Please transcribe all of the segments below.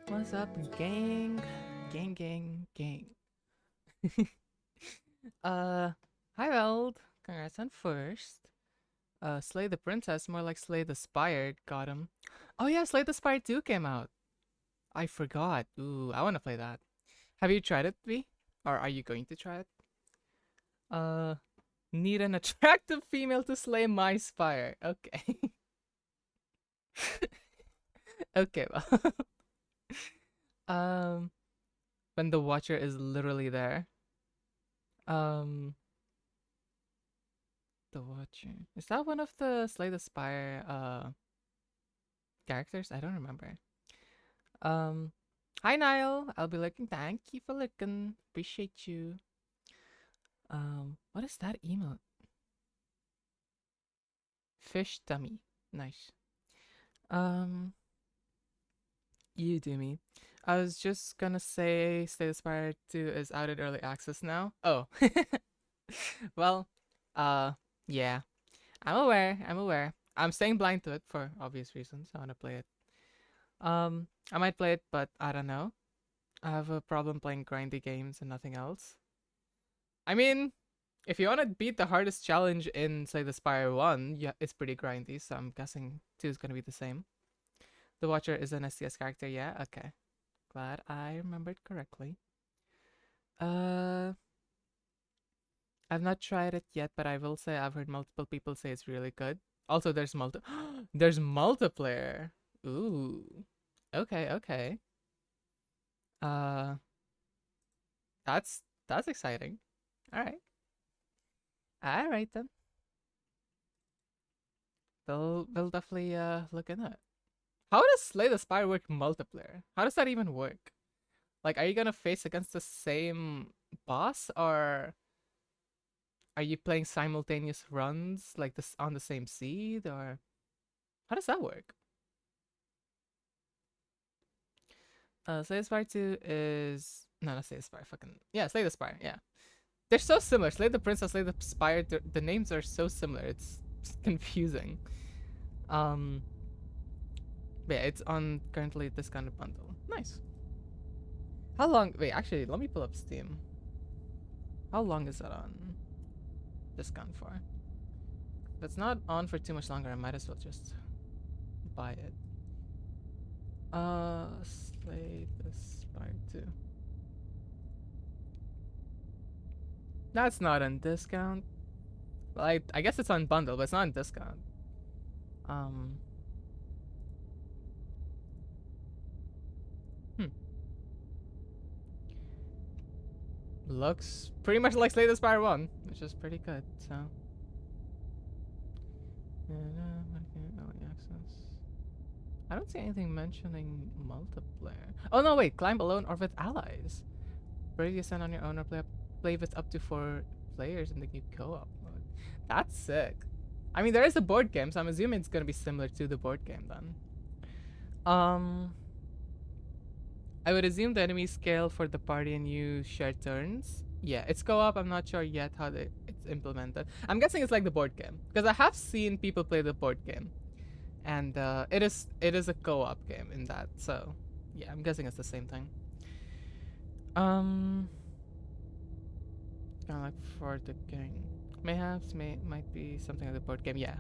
What's up, gang? Gang, gang, gang. uh, Hi, Veld. Congrats on first. Slay the Princess, more like Slay the Spire. Got him. Oh yeah, Slay the Spire 2 came out. I forgot. Ooh, I want to play that. Have you tried it, V? Or are you going to try it? Uh, Need an attractive female to slay my spire. Okay. Okay, well. um, when the Watcher is literally there. Um, The Watcher. Is that one of the Slay the Spire characters? I don't remember. Um Hi Niall. I'll be looking. Thank you for looking. Appreciate you. What is that email? Fish dummy. Nice. Um you do me. I was just gonna say Slay the Spire 2 is out in early access now. Oh. Well, uh yeah. I'm aware. I'm aware. I'm staying blind to it for obvious reasons. I wanna play it. I might play it, but I don't know. I have a problem playing grindy games and nothing else. I mean, if you want to beat the hardest challenge in, say, the Spire 1, yeah, it's pretty grindy, so I'm guessing 2 is going to be the same. The Watcher is an STS character, yeah? Okay. Glad I remembered correctly. Uh, I've not tried it yet, but I will say I've heard multiple people say it's really good. Also, there's multiplayer. Ooh. Okay, okay. Uh, that's exciting. All right. All right then. They'll definitely look into it. How does Slay the Spire work multiplayer? How does that even work? Like, are you gonna face against the same boss, or are you playing simultaneous runs like this on the same seed, or how does that work? Slay the Spire 2 is no, not Slay the Spire. Fucking yeah, Slay the Spire. Yeah, they're so similar. Slay the Princess, Slay the Spire. The names are so similar. It's confusing. Um, but yeah, it's on currently discounted bundle. Nice. How long? Wait, actually, let me pull up Steam. How long is that on discount for? If it's not on for too much longer, I might as well just buy it. Slay the Spire 2. That's not on discount. Well, I guess it's on bundle, but it's not on discount. Um, hmm. Looks pretty much like Slay the Spire 1, which is pretty good, so. Early access. I don't see anything mentioning multiplayer. Oh no, wait, climb alone or with allies. Brave ascend on your own or play with up to 4 players in the new co-op mode. That's sick. I mean, there is a board game, so I'm assuming it's gonna be similar to the board game then. Um, I would assume the enemies scale for the party and you share turns. Yeah, it's co-op. I'm not sure yet how it's implemented. I'm guessing it's like the board game because I have seen people play the board game, and it is a co-op game in that. So yeah, I'm guessing it's the same thing. Um, kind of like for the game. Mayhaps might be something like the board game. Yeah.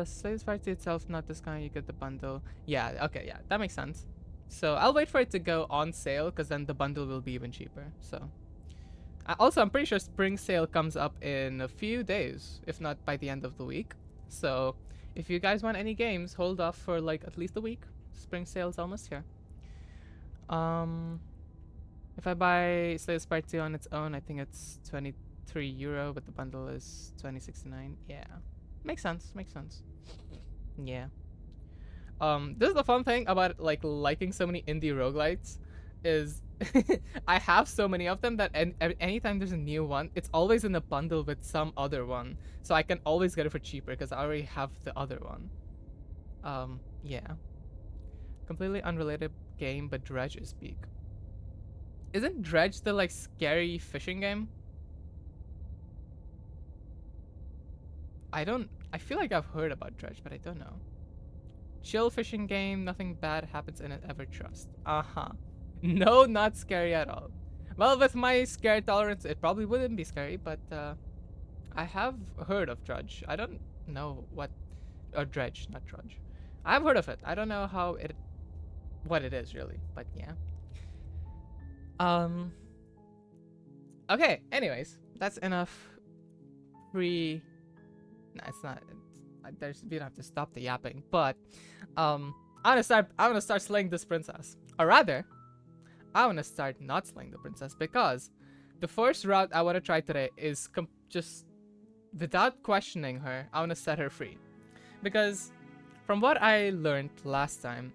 Slaves Party itself, not this kind. You get the bundle. Yeah. Okay. Yeah, that makes sense. So I'll wait for it to go on sale because then the bundle will be even cheaper. So also, I'm pretty sure spring sale comes up in a few days, if not by the end of the week. So if you guys want any games, hold off for like at least a week. Spring sale's almost here. Um, if I buy Slaves Part 2 on its own, I think it's €23, but the bundle is 20.69. Yeah, makes sense. Makes sense. Yeah. This is the fun thing about like liking so many indie roguelites is I have so many of them that anytime there's a new one, it's always in a bundle with some other one, so I can always get it for cheaper because I already have the other one. Yeah. Completely unrelated game, but Dredge is big. Isn't Dredge the like scary fishing game? I don't. I feel like I've heard about Dredge, but I don't know. Chill fishing game, nothing bad happens in it ever, trust. Uh-huh. No, not scary at all. Well, with my scare tolerance, it probably wouldn't be scary, but I have heard of Drudge. I don't know what, or Dredge, not Drudge. I've heard of it. I don't know what it is really, but yeah. Um. Okay. Anyways, that's enough. Free. No, it's not. There's we don't have to stop the yapping, but I'm gonna start slaying this princess, or rather, I wanna start not slaying the princess because the first route I wanna try today is just without questioning her. I wanna set her free because from what I learned last time,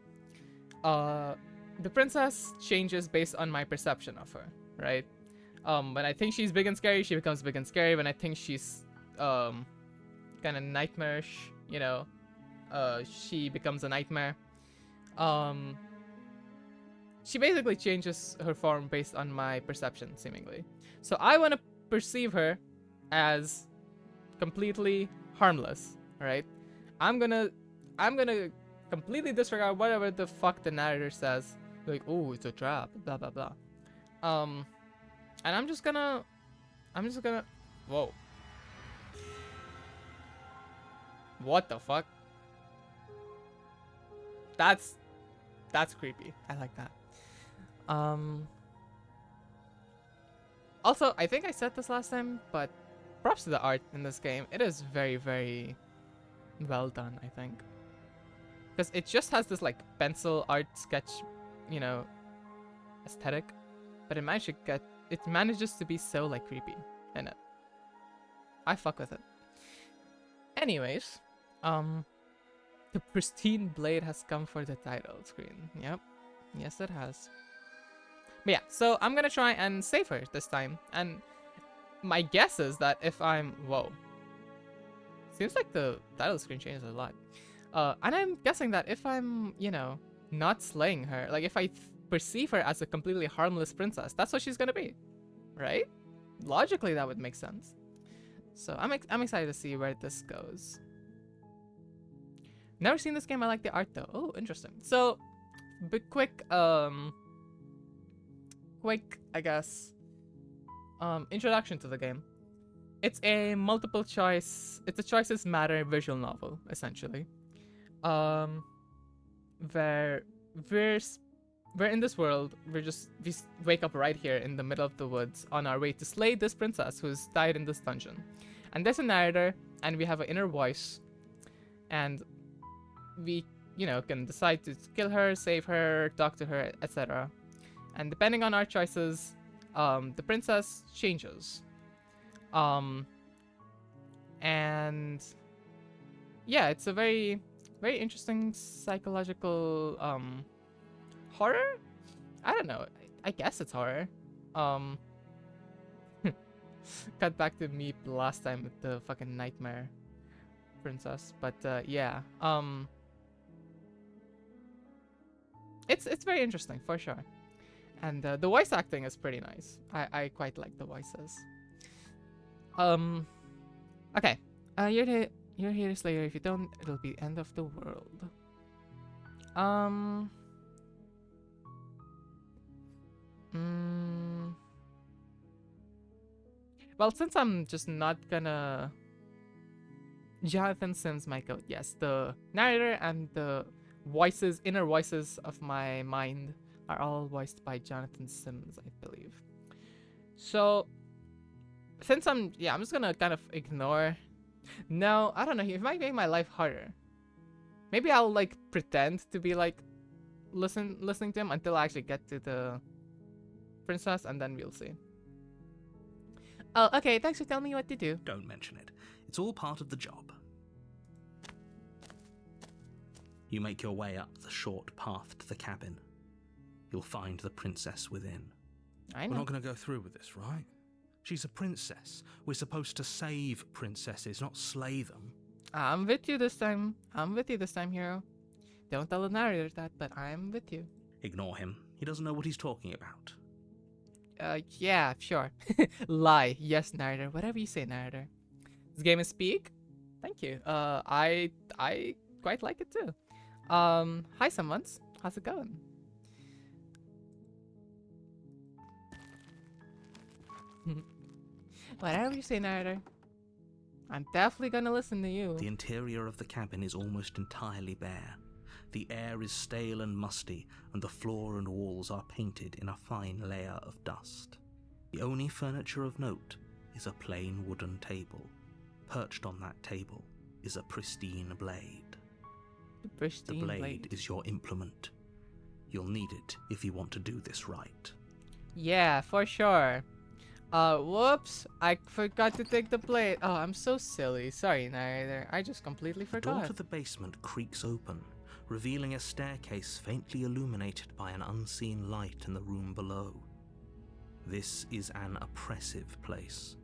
the princess changes based on my perception of her, right? When I think she's big and scary, she becomes big and scary. When I think she's kind of nightmarish, she becomes a nightmare. She basically changes her form based on my perception, seemingly. So I want to perceive her as completely harmless, right? I'm gonna completely disregard whatever the fuck the narrator says. Like, oh, it's a trap, blah blah blah. And I'm just gonna, whoa. What the fuck? That's creepy. I like that. Also, I think I said this last time, but props to the art in this game. It is very, very well done, I think. Because it just has this like pencil art sketch, aesthetic, but it manages to be so like creepy in it. I fuck with it. Anyways, the pristine blade has come for the title screen. Yep. Yes, it has. But yeah, so I'm gonna try and save her this time. And my guess is that if I'm... Whoa. Seems like the title screen changes a lot. And I'm guessing that if I'm, not slaying her, like if I perceive her as a completely harmless princess, that's what she's gonna be. Right? Logically, that would make sense. So I'm excited to see where this goes. Never seen this game. I like the art though. Oh, interesting. So, quick, I guess, introduction to the game. It's a multiple choice. It's a choices matter visual novel, essentially. Where we're in this world. We wake up right here in the middle of the woods on our way to slay this princess who's died in this dungeon. And there's a narrator, and we have an inner voice, and we, can decide to kill her, save her, talk to her, etc. And depending on our choices, the princess changes. And yeah, it's a very, very interesting psychological horror. I don't know. I guess it's horror. Cut back to me last time with the fucking nightmare princess, but yeah. It's very interesting for sure. And the voice acting is pretty nice. I quite like the voices. Okay. You're here, Slayer. If you don't, it'll be end of the world. Well, since I'm just not gonna... Jonathan Sims my code. Yes, the narrator and the inner voices of my mind are all voiced by Jonathan Sims, I believe. So, since I'm just gonna kind of ignore... No, I don't know, it might make my life harder. Maybe I'll like pretend to be like listening to him until I actually get to the princess, and then we'll see. Oh, okay, thanks for telling me what to do. Don't mention it. It's all part of the job. You make your way up the short path to the cabin. You'll find the princess within. I know. We're not going to go through with this, right? She's a princess. We're supposed to save princesses, not slay them. I'm with you this time. Hero. Don't tell the narrator that, but I'm with you. Ignore him. He doesn't know what he's talking about. Yeah, sure. Lie. Yes, narrator. Whatever you say, narrator. This game is Speak. Thank you. I quite like it too. Hi, someone's. How's it going? Whatever you say, Narrator. I'm definitely gonna listen to you. The interior of the cabin is almost entirely bare. The air is stale and musty, and the floor and walls are painted in a fine layer of dust. The only furniture of note is a plain wooden table. Perched on that table is a pristine blade. The pristine The blade is your implement. You'll need it if you want to do this right. Yeah, for sure. Whoops. I forgot to take the blade. Oh, I'm so silly. Sorry, Narrator. I just completely The door forgot. to the basement creaks open, revealing a staircase faintly illuminated by an unseen light in the room below. This is an oppressive place.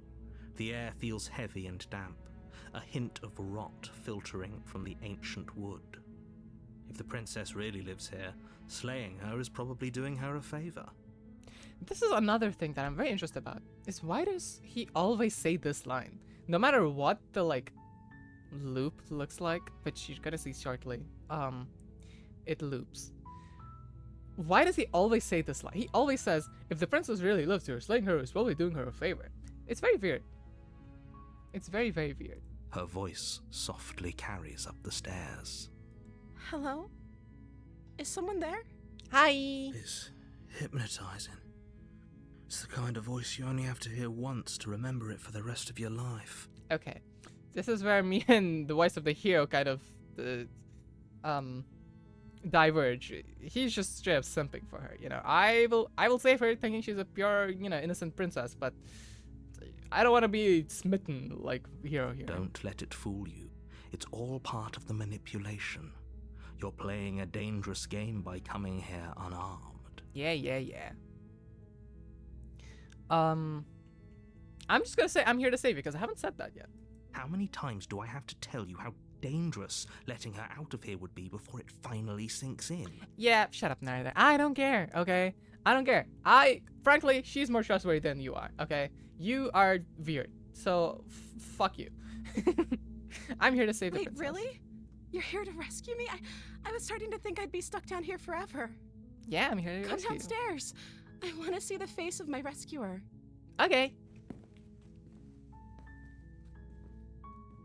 The air feels heavy and damp, a hint of rot filtering from the ancient wood. If the princess really lives here, slaying her is probably doing her a favor. This is another thing that I'm very interested about. Is why does he always say this line? No matter what the loop looks like, which you're gonna see shortly. It loops. Why does he always say this line? He always says, if the princess really lives here, slaying her is probably doing her a favor. It's very weird. It's very, very weird. Her voice softly carries up the stairs. Hello? Is someone there? Hi! It's hypnotizing. It's the kind of voice you only have to hear once to remember it for the rest of your life. Okay. This is where me and the voice of the hero kind of diverge. He's just straight up simping for her, you know. I will save her thinking she's a pure, innocent princess, but I don't want to be smitten like hero here. Don't let it fool you. It's all part of the manipulation. You're playing a dangerous game by coming here unarmed. Yeah. I'm just gonna say I'm here to save you because I haven't said that yet. How many times do I have to tell you how dangerous letting her out of here would be before it finally sinks in? Yeah, shut up, Narrator. I don't care, okay? I don't care. Frankly, she's more trustworthy than you are, okay? You are weird, so fuck you. I'm here to save the Wait, princess. really? You're here to rescue me? I was starting to think I'd be stuck down here forever. Yeah, I'm here to Come rescue you. downstairs. I want to see the face of my rescuer. Okay.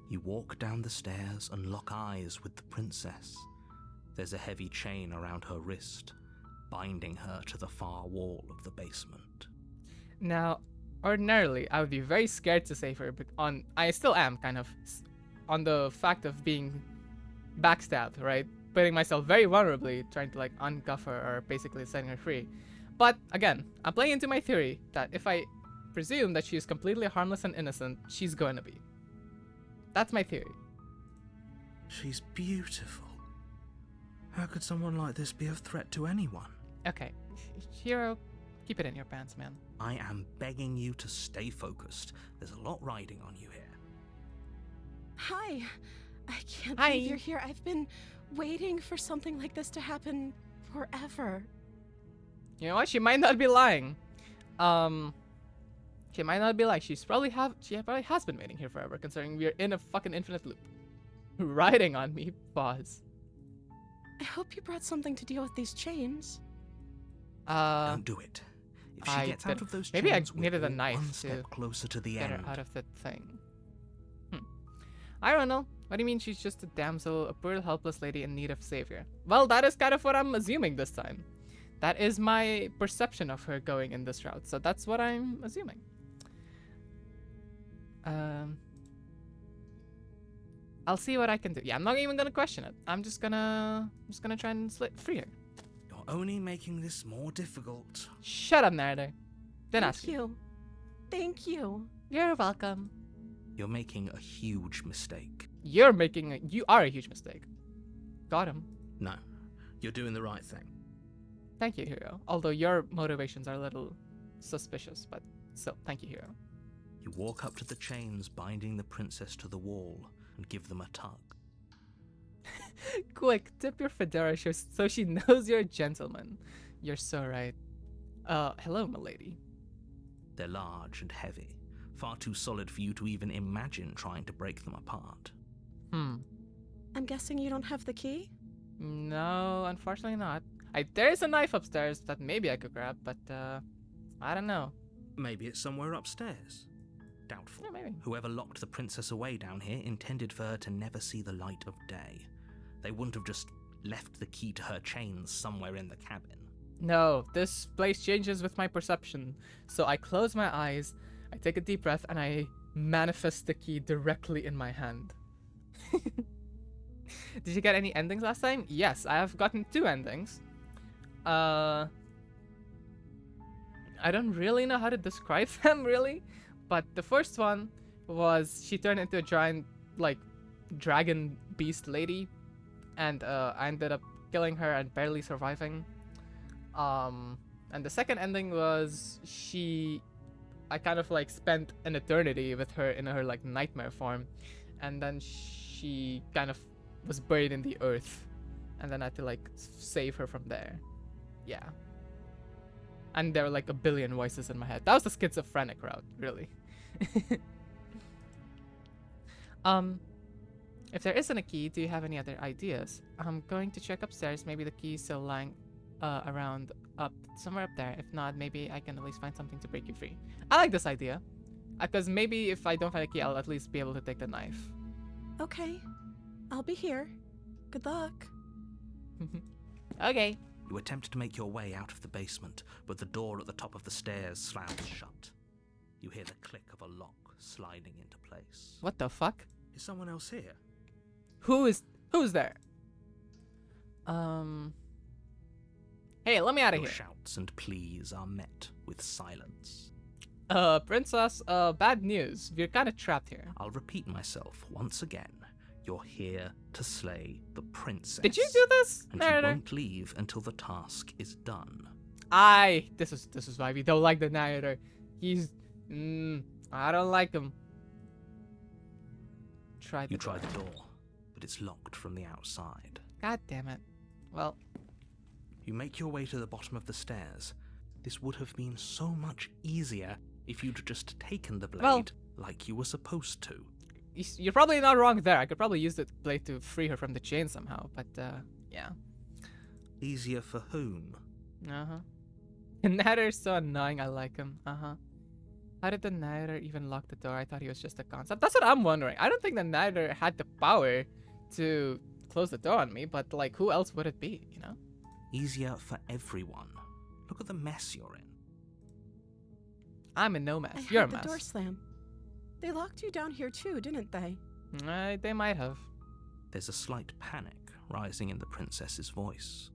You walk down the stairs and lock eyes with the princess. There's a heavy chain around her wrist, binding her to the far wall of the basement. Now, ordinarily, I would be very scared to save her, but I still am kind of on the fact of being backstabbed, right? Putting myself very vulnerably, trying to uncuff her or basically setting her free. But again, I'm playing into my theory that if I presume that she's completely harmless and innocent, she's going to be. That's my theory. She's beautiful. How could someone like this be of threat to anyone? Okay, hero, keep it in your pants, man. I am begging you to stay focused. There's a lot riding on you here. Hi. I can't Hi. believe you're here. I've been waiting for something like this to happen forever. You know what? She might not be lying. She might not be lying. She probably has been waiting here forever, considering we're in a fucking infinite loop. Riding on me, pause. I hope you brought something to deal with these chains. Don't do it. If she gets out of those maybe I chains, we're needed a all knife one to step closer to the get end. her out of the thing. I don't know. What do you mean she's just a damsel, a poor helpless lady in need of savior? Well, that is kind of what I'm assuming this time. That is my perception of her going in this route, so that's what I'm assuming. I'll see what I can do. Yeah, I'm not even gonna question it. I'm just gonna try and free her. You're only making this more difficult. Shut up, Narrator. Didn't ask Thank you. Thank you. You're welcome. You're making a huge mistake. You are a huge mistake. Got him. No, you're doing the right thing. Thank you, Hero. Although your motivations are a little suspicious, but still, thank you, Hero. You walk up to the chains binding the princess to the wall and give them a tug. Quick, tip your fedora so she knows you're a gentleman. You're so right. Hello, milady. They're large and heavy, far too solid for you to even imagine trying to break them apart. I'm guessing you don't have the key? No, unfortunately not. There is a knife upstairs that maybe I could grab, but I don't know. Maybe it's somewhere upstairs. Doubtful. Yeah, maybe. Whoever locked the princess away down here intended for her to never see the light of day. They wouldn't have just left the key to her chains somewhere in the cabin. No, this place changes with my perception. So I close my eyes, I take a deep breath, and I manifest the key directly in my hand. Did you get any endings last time? Yes, I have gotten 2 endings. I don't really know how to describe them, really. But the first one was she turned into a giant, like, dragon beast lady. And I ended up killing her and barely surviving. And the second ending was I kind of like spent an eternity with her in her like nightmare form, and then she kind of was buried in the earth, and then I had to like save her from there. Yeah. And there were like a billion voices in my head. That was the schizophrenic route, really. If there isn't a key, do you have any other ideas? I'm going to check upstairs. Maybe the key is still lying around somewhere up there. If not, maybe I can at least find something to break you free. I like this idea, because maybe if I don't find a key, I'll at least be able to take the knife. Okay. I'll be here. Good luck. Okay. You attempt to make your way out of the basement, but the door at the top of the stairs slams shut. You hear the click of a lock sliding into place. What the fuck? Is someone else here? Who's there? Hey, let me out of Your here. shouts and pleas are met with silence. Princess, bad news. We're kind of trapped here. I'll repeat myself once again. You're here to slay the princess. Did you do this, And you narrator? won't leave until the task is done. This is why we don't like the narrator. He's, I don't like him. You try the door, but it's locked from the outside. God damn it. Well, You make your way to the bottom of the stairs. This would have been so much easier if you'd just taken the blade Well- like you were supposed to. you're probably not wrong there. I could probably use the blade to free her from the chain somehow, but yeah. Easier for whom? Uh-huh. The narrator's so annoying, I like him. Uh-huh. How did the narrator even lock the door? I thought he was just a concept. That's what I'm wondering. I don't think the narrator had the power to close the door on me, but like, who else would it be, you know? Easier for everyone. Look at the mess you're in. I'm in no I mess. You're a heard the mess. door slam. They locked you down here too, didn't they? They might have. There's a slight panic rising in the princess's voice.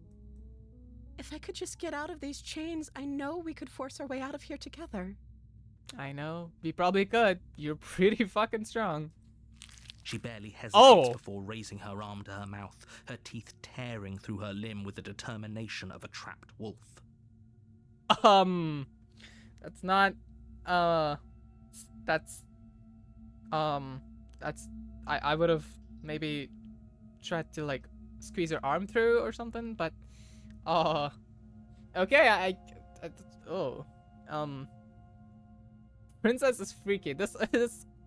If I could just get out of these chains, I know we could force our way out of here together. I know. We probably could. You're pretty fucking strong. She barely hesitates Oh! before raising her arm to her mouth, her teeth tearing through her limb with the determination of a trapped wolf. That's not, that's, I would have maybe tried to, like, squeeze her arm through or something, but, okay, Princess is freaky. This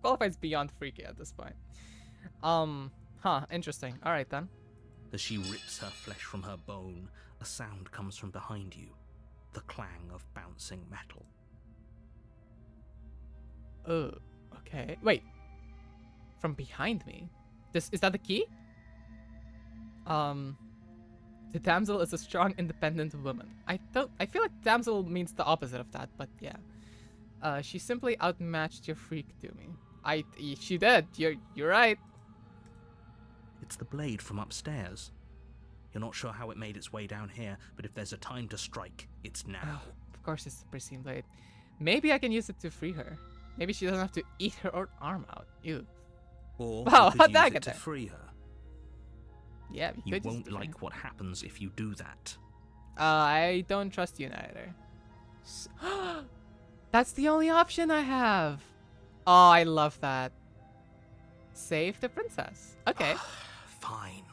qualifies beyond freaky at this point. Interesting. Alright then. As she rips her flesh from her bone, a sound comes from behind you, the clang of bouncing metal. Okay. Wait. From behind me? Is that the key? The damsel is a strong, independent woman. I feel like damsel means the opposite of that, but yeah. She simply outmatched your freak to me. She did. You're right. It's the blade from upstairs. You're not sure how it made its way down here, but if there's a time to strike, it's now. Of course it's the pristine blade. Maybe I can use it to free her. Maybe she doesn't have to eat her own arm out. Ew. Or Wow, you could how'd use that it get to there? free her. Yeah, we You could use it won't to free like what happens if you do that. her. I don't trust you neither. That's the only option I have. Oh, I love that. Save the princess. Okay. Fine.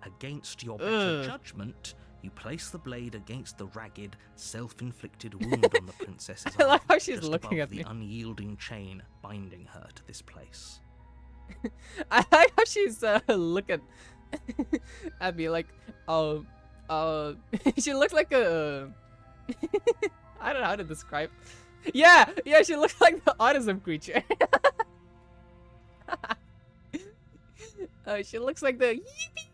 Against your better Ugh. judgment, you place the blade against the ragged, self-inflicted wound on the princess's I arm, like how she's just looking above at the me. unyielding chain binding her to this place. I like how she's looking I'd be like, she looks like a, I don't know how to describe. Yeah, she looks like the autism creature. She looks like the yippee.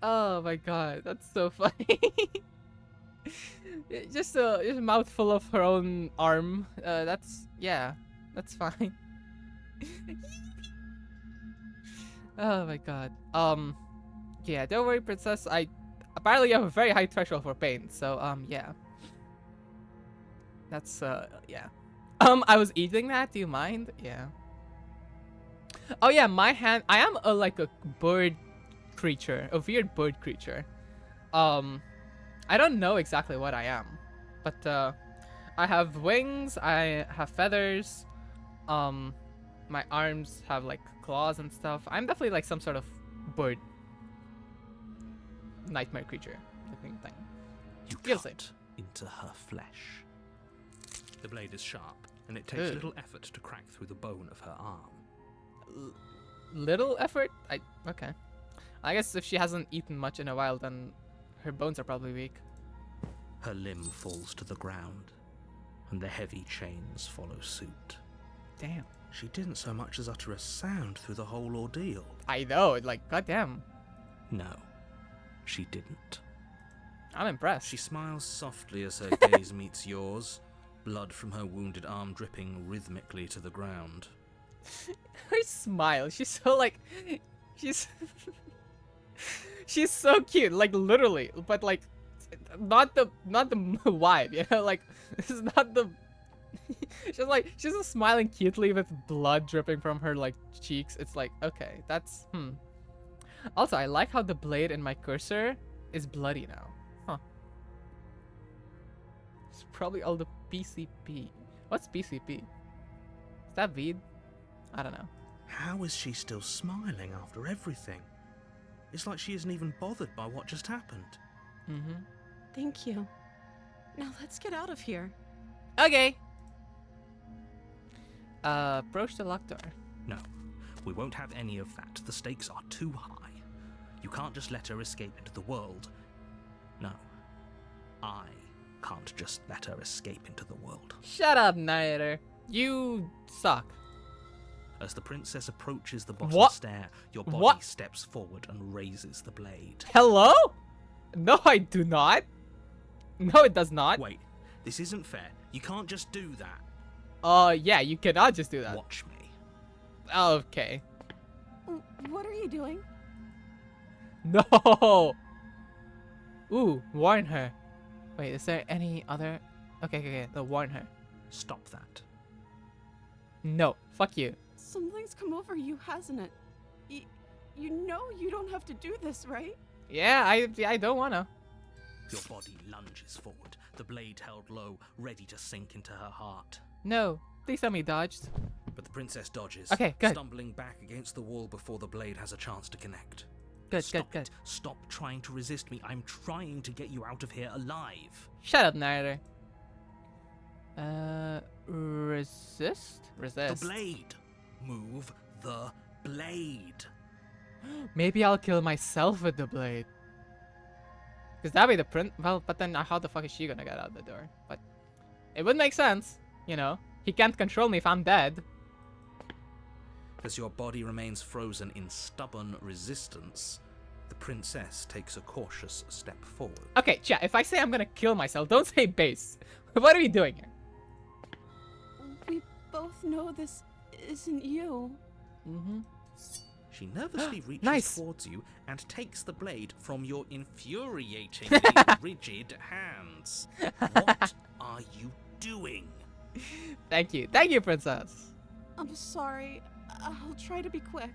Oh my god, that's so funny. Just a mouthful of her own arm. That's fine. Oh my god. Yeah, don't worry, princess. Apparently you have a very high threshold for pain. So yeah. That's yeah. I was eating that. Do you mind? Yeah. Oh yeah, my hand. I am like a bird creature, a weird bird creature. I don't know exactly what I am, but I have wings. I have feathers. My arms have like claws and stuff. I'm definitely like some sort of bird, nightmare creature, I think. You You'll see. cut into her flesh. The blade is sharp, and it takes Ugh. little effort to crack through the bone of her arm. Little effort. Okay. I guess if she hasn't eaten much in a while, then her bones are probably weak. Her limb falls to the ground, and the heavy chains follow suit. Damn. She didn't so much as utter a sound through the whole ordeal. I know. Like, goddamn. No, she didn't. I'm impressed. She smiles softly as her gaze meets yours, blood from her wounded arm dripping rhythmically to the ground. Her smile. She's so like, she's so cute. Like literally, but like, not the vibe. You know, like this is not the. she's just smiling cutely with blood dripping from her like cheeks. It's like, okay, that's Also, I like how the blade in my cursor is bloody now. Huh. It's probably all the PCP. What's PCP? Is that weed? I don't know. How is she still smiling after everything? It's like she isn't even bothered by what just happened. Mm-hmm. Thank you. Now let's get out of here. Okay. Approach the locked door. No, we won't have any of that. The stakes are too high. You can't just let her escape into the world. No, I can't just let her escape into the world. Shut up, Nader. You suck. As the princess approaches the bottom What? stair, your body What? steps forward and raises the blade. Hello? No, I do not. No, it does not. Wait, this isn't fair. You can't just do that. Yeah, you cannot just do that. Watch me. Okay. What are you doing? No. Ooh, warn her. Wait, is there any other? Okay. No, warn her. Stop that. No, fuck you. Something's come over you, hasn't it? You know you don't have to do this, right? Yeah, I don't wanna. Your body lunges forward, the blade held low, ready to sink into her heart. No, please tell me dodged. But the princess dodges, Okay, good. stumbling back against the wall before the blade has a chance to connect. Good, Stop good. it. Stop trying to resist me. I'm trying to get you out of here alive. Shut up, Nader. Resist? Resist. The blade. Move the blade. Maybe I'll kill myself with the blade. Because that way the well, but then how the fuck is she gonna get out the door? But it would make sense, you know. He can't control me if I'm dead. As your body remains frozen in stubborn resistance, the princess takes a cautious step forward. Okay, chat, if I say I'm gonna kill myself, don't say base. What are we doing here? We both know this isn't you. Mm-hmm. She nervously reaches Nice. towards you and takes the blade from your infuriatingly rigid hands. What are you doing? Thank you, princess. I'm sorry. I'll try to be quick.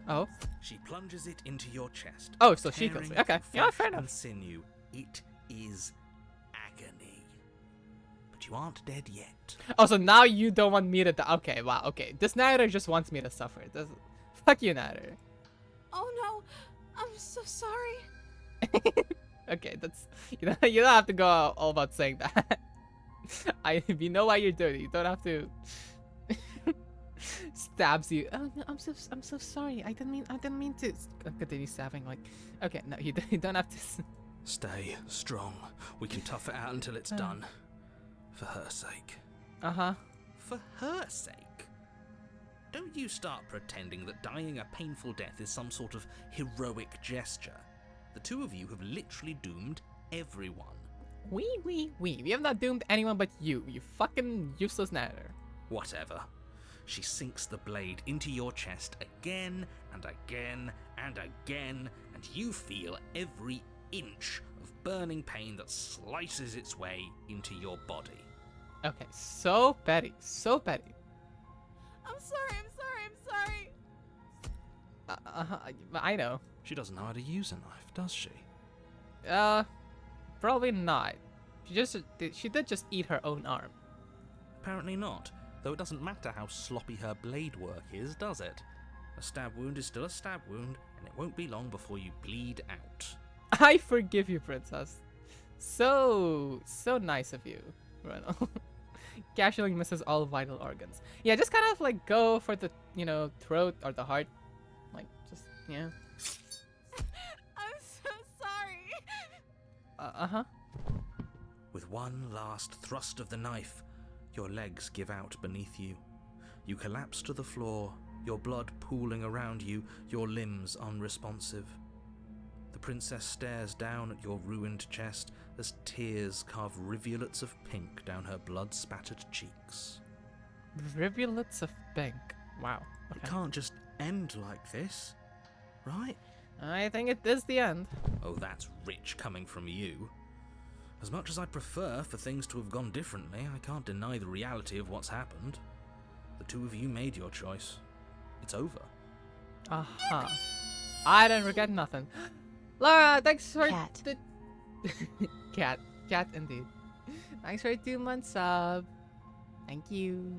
Oh, She plunges it into your chest. Oh, so she kills tearing me. Okay, through yeah, flesh fair enough. and sinew. It is agony. But you aren't dead yet. oh, so now you don't want me to. Okay, wow. Okay, this Nader just wants me to suffer. Fuck you, Nader. Oh no, I'm so sorry. Okay, that's you don't have to go all about saying that. We know why you're doing it. You don't have to. Stabs you. Oh, no, I'm so sorry. I didn't mean to. Continue stabbing. Like, okay, no, you don't have to. Stay strong. We can tough it out until it's done. For her sake. Uh-huh. For her sake? Don't you start pretending that dying a painful death is some sort of heroic gesture. The two of you have literally doomed everyone. We have not doomed anyone but you fucking useless natter. Whatever. She sinks the blade into your chest again and again and again, and you feel every inch of burning pain that slices its way into your body. Okay, so petty, so petty. I'm sorry. I know. She doesn't know how to use a knife, does she? Probably not. She did just eat her own arm. Apparently not, though it doesn't matter how sloppy her blade work is, does it? A stab wound is still a stab wound, and it won't be long before you bleed out. I forgive you, princess. So nice of you, Ronald. Casually misses all vital organs. Yeah, just kind of like go for the, throat or the heart. Like, just, yeah. I'm so sorry. Uh-huh. With one last thrust of the knife, your legs give out beneath you. You collapse to the floor, your blood pooling around you, your limbs unresponsive. The princess stares down at your ruined chest as tears carve rivulets of pink down her blood-spattered cheeks. Rivulets of pink. Wow. It Okay. can't just end like this, right? I think it is the end. Oh, that's rich coming from you. As much as I'd prefer for things to have gone differently, I can't deny the reality of what's happened. The two of you made your choice. It's over. Uh-huh. I don't regret nothing. Laura, thanks for Cat. the cat indeed. Thanks for 2 months sub. Thank you.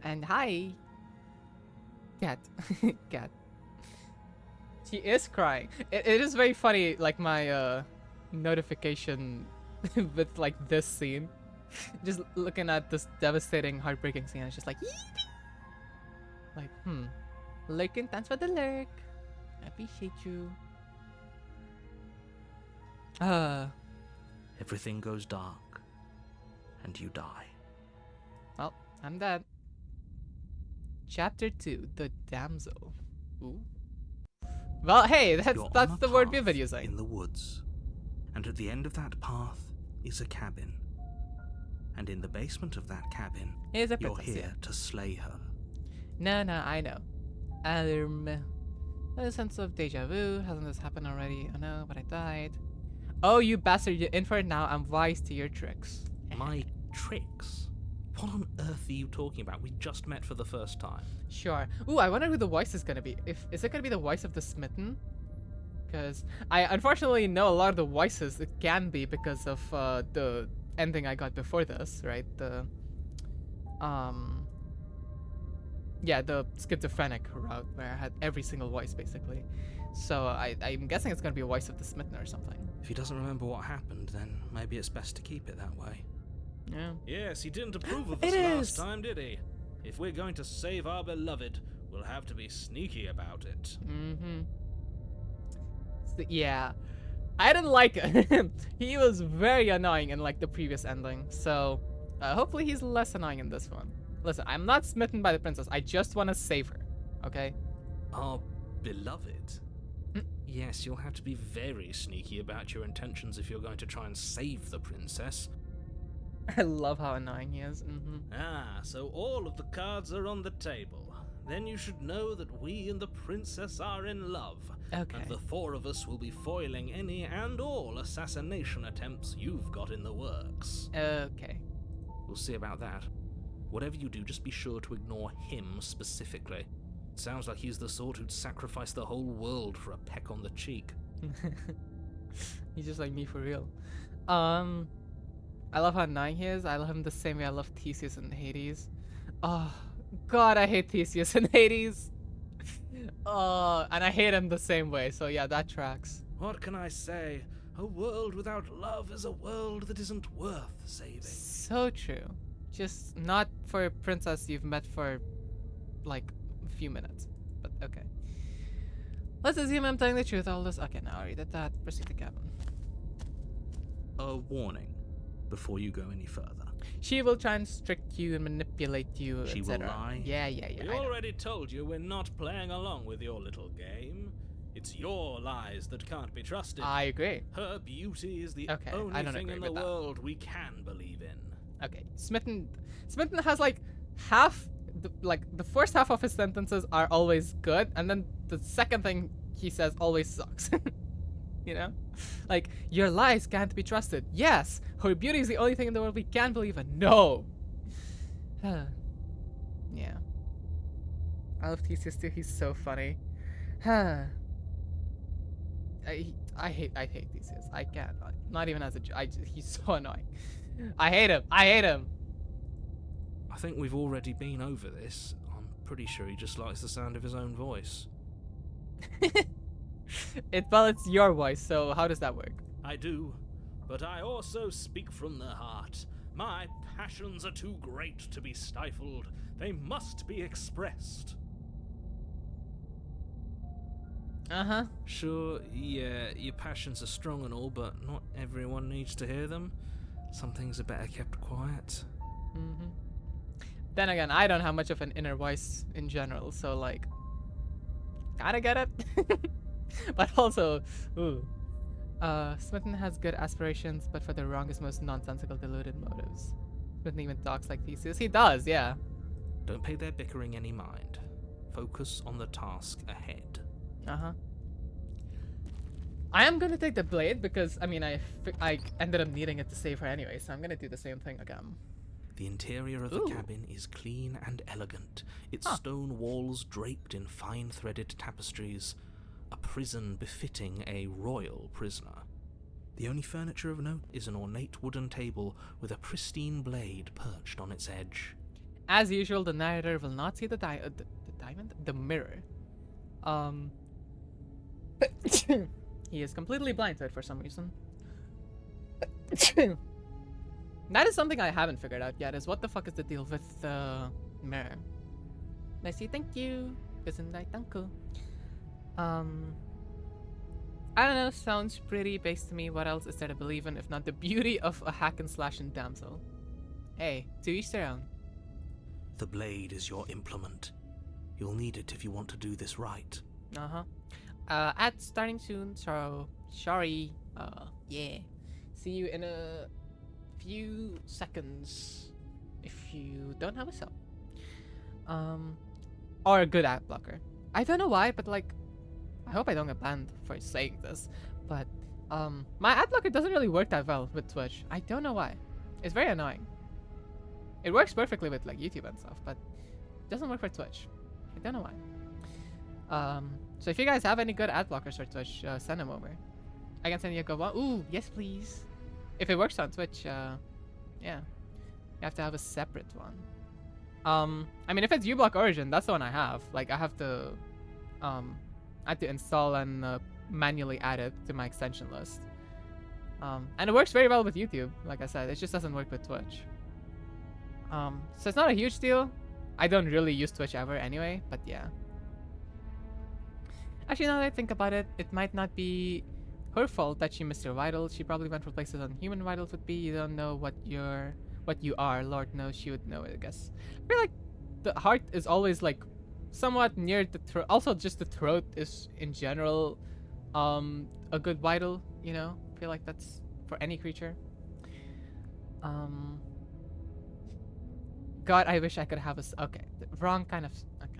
And hi. Cat. Cat. She is crying. It is very funny, like my notification with like this scene. Just looking at this devastating, heartbreaking scene, it's just like like, Lurkin, thanks for the lurk. I appreciate you. Everything goes dark, and you die. Well, I'm dead. Chapter 2, The Damsel. Ooh. Well, hey, You're on that's a the word we've path been using. in the woods, and at the end of that path is a cabin. And in the basement of that cabin, Here's a you're princess, here yeah. to slay her. No, I know. A sense of deja vu. Hasn't this happened already? Oh no, but I died. Oh, you bastard, you're in for it now. I'm wise to your tricks. My tricks? What on earth are you talking about? We just met for the first time. Sure. Ooh, I wonder who the voice is gonna be. Is it gonna be the voice of the smitten? Because I unfortunately know a lot of the voices. It can be because of the ending I got before this, right? The the schizophrenic route where I had every single voice basically. So I'm guessing it's gonna be a voice of the smitten or something. If he doesn't remember what happened, then maybe it's best to keep it that way. Yeah. Yes, he didn't approve of It us last is. time, did he? If we're going to save our beloved, we'll have to be sneaky about it. Mm-hmm. Yeah. I didn't like it. He was very annoying in like the previous ending. So hopefully he's less annoying in this one. Listen, I'm not smitten by the princess. I just want to save her. Okay? Our beloved? Mm. Yes, you'll have to be very sneaky about your intentions if you're going to try and save the princess. I love how annoying he is. Mm-hmm. Ah, so all of the cards are on the table. Then you should know that we and the princess are in love. Okay. And the four of us will be foiling any and all assassination attempts you've got in the works. Okay. We'll see about that. Whatever you do, just be sure to ignore him specifically. It sounds like he's the sort who'd sacrifice the whole world for a peck on the cheek. He's just like me for real. I love how annoying he is. I love him the same way I love Theseus in Hades. Oh, God, I hate Theseus in Hades. Oh, and I hate him the same way. So yeah, that tracks. What can I say? A world without love is a world that isn't worth saving. So true. Just not for a princess you've met for like a few minutes. But okay. Let's assume I'm telling the truth. All this. Okay, now I read it. That proceed to cabin. A warning before you go any further. She will try and trick you and manipulate you, She will etc. lie? Yeah. We I know. already told you we're not playing along with your little game. It's your lies that can't be trusted. I agree. Her beauty is the Okay, I only don't thing agree in the with that. world we can believe in. Okay, Smitten has like the first half of his sentences are always good, and then the second thing he says always sucks. You know, like your lies can't be trusted. Yes, her beauty is the only thing in the world we can believe in. No. Yeah. I love Theseus too. He's so funny. I hate Theseus. I can't. Not even as a he's so annoying. I hate him. I think we've already been over this. I'm pretty sure he just likes the sound of his own voice. It's your voice, so how does that work? I do, but I also speak from the heart. My passions are too great to be stifled. They must be expressed. Uh-huh. Sure, yeah, your passions are strong and all, but not everyone needs to hear them. Some things are better kept quiet. Mm-hmm. Then again, I don't have much of an inner voice in general, so like, kinda get it. But also, ooh. Smitten has good aspirations, but for the wrongest, most nonsensical, deluded motives. Smitten even talks like Theseus. He does, yeah. Don't pay their bickering any mind. Focus on the task ahead. Uh-huh. I am gonna take the blade because, I mean, I ended up needing it to save her anyway, so I'm gonna do the same thing again. The interior of Ooh. the cabin is clean and elegant, its Huh. stone walls draped in fine-threaded tapestries, a prison befitting a royal prisoner. The only furniture of note is an ornate wooden table with a pristine blade perched on its edge. As usual, the narrator will not see the mirror. He is completely blind to it for some reason. That is something I haven't figured out yet, is what the fuck is the deal with the mirror? Messi, thank you. Gesundheit, danke. I don't know, sounds pretty base to me. What else is there to believe in if not the beauty of a hack and slash and damsel? Hey, to each their own. The blade is your implement. You'll need it if you want to do this right. Uh-huh. Ad starting soon, so sorry. Yeah. See you in a few seconds if you don't have a sub. Or a good ad blocker. I don't know why, but like, I hope I don't get banned for saying this, but my ad blocker doesn't really work that well with Twitch. I don't know why. It's very annoying. It works perfectly with like YouTube and stuff, but it doesn't work for Twitch. I don't know why. So if you guys have any good ad blockers for Twitch, send them over. I can send you a good one. Ooh, yes please. If it works on Twitch, yeah. You have to have a separate one. I mean, if it's uBlock Origin, that's the one I have. Like, I have to install and manually add it to my extension list. And it works very well with YouTube. Like I said, it just doesn't work with Twitch. So it's not a huge deal. I don't really use Twitch ever anyway, but yeah. Actually, now that I think about it, it might not be her fault that she missed her vitals. She probably went for places on human vitals would be. You don't know what you are. Lord knows she would know it, I guess. I feel like the heart is always like somewhat near the throat. Also, just the throat is in general a good vital, you know? I feel like that's for any creature. God, I wish I could have okay, the wrong kind of okay.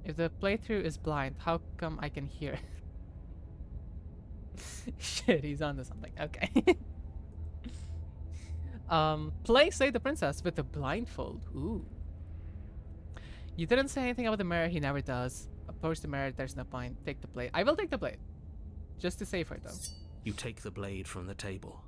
If the playthrough is blind, how come I can hear it? Shit, he's onto something. Okay. Play Save the Princess with a blindfold. Ooh. You didn't say anything about the mirror. He never does. Approach the mirror. There's no point. Take the blade. I will take the blade. Just to save her, though. You take the blade from the table.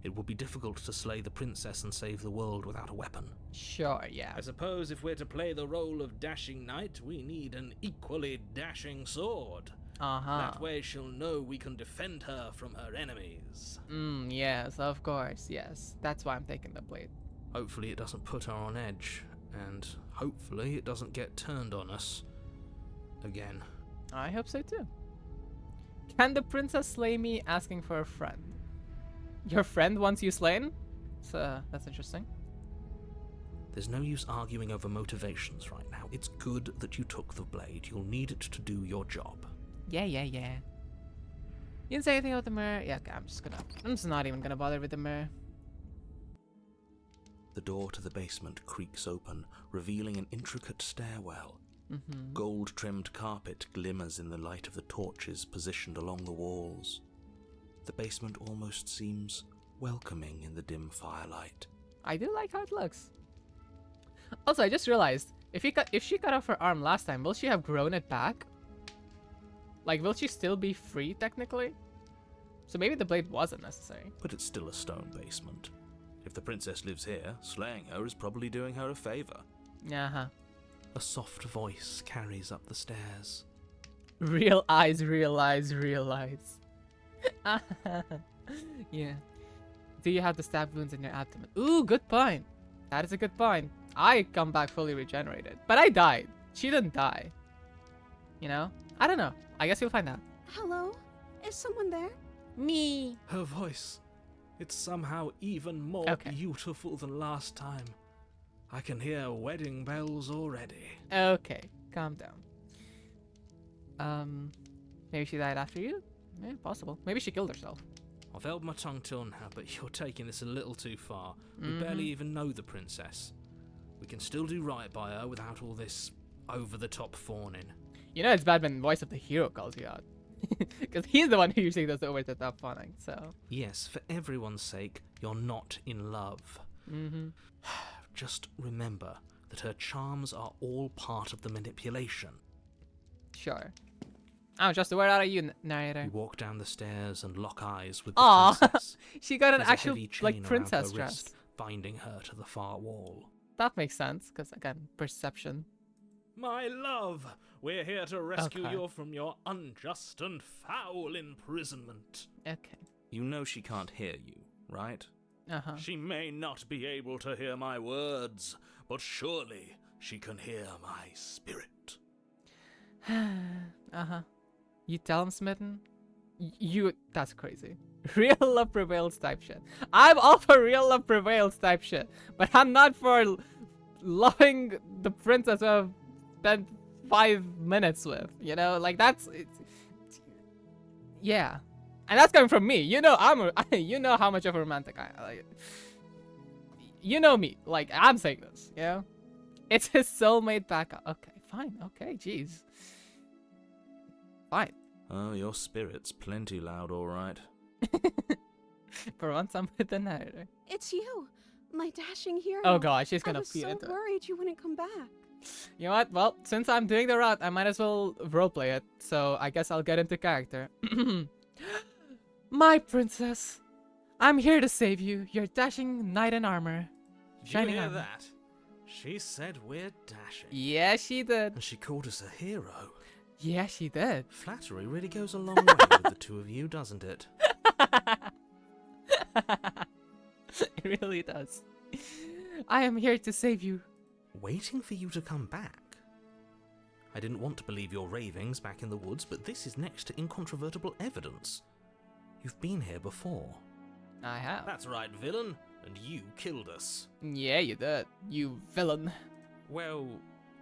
It would be difficult to slay the princess and save the world without a weapon. Sure, yeah. I suppose if we're to play the role of dashing knight, we need an equally dashing sword. Uh-huh. That way she'll know we can defend her from her enemies. Yes, of course, yes. That's why I'm taking the blade. Hopefully it doesn't put her on edge, and hopefully it doesn't get turned on us again. I hope so too. Can the princess slay me asking for a friend? Your friend wants you slain? So that's interesting. There's no use arguing over motivations right now. It's good that you took the blade. You'll need it to do your job. Yeah. You didn't say anything about the mirror? Yeah, okay, I'm just not even gonna bother with the mirror. The door to the basement creaks open, revealing an intricate stairwell. Mm-hmm. Gold-trimmed carpet glimmers in the light of the torches positioned along the walls. The basement almost seems welcoming in the dim firelight. I do like how it looks. Also, I just realized, if she cut off her arm last time, will she have grown it back? Like, will she still be free, technically? So maybe the blade wasn't necessary. But it's still a stone basement. If the princess lives here, slaying her is probably doing her a favor. Uh-huh. A soft voice carries up the stairs. Real eyes, real eyes, real eyes. Yeah. Do you have the stab wounds in your abdomen? Ooh, good point. That is a good point. I come back fully regenerated. But I died. She didn't die. You know? I don't know. I guess you'll find out. Hello? Is someone there? Me. Her voice. It's somehow even more Okay. beautiful than last time. I can hear wedding bells already. Okay. Calm down. Maybe she died after you? Yeah, possible. Maybe she killed herself. I've held my tongue till now, but you're taking this a little too far. We Mhm. barely even know the princess. We can still do right by her without all this over-the-top fawning. You know it's bad when the voice of the hero calls you out. Because he's the one who usually does the over-the-top fawning, so... Yes, for everyone's sake, you're not in love. Mm-hmm. Just remember that her charms are all part of the manipulation. Sure. I'll just the word out of you, narrator. You walk down the stairs and lock eyes with the Aw, princess. she got an There's a actual, heavy chain like, around princess her dress. wrist, binding her to the far wall. That makes sense, because, again, perception. My love, we're here to rescue Okay. you from your unjust and foul imprisonment. Okay. You know she can't hear you, right? Uh-huh. She may not be able to hear my words, but surely she can hear my spirit. Uh-huh. You tell him, Smitten? That's crazy. Real love prevails type shit. I'm all for real love prevails type shit, but I'm not for loving the princess I've spent 5 minutes with, you know? Like, yeah. And that's coming from me. You know, you know how much of a romantic I am. Like, you know me. Like, I'm saying this, you know? It's his soulmate backup. Okay, fine. Okay, jeez. Fine. Oh, your spirit's plenty loud, all right. For once, I'm with the narrator. It's you, my dashing hero. Oh god, she's I gonna was feed so into it. worried you wouldn't come back. You know what? Well, since I'm doing the route, I might as well roleplay it. So I guess I'll get into character. My princess, I'm here to save you. Your dashing knight in armor. Did Shining you hear armor. that? She said we're dashing. Yeah, she did. And she called us a hero. Yeah, she did. Flattery really goes a long way with the two of you, doesn't it? It really does. I am here to save you. Waiting for you to come back. I didn't want to believe your ravings back in the woods, but this is next to incontrovertible evidence. You've been here before. I have. That's right, villain. And you killed us. Yeah, you did. You villain. Well,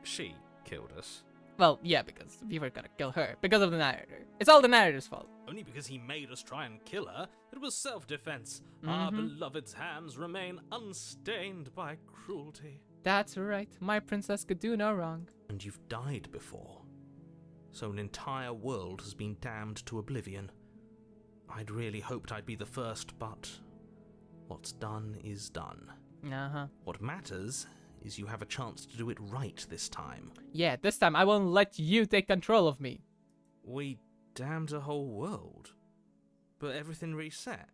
she killed us. Well, yeah, because we were gonna kill her. Because of the narrator. It's all the narrator's fault. Only because he made us try and kill her. It was self-defense. Our beloved's hands remain unstained by cruelty. That's right. My princess could do no wrong. And you've died before. So an entire world has been damned to oblivion. I'd really hoped I'd be the first, but what's done is done. Uh-huh. What matters is you have a chance to do it right this time. Yeah, this time I won't let you take control of me. We damned a whole world, but everything reset.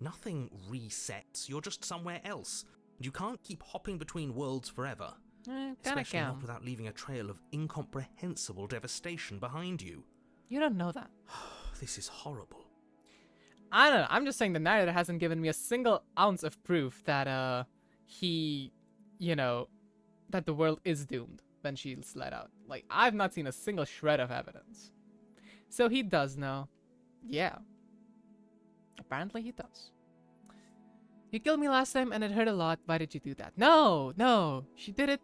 Nothing resets, you're just somewhere else. And you can't keep hopping between worlds forever. Kinda Especially not count. without leaving a trail of incomprehensible devastation behind you. You don't know that. This is horrible. I don't know. I'm just saying the narrator hasn't given me a single ounce of proof that, he, you know, that the world is doomed when she's let out. Like, I've not seen a single shred of evidence. So he does know. Yeah. Apparently he does. You killed me last time and it hurt a lot. Why did you do that? No, no. She did it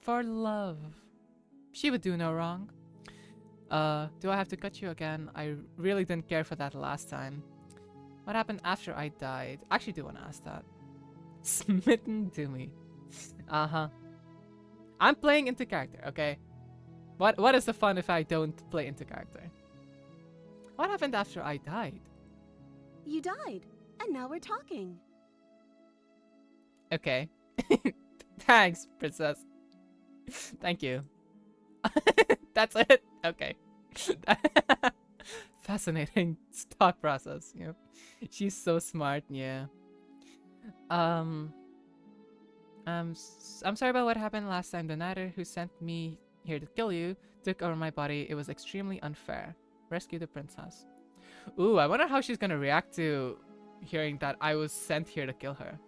for love. She would do no wrong. Do I have to cut you again? I really didn't care for that last time. What happened after I died? I actually do want to ask that. Smitten to me. Uh-huh. I'm playing into character, okay? What is the fun if I don't play into character? What happened after I died? You died, and now we're talking. Okay. Thanks, princess. Thank you. That's it? Okay. Fascinating thought process, you know. She's so smart, yeah. I'm sorry about what happened last time. The Nighter who sent me here to kill you took over my body. It was extremely unfair. Rescue the princess. Ooh, I wonder how she's gonna react to hearing that I was sent here to kill her.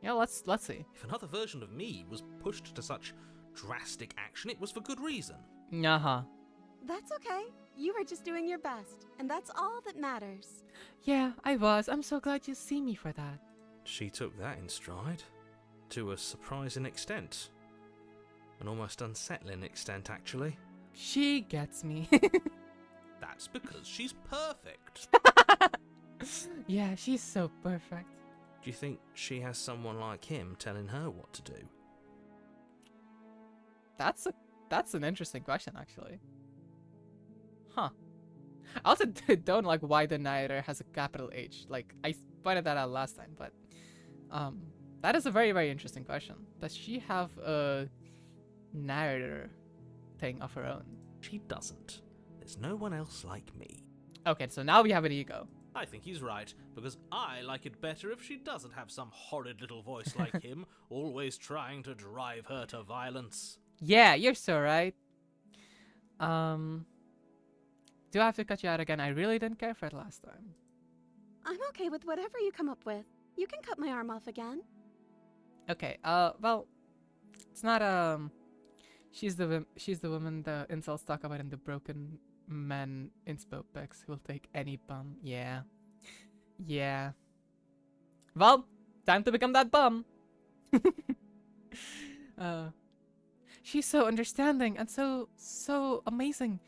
Yeah, let's see. If another version of me was pushed to such drastic action, it was for good reason. Uh-huh. That's okay. You were just doing your best, and that's all that matters. Yeah, I was. I'm so glad you see me for that. She took that in stride. To a surprising extent. An almost unsettling extent, actually. She gets me. That's because she's perfect. Yeah, she's so perfect. Do you think she has someone like him telling her what to do? That's an interesting question, actually. Huh. I also don't like why the Nighter has a capital H. Like, I pointed that out last time, but that is a very, very interesting question. Does she have a narrator thing of her own? She doesn't. There's no one else like me. Okay, so now we have an ego. I think he's right, because I like it better if she doesn't have some horrid little voice like him, always trying to drive her to violence. Yeah, you're so right. Do I have to cut you out again? I really didn't care for it last time. I'm okay with whatever you come up with. You can cut my arm off again. Okay, well, it's not, she's the woman the incels talk about in the Broken Men inspo pics who will take any bum. Yeah. Yeah. Well, time to become that bum. She's so understanding and so amazing.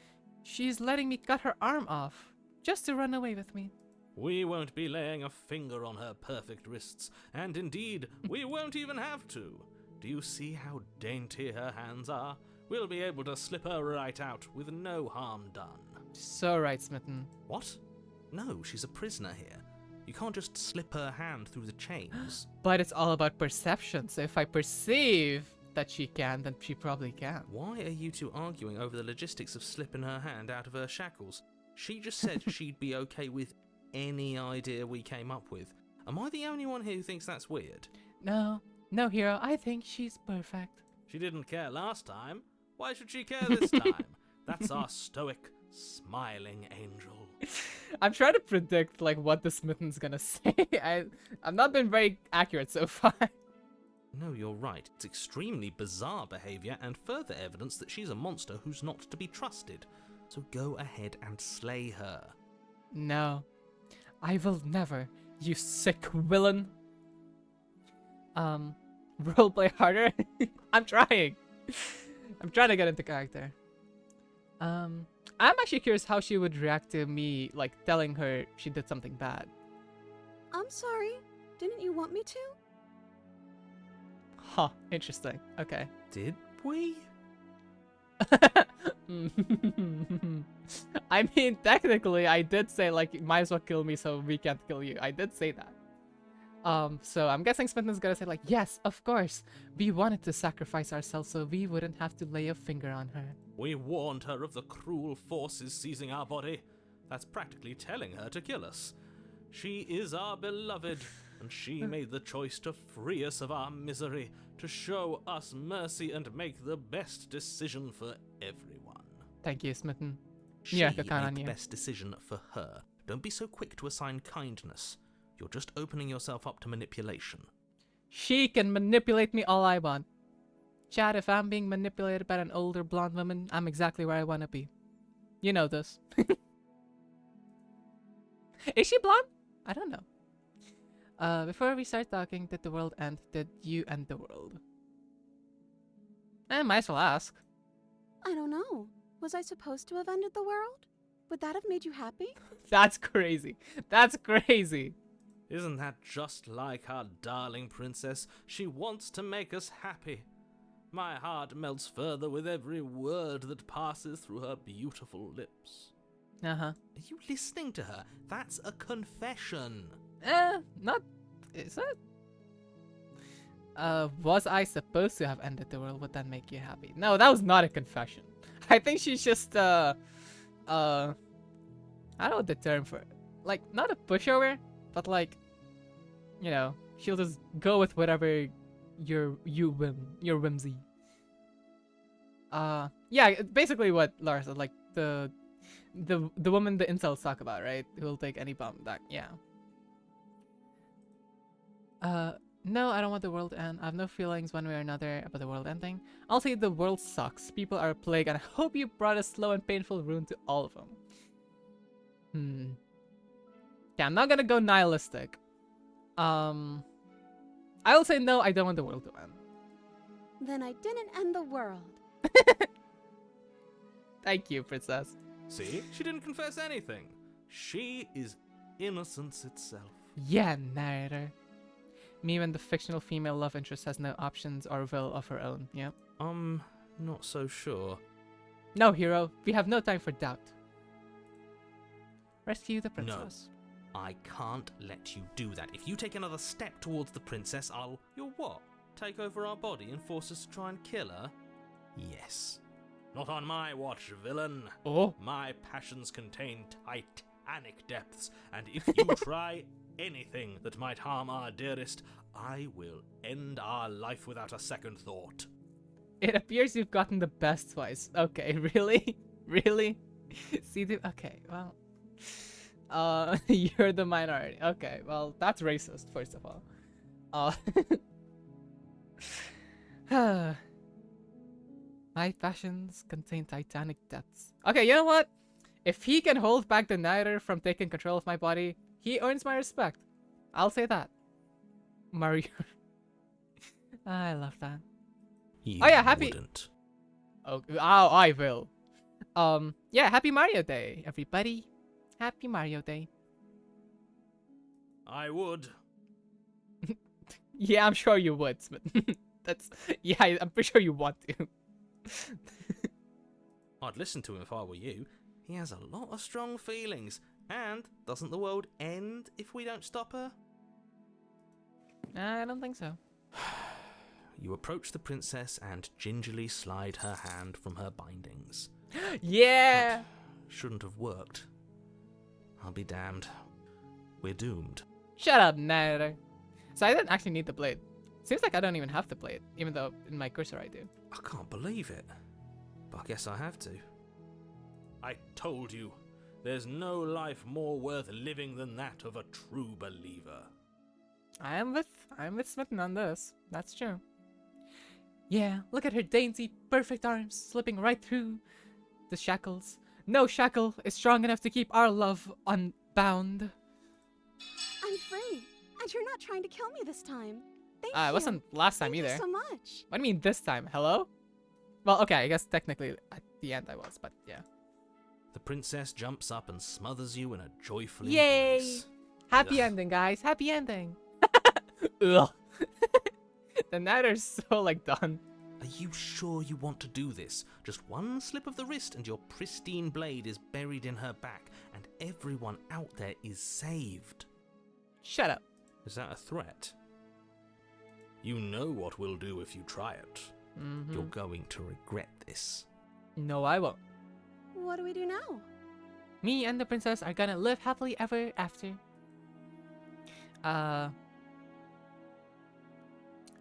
She's letting me cut her arm off just to run away with me. We won't be laying a finger on her perfect wrists, and indeed, we won't even have to. Do you see how dainty her hands are? We'll be able to slip her right out with no harm done. So right, Smitten. What? No, she's a prisoner here. You can't just slip her hand through the chains. But it's all about perception, so if I perceive that she can, then she probably can. Why are you two arguing over the logistics of slipping her hand out of her shackles? She just said she'd be okay with any idea we came up with. Am I the only one here who thinks that's weird? No, hero, I think she's perfect. She didn't care last time. Why should she care this time? That's our stoic, smiling angel. I'm trying to predict like what the Smitten's gonna say. I've not been very accurate so far. No, you're right. It's extremely bizarre behavior and further evidence that she's a monster who's not to be trusted. So go ahead and slay her. No, I will never, you sick villain. Roleplay harder. I'm trying to get into character. I'm actually curious how she would react to me like telling her she did something bad. I'm sorry. Didn't you want me to? Huh, interesting. Okay. Did we? I mean, technically, I did say, like, you might as well kill me so we can't kill you. I did say that. So I'm guessing Smitten's gonna say, like, yes, of course. We wanted to sacrifice ourselves so we wouldn't have to lay a finger on her. We warned her of the cruel forces seizing our body. That's practically telling her to kill us. She is our beloved, and she made the choice to free us of our misery, to show us mercy and make the best decision for everyone. Thank you, Smitten. She Yeah, I can count on made you. the best decision for her. Don't be so quick to assign kindness. You're just opening yourself up to manipulation. She can manipulate me all I want. Chad, if I'm being manipulated by an older blonde woman, I'm exactly where I want to be. You know this. Is she blonde? I don't know. Before we start talking, did the world end? Did you end the world? I might as well ask. I don't know. Was I supposed to have ended the world? Would that have made you happy? That's crazy. That's crazy. Isn't that just like our darling princess? She wants to make us happy. My heart melts further with every word that passes through her beautiful lips. Uh-huh. Are you listening to her? That's a confession. Not... Is it? Was I supposed to have ended the world? Would that make you happy? No, that was not a confession. I think she's just, I don't know what the term for it. Like, not a pushover, but like, you know, she'll just go with whatever your whimsy. Yeah, basically what Laura said, like, the woman the incels talk about, right? Who'll take any bomb back, yeah. No, I don't want the world to end. I have no feelings one way or another about the world ending. I'll say the world sucks. People are a plague, and I hope you brought a slow and painful ruin to all of them. Yeah, I'm not gonna go nihilistic. I will say no, I don't want the world to end. Then I didn't end the world. Thank you, princess. See? She didn't confess anything. She is innocence itself. Yeah, narrator. Me when the fictional female love interest has no options or will of her own, yeah? Not so sure. No, hero. We have no time for doubt. Rescue the princess. I can't let you do that. If you take another step towards the princess, You'll what? Take over our body and force us to try and kill her? Yes. Not on my watch, villain. Oh. My passions contain titanic depths, and if you try anything that might harm our dearest, I will end our life without a second thought. It appears you've gotten the best twice. Okay, really? Really? See the... Okay, well... you're the minority. Okay, well, that's racist, first of all. My passions contain titanic depths. Okay, you know what? If he can hold back the Nighter from taking control of my body, he earns my respect. I'll say that. Mario. I love that. You Oh yeah, happy... wouldn't. Oh, I will. Yeah, happy Mario Day, everybody. Happy Mario Day. I would. Yeah, I'm sure you would, Smith. That's... Yeah, I'm pretty sure you want to. I'd listen to him if I were you. He has a lot of strong feelings. And doesn't the world end if we don't stop her? I don't think so. You approach the princess and gingerly slide her hand from her bindings. Yeah! That shouldn't have worked. I'll be damned. We're doomed. Shut up, Naruto. So I didn't actually need the blade. Seems like I don't even have the blade, even though in my cursor I do. I can't believe it. But I guess I have to. I told you. There's no life more worth living than that of a true believer. I'm with Smitten on this. That's true. Yeah, look at her dainty, perfect arms slipping right through the shackles. No shackle is strong enough to keep our love unbound. I'm free, and you're not trying to kill me this time. Thank you. It wasn't last time Thank either. you so much. What do you mean this time? Hello? Well, okay, I guess technically at the end I was, but yeah. The princess jumps up and smothers you in a joyful Yay! embrace. Happy Ugh. ending, guys. Happy ending. Ugh. The Nighters so like done. Are you sure you want to do this? Just one slip of the wrist and your pristine blade is buried in her back, and everyone out there is saved. Shut up. Is that a threat? You know what we'll do if you try it. Mm-hmm. You're going to regret this. No, I won't. What do we do now? Me and the princess are gonna live happily ever after.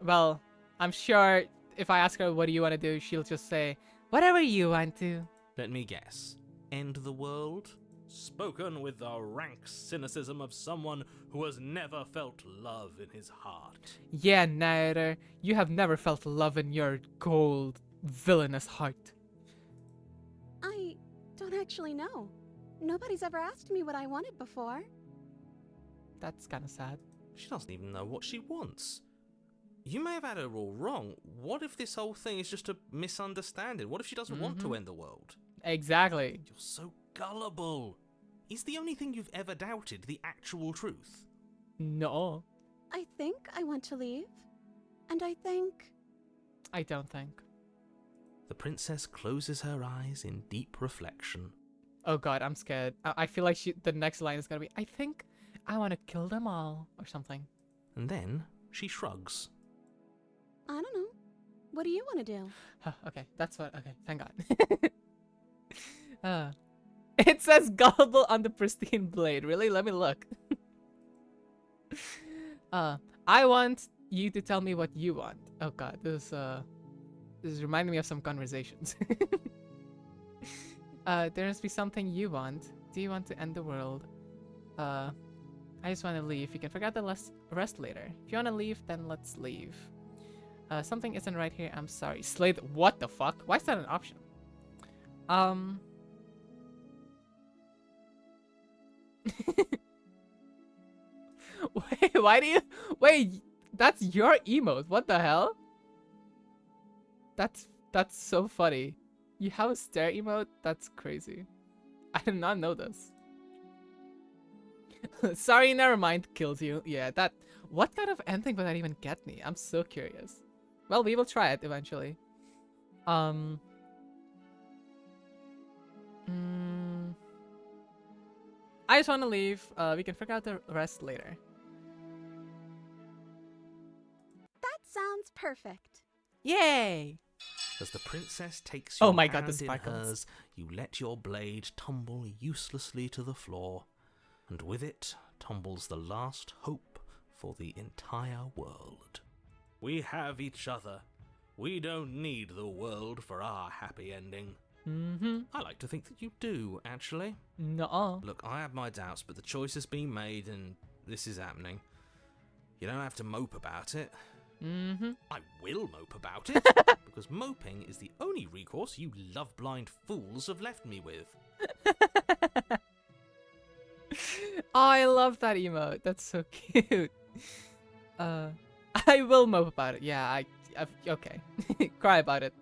Well, I'm sure if I ask her what do you want to do, she'll just say, whatever you want to. Let me guess. End the world? spoken with the rank cynicism of someone who has never felt love in his heart. Yeah, narrator, you have never felt love in your cold, villainous heart. I don't actually know. Nobody's ever asked me what I wanted before. That's kind of sad. She doesn't even know what she wants. You may have had her all wrong. What if this whole thing is just a misunderstanding? What if she doesn't want to end the world? Exactly. You're so gullible. Is the only thing you've ever doubted the actual truth? No, I think I want to leave. And I think... I don't think. The princess closes her eyes in deep reflection. Oh god, I'm scared. I feel like the next line is gonna be, I think I want to kill them all, or something. And then she shrugs. I don't know. What do you want to do? Okay, that's what. Okay, thank God. It says gullible on the pristine blade. Really? Let me look. I want you to tell me what you want. Oh god, this is reminding me of some conversations. There must be something you want. Do you want to end the world? I just want to leave. You can figure out the rest later. If you want to leave, then let's leave. Something isn't right here. I'm sorry. Slade, what the fuck? Why is that an option? Wait, why do you... Wait, that's your emote. What the hell? That's so funny. You have a stare emote? That's crazy. I did not know this. Sorry, never mind. Kills you. Yeah, that... What kind of ending would that even get me? I'm so curious. Well, we will try it eventually. I just want to leave. We can figure out the rest later. That sounds perfect. Yay! As the princess takes Oh your my god, the hand in sparkles. hers, you let your blade tumble uselessly to the floor, and with it tumbles the last hope for the entire world. We have each other. We don't need the world for our happy ending. I like to think that you do, actually. No. Look, I have my doubts, but the choice has been made and this is happening. You don't have to mope about it. I will mope about it, because moping is the only recourse you love-blind fools have left me with. Oh, I love that emote. That's so cute. I will mope about it. Yeah, okay. Cry about it.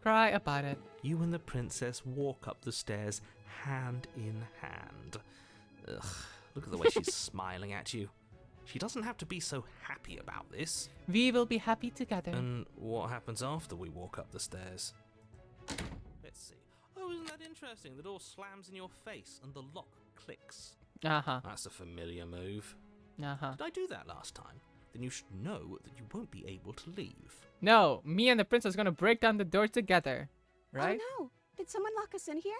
Cry about it. You and the princess walk up the stairs hand in hand. Ugh, look at the way she's smiling at you. She doesn't have to be so happy about this. We will be happy together. And what happens after we walk up the stairs? Let's see. Oh, isn't that interesting? The door slams in your face and the lock clicks. Uh-huh. That's a familiar move. Uh-huh. Did I do that last time? Then you should know that you won't be able to leave. No, me and the princess are gonna break down the door together. Right? Oh no! Did someone lock us in here?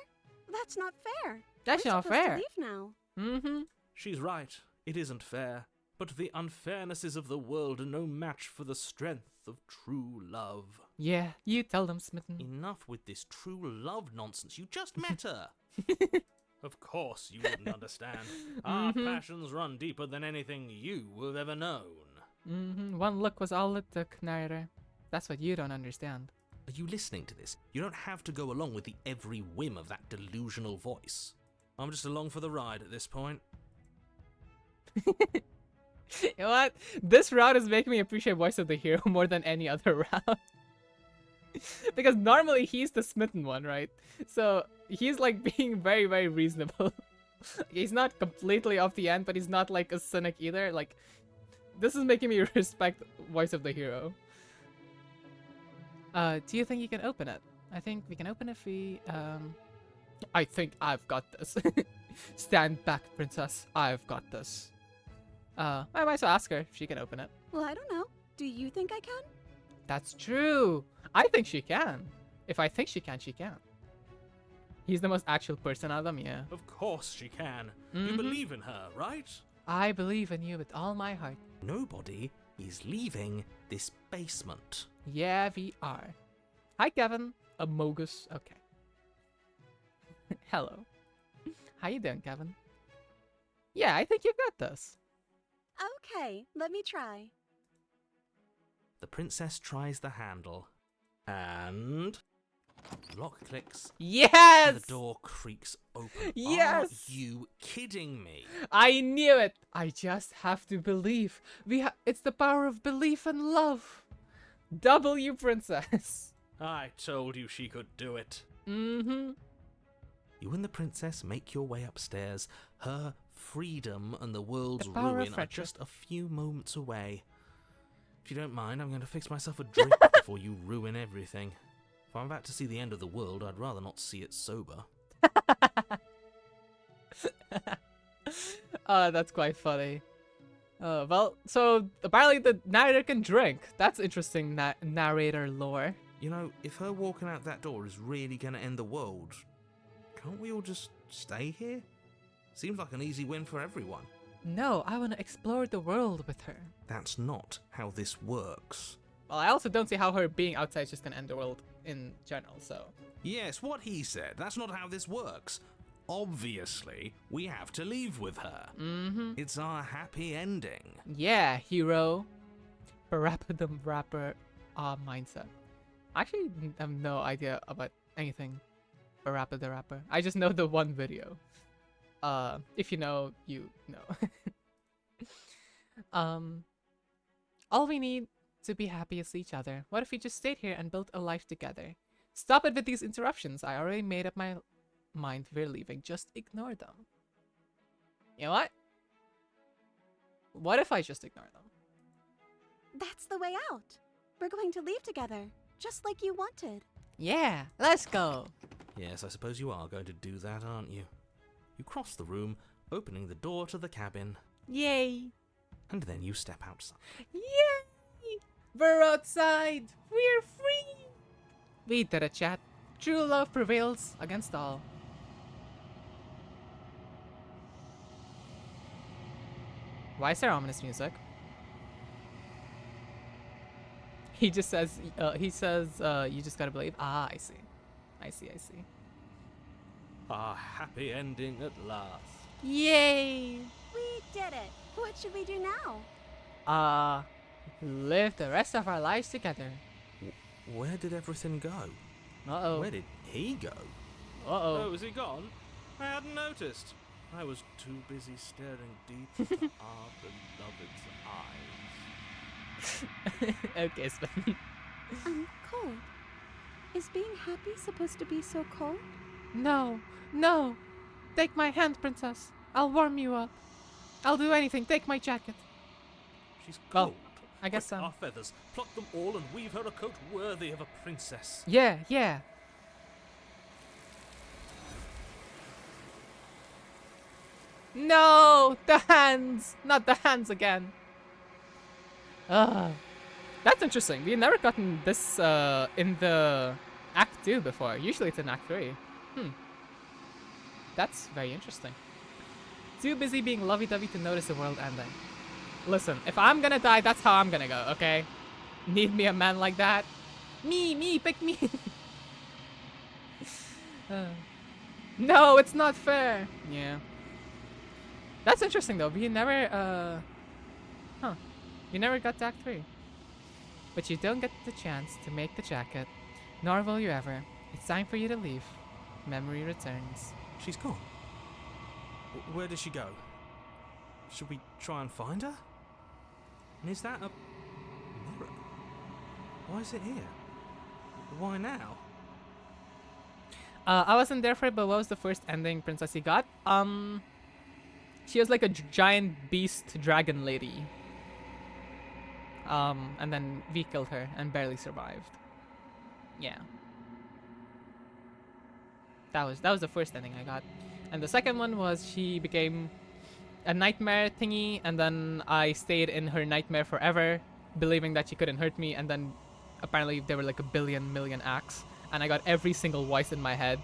That's not fair. That's We're not supposed fair. To leave now. She's right. It isn't fair. But the unfairnesses of the world are no match for the strength of true love. Yeah, you tell them, Smitten. Enough with this true love nonsense. You just met her. Of course you wouldn't understand. Our passions run deeper than anything you have ever known. One look was all it took, narrator. That's what you don't understand. Are you listening to this? You don't have to go along with the every whim of that delusional voice. I'm just along for the ride at this point. You know what? This route is making me appreciate Voice of the Hero more than any other route. Because normally he's the smitten one, right? So he's like being very, very reasonable. He's not completely off the end, but he's not like a cynic either. Like, this is making me respect Voice of the Hero. Do you think you can open it? I think we can open it if we, I think I've got this. Stand back, princess. I've got this. I might as well ask her if she can open it. Well, I don't know. Do you think I can? That's true. I think she can. If I think she can, she can. He's the most actual person out of them, yeah. Of course she can. You believe in her, right? I believe in you with all my heart. Nobody is leaving this basement. Yeah, we are. Hi, Kevin. Amogus. Okay. Hello. How you doing, Kevin? Yeah, I think you got this. Okay, let me try. The princess tries the handle, and lock clicks, Yes! and the door creaks open. Yes! Are you kidding me? I knew it! I just have to believe. It's the power of belief and love. W, princess. I told you she could do it. Mm-hmm. You and the princess make your way upstairs. Her freedom and the world's The power of ruin are friendship. just a few moments away. If you don't mind, I'm going to fix myself a drink before you ruin everything. If I'm about to see the end of the world, I'd rather not see it sober. That's quite funny. Well, so apparently the narrator can drink. That's interesting narrator lore. You know, if her walking out that door is really going to end the world, can't we all just stay here? Seems like an easy win for everyone. No, I want to explore the world with her. That's not how this works. Well, I also don't see how her being outside is just gonna end the world in general, so... Yes, what he said. That's not how this works. Obviously, we have to leave with her. Mm-hmm. It's our happy ending. Yeah, hero. Parapadum rapper mindset. I actually have no idea about anything Parappa the Rapper. I just know the one video. If you know, you know. All we need to be happy is each other. What if we just stayed here and built a life together? Stop it with these interruptions. I already made up my mind. We're leaving. Just ignore them. You know what? What if I just ignore them? That's the way out. We're going to leave together, just like you wanted. Yeah, let's go. Yes, I suppose you are going to do that, aren't you? You cross the room, opening the door to the cabin, Yay. and then you step outside. Yay! We're outside! We're free! We did it, chat. True love prevails against all. Why is there ominous music? He just says, you just gotta believe. Ah, I see. I see. A happy ending at last. Yay! We did it. What should we do now? Live the rest of our lives together. Where did everything go? Uh-oh. Where did he go? Uh-oh. Oh, is he gone? I hadn't noticed. I was too busy staring deep into our beloved's eyes. Okay, Sven. Cold. Is being happy supposed to be so cold? No, no. Take my hand, princess. I'll warm you up. I'll do anything. Take my jacket. She's Well, cold. I guess Quick, our feathers. Pluck them all and weave her a coat worthy of a princess. Yeah. No, the hands. Not the hands again. That's interesting. We've never gotten this in the Act 2 before. Usually it's in Act 3. That's very interesting. Too busy being lovey-dovey to notice the world ending. Listen, if I'm gonna die, that's how I'm gonna go, okay? Need me a man like that? Me, pick me! No, it's not fair! Yeah. That's interesting though, we never, we never got to Act 3. But you don't get the chance to make the jacket, nor will you ever. It's time for you to leave. Memory returns. She's gone. Where did she go? Should we try and find her? And is that a mirror? Why is it here? Why now? I wasn't there for it, but what was the first ending Princess you got? She was like a giant beast dragon lady. And then we killed her and barely survived. Yeah. That was the first ending I got. And the second one was she became a nightmare thingy, and then I stayed in her nightmare forever, believing that she couldn't hurt me, and then apparently there were like a million acts, and I got every single voice in my head,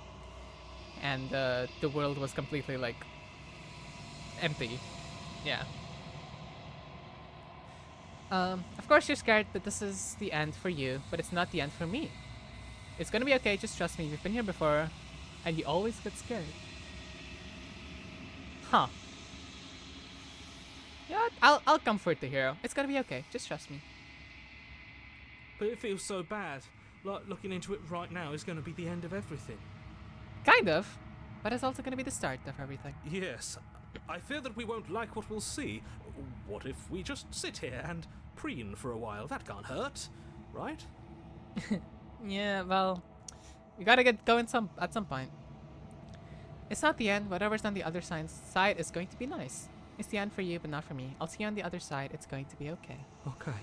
and the world was completely like empty. Yeah. Of course you're scared that this is the end for you, but it's not the end for me. It's gonna be okay, just trust me, we've been here before, and you always get scared. Huh. Yeah, I'll comfort the hero. It's gonna be okay. Just trust me. But it feels so bad. Like looking into it right now is going to be the end of everything. Kind of. But it's also gonna be the start of everything. Yes, I fear that we won't like what we'll see. What if we just sit here and preen for a while? That can't hurt, right? Yeah, well, you gotta get going at some point. It's not the end. Whatever's on the other side is going to be nice. It's the end for you, but not for me. I'll see you on the other side. It's going to be okay. Okay.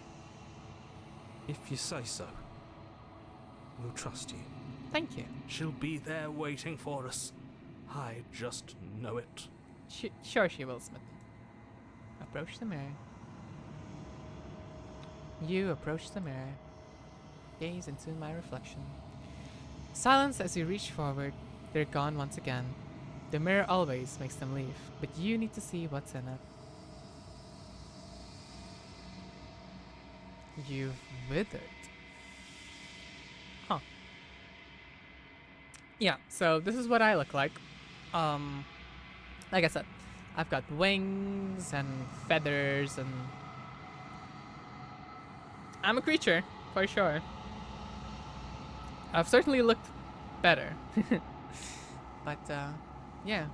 If you say so. We'll trust you. Thank you. She'll be there waiting for us. I just know it. Sure she will, Smith. Approach the mirror. You approach the mirror. Gaze into my reflection. Silence as you reach forward. They're gone once again. The mirror always makes them leave, but you need to see what's in it. You've withered. Huh. Yeah, so this is what I look like. Like I said, I've got wings and feathers and I'm a creature, for sure. I've certainly looked better. But, yeah.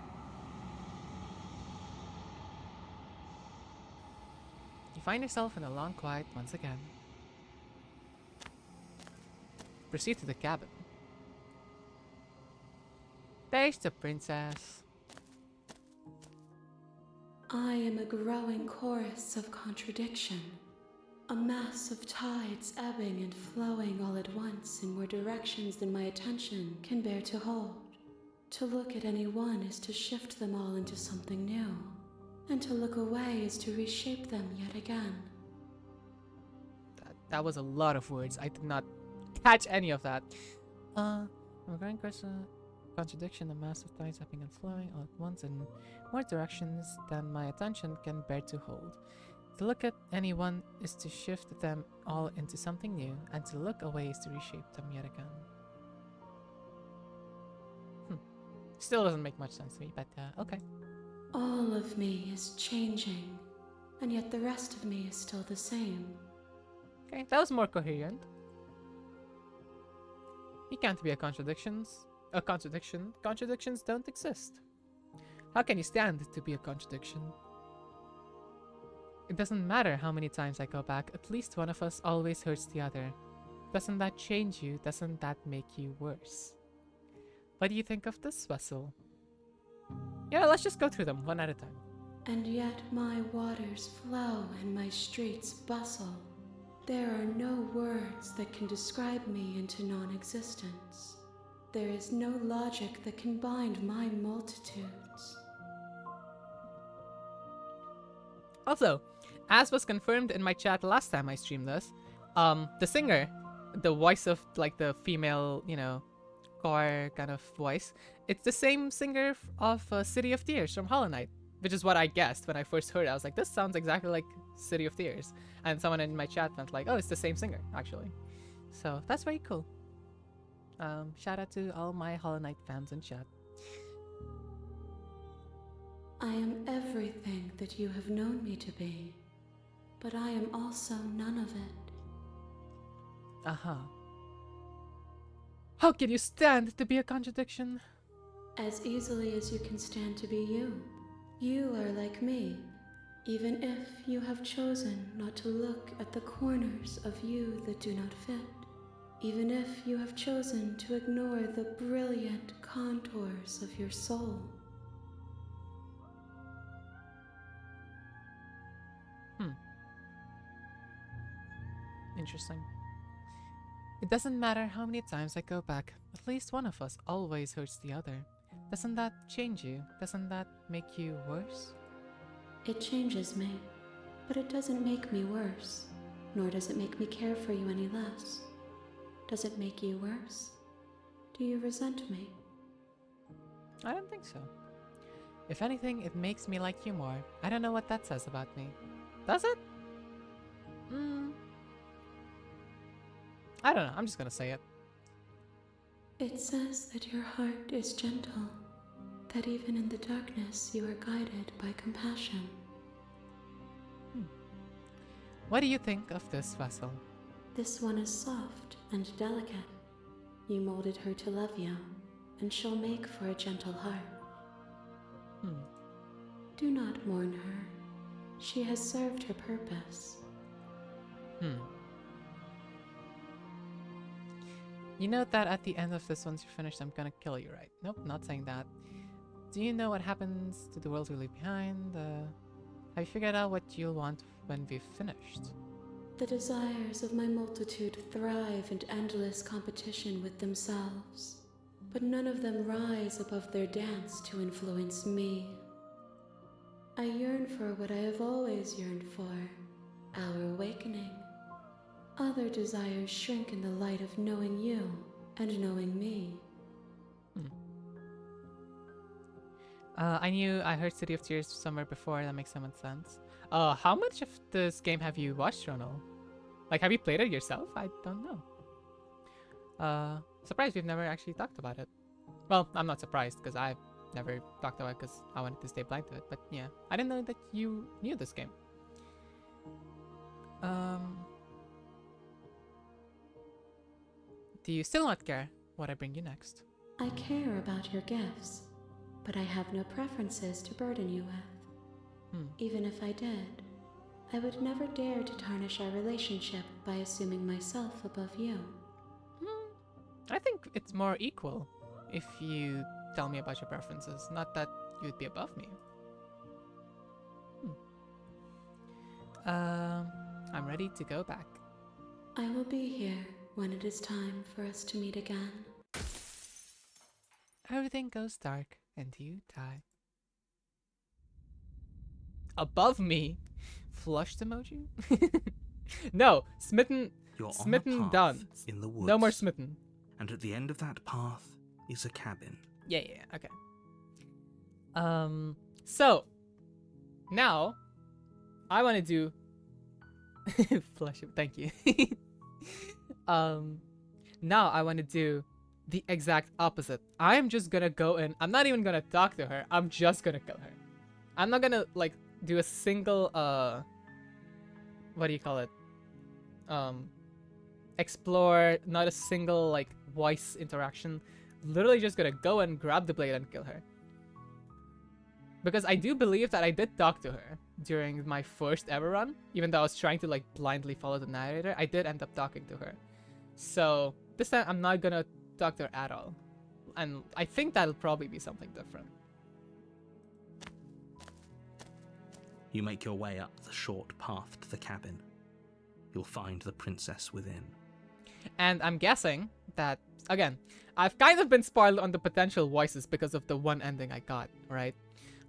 You find yourself in a long quiet once again. Proceed to the cabin. There's the princess. I am a growing chorus of contradiction. A mass of tides ebbing and flowing all at once in more directions than my attention can bear to hold. To look at any one is to shift them all into something new, and to look away is to reshape them yet again. That was a lot of words. I did not catch any of that. I'm a growing contradiction, a mass of tides ebbing and flowing all at once in more directions than my attention can bear to hold. To look at anyone is to shift them all into something new, and to look away is to reshape them yet again. Still doesn't make much sense to me, but okay. All of me is changing, and yet the rest of me is still the same. Okay, that was more coherent. You can't be a contradiction. Contradictions don't exist. How can you stand to be a contradiction? It doesn't matter how many times I go back, at least one of us always hurts the other. Doesn't that change you? Doesn't that make you worse? What do you think of this vessel? Yeah, let's just go through them one at a time. And yet my waters flow and my streets bustle. There are no words that can describe me into non-existence. There is no logic that can bind my multitudes. Also, as was confirmed in my chat last time I streamed this, the singer, the voice of like the female, core kind of voice, it's the same singer of City of Tears from Hollow Knight, which is what I guessed when I first heard it. I was like, this sounds exactly like City of Tears. And someone in my chat went like, oh, it's the same singer, actually. So that's very cool. Shout out to all my Hollow Knight fans in chat. I am everything that you have known me to be, but I am also none of it. Uh-huh. How can you stand to be a contradiction? As easily as you can stand to be you. You are like me, even if you have chosen not to look at the corners of you that do not fit. Even if you have chosen to ignore the brilliant contours of your soul. Interesting. It doesn't matter how many times I go back, at least one of us always hurts the other. Doesn't that change you? Doesn't that make you worse? It changes me, but it doesn't make me worse, nor does it make me care for you any less. Does it make you worse? Do you resent me? I don't think so. If anything, it makes me like you more. I don't know what that says about me. Does it? I don't know. I'm just gonna say it. It says that your heart is gentle, that even in the darkness you are guided by compassion. What do you think of this vessel? This one is soft and delicate. You molded her to love you, and she'll make for a gentle heart. Do not mourn her. She has served her purpose. You know that at the end of this, once you're finished, I'm gonna kill you, right? Nope, not saying that. Do you know what happens to the world we leave behind? Have you figured out what you'll want when we've finished? The desires of my multitude thrive in endless competition with themselves, but none of them rise above their dance to influence me. I yearn for what I have always yearned for, our awakening. Other desires shrink in the light of knowing you and knowing me. I heard City of Tears somewhere before. That makes so much sense. How much of this game have you watched, Ronald? Like, have you played it yourself? I don't know. Surprised we've never actually talked about it. Well, I'm not surprised because I've never talked about it because I wanted to stay blind to it. But yeah, I didn't know that you knew this game. Do you still not care what I bring you next? I care about your gifts, but I have no preferences to burden you with. Even if I did, I would never dare to tarnish our relationship by assuming myself above you. I think it's more equal if you tell me about your preferences, not that you'd be above me. I'm ready to go back. I will be here when it is time for us to meet again. Everything goes dark and you die. Above me? Flushed emoji? No, smitten. You're on a smitten path done. in the woods. No more smitten. And at the end of that path is a cabin. Yeah, okay. So now I want to do flush it. Thank you. Now I want to do the exact opposite. I'm just gonna go in. I'm not even gonna talk to her. I'm just gonna kill her. I'm not gonna like do a single what do you call it? Explore, not a single like voice interaction. Literally just gonna go and grab the blade and kill her. Because I do believe that I did talk to her during my first ever run, even though I was trying to like blindly follow the narrator. I did end up talking to her. So this time I'm not gonna talk to her at all. And I think that'll probably be something different. You make your way up the short path to the cabin. You'll find the princess within. And I'm guessing that, again, I've kind of been spoiled on the potential voices because of the one ending I got, right?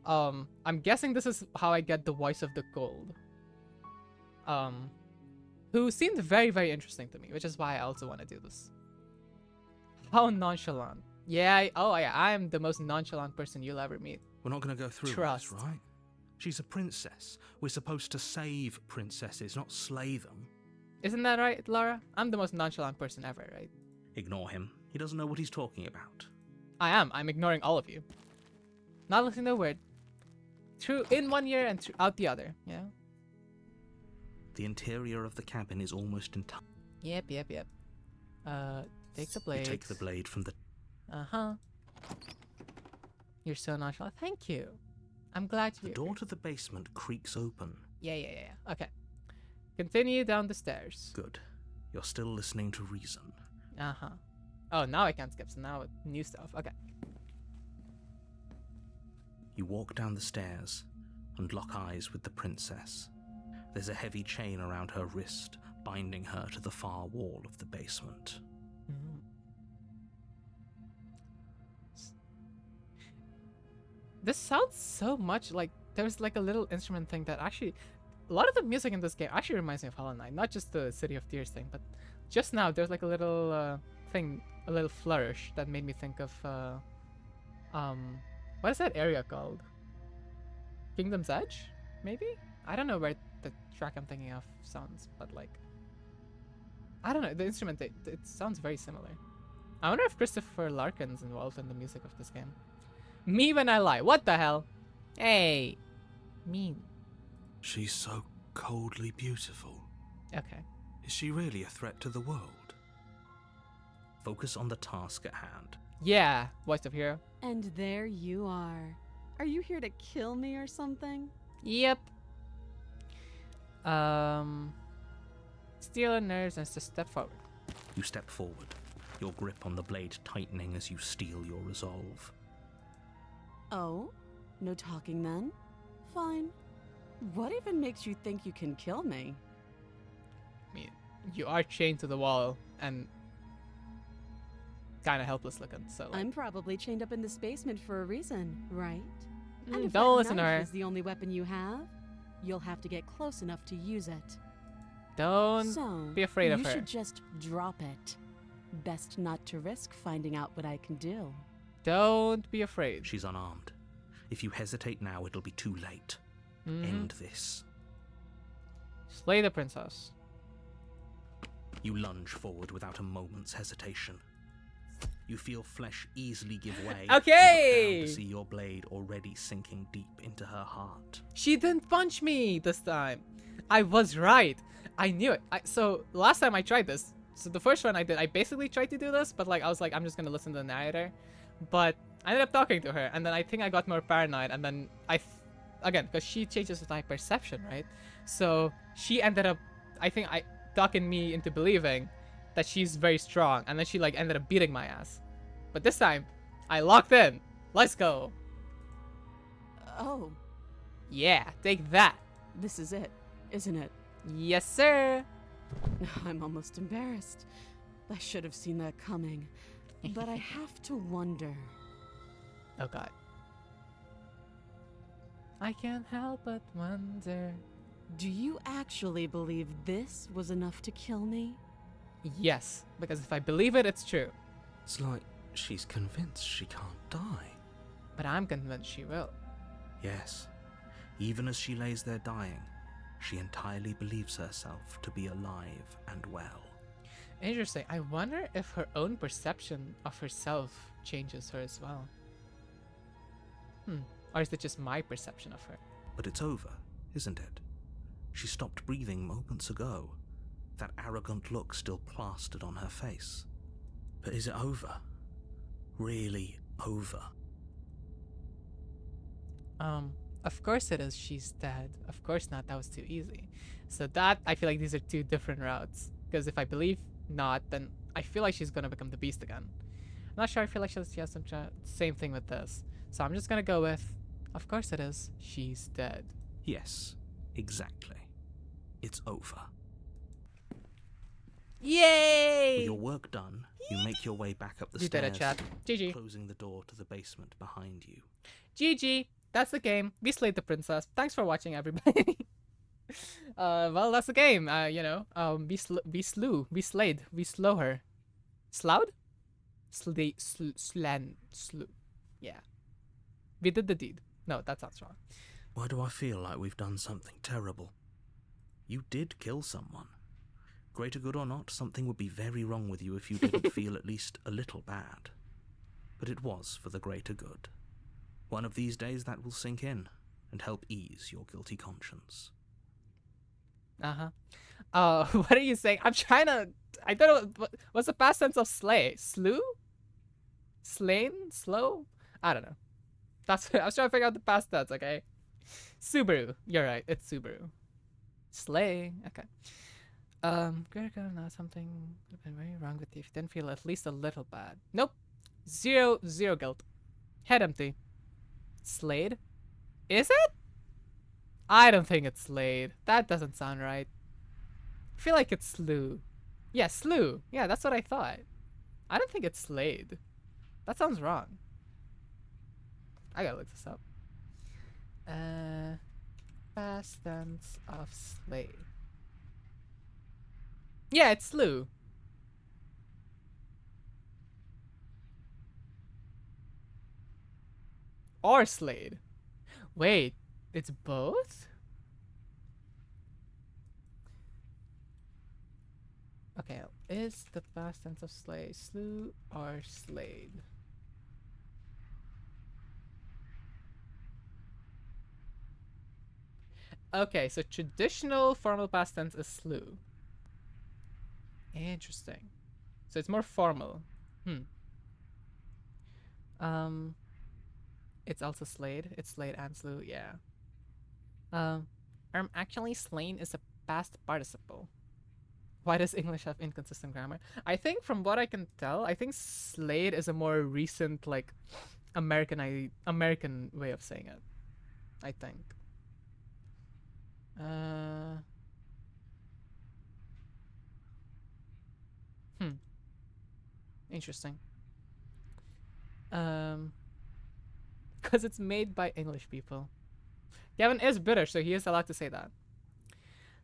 I'm guessing this is how I get the voice of the gold. Who seemed very, very interesting to me, which is why I also want to do this. How nonchalant. Yeah, I am the most nonchalant person you'll ever meet. We're not going to go through Trust. this, right? She's a princess. We're supposed to save princesses, not slay them. Isn't that right, Laura? I'm the most nonchalant person ever, right? Ignore him. He doesn't know what he's talking about. I am. I'm ignoring all of you. Not listening to a word. Through in one ear and out the other, yeah? The interior of the cabin is almost entire. Yep. Take the blade. You take the blade from the... Uh-huh. You're so nonchalant. Thank you. I'm glad The you... door to the basement creaks open. Yeah. Okay. Continue down the stairs. Good. You're still listening to reason. Uh-huh. Oh, now I can't skip, so now new stuff. Okay. You walk down the stairs and lock eyes with the princess. There's a heavy chain around her wrist, binding her to the far wall of the basement. Mhm. This sounds so much like there's like a little instrument thing that actually... A lot of the music in this game actually reminds me of Hollow Knight, not just the City of Tears thing, but just now there's like a little thing, a little flourish that made me think of what is that area called? Kingdom's Edge, maybe? I don't know where the track I'm thinking of sounds, but like I don't know, the instrument it sounds very similar. I wonder if Christopher Larkin's involved in the music of this game. Me when I lie. What the hell? Hey. Mean. She's so coldly beautiful. Okay. Is she really a threat to the world? Focus on the task at hand. Yeah. Voice of hero. And there you are. Are you here to kill me or something? Yep. Steel and nerves and just step forward. You step forward, your grip on the blade tightening as you steel your resolve. Oh? No talking then? Fine. What even makes you think you can kill me? I mean, you are chained to the wall and kind of helpless looking. So like, I'm probably chained up in this basement for a reason, right? And if don't that listen to knife her. is the only weapon you have, you'll have to get close enough to use it. Don't So, be afraid of you her. should just drop it. Best not to risk finding out what I can do. Don't be afraid. She's unarmed. If you hesitate now, it'll be too late. Mhm. End this. Slay the princess. You lunge forward without a moment's hesitation. You feel flesh easily give way. and Okay! look down to see your blade already sinking deep into her heart. She didn't punch me this time. I was right. I knew it. So last time I tried this, so the first one I did, I basically tried to do this, but like I was like, I'm just gonna listen to the narrator. But I ended up talking to her, and then I think I got more paranoid, and then again, because she changes with my perception, right? So she ended up, I think, talking me into believing that she's very strong, and then she like ended up beating my ass. But this time, I locked in. Let's go. Oh, Yeah, take that. this is it, isn't it? Yes, sir. I'm almost embarrassed. I should have seen that coming. But I have to wonder. Oh god. I can't help but wonder. Do you actually believe this was enough to kill me? Yes, because if I believe it, it's true. It's like she's convinced she can't die. But I'm convinced she will. Yes, even as she lays there dying, she entirely believes herself to be alive and well. Interesting. I wonder if her own perception of herself changes her as well. Or is it just my perception of her? But it's over, isn't it? She stopped breathing moments ago, that arrogant look still plastered on her face. But is it over? Really over? Of course it is. She's dead. Of course not. That was too easy. So that, I feel like these are two different routes. Because if I believe not, then I feel like she's gonna become the beast again. I'm not sure. I feel like she has some same thing with this. So I'm just gonna go with, of course it is. She's dead. Yes, exactly. It's over. Yay! With your work done, you make your way back up the You did stairs, it, chat. GG. closing the door to the basement behind you. GG. That's the game. We slayed the princess. Thanks for watching, everybody. Well, that's the game. We slayed. We slow her. Sloud? Slew. Yeah. We did the deed. No, that sounds wrong. Why do I feel like we've done something terrible? You did kill someone. Greater good or not, something would be very wrong with you if you didn't feel at least a little bad. But it was for the greater good. One of these days that will sink in and help ease your guilty conscience. What are you saying? I'm trying to... I don't know. What's the past tense of slay? Slew? Slain? Slow? I don't know. That's I was trying to figure out the past tense, okay? Subaru. You're right. It's Subaru. Slay. Okay. Greater now something would have been very wrong with you if you didn't feel at least a little bad. Nope. Zero guilt. Head empty. Slayed? Is it? I don't think it's slayed. That doesn't sound right. I feel like it's slew. Yeah, slew. Yeah, that's what I thought. I don't think it's slayed. That sounds wrong. I gotta look this up. Past tense of slay. Yeah, it's slew. Or slayed. Wait, it's both? Okay, is the past tense of slay slew or slayed? Okay, so traditional formal past tense is slew. Interesting. So it's more formal. It's also slayed. It's slayed and slew, yeah. Actually slain is a past participle. Why does English have inconsistent grammar? I think from what I can tell, I think slayed is a more recent, like, American way of saying it. I think. Interesting. Because it's made by English people. Gavin is British, so he is allowed to say that.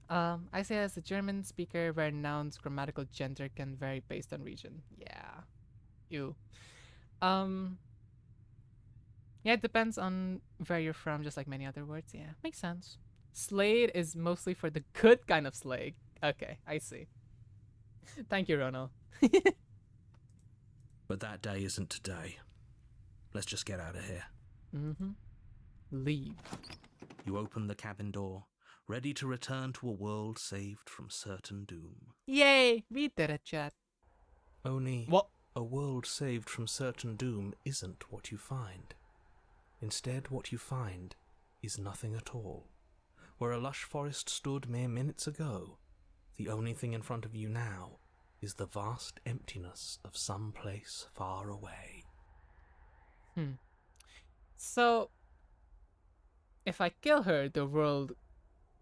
I say as a German speaker where nouns' grammatical gender can vary based on region. Yeah. Ew. Yeah, it depends on where you're from, just like many other words. Yeah, makes sense. Slayed is mostly for the good kind of slay. Okay, I see. Thank you, Ronald. But that day isn't today. Let's just get out of here. Leave. You open the cabin door, ready to return to a world saved from certain doom. Yay! We did it, chat. Only What? a world saved from certain doom isn't what you find. Instead, what you find is nothing at all. Where a lush forest stood mere minutes ago, the only thing in front of you now is the vast emptiness of some place far away. So, if I kill her, the world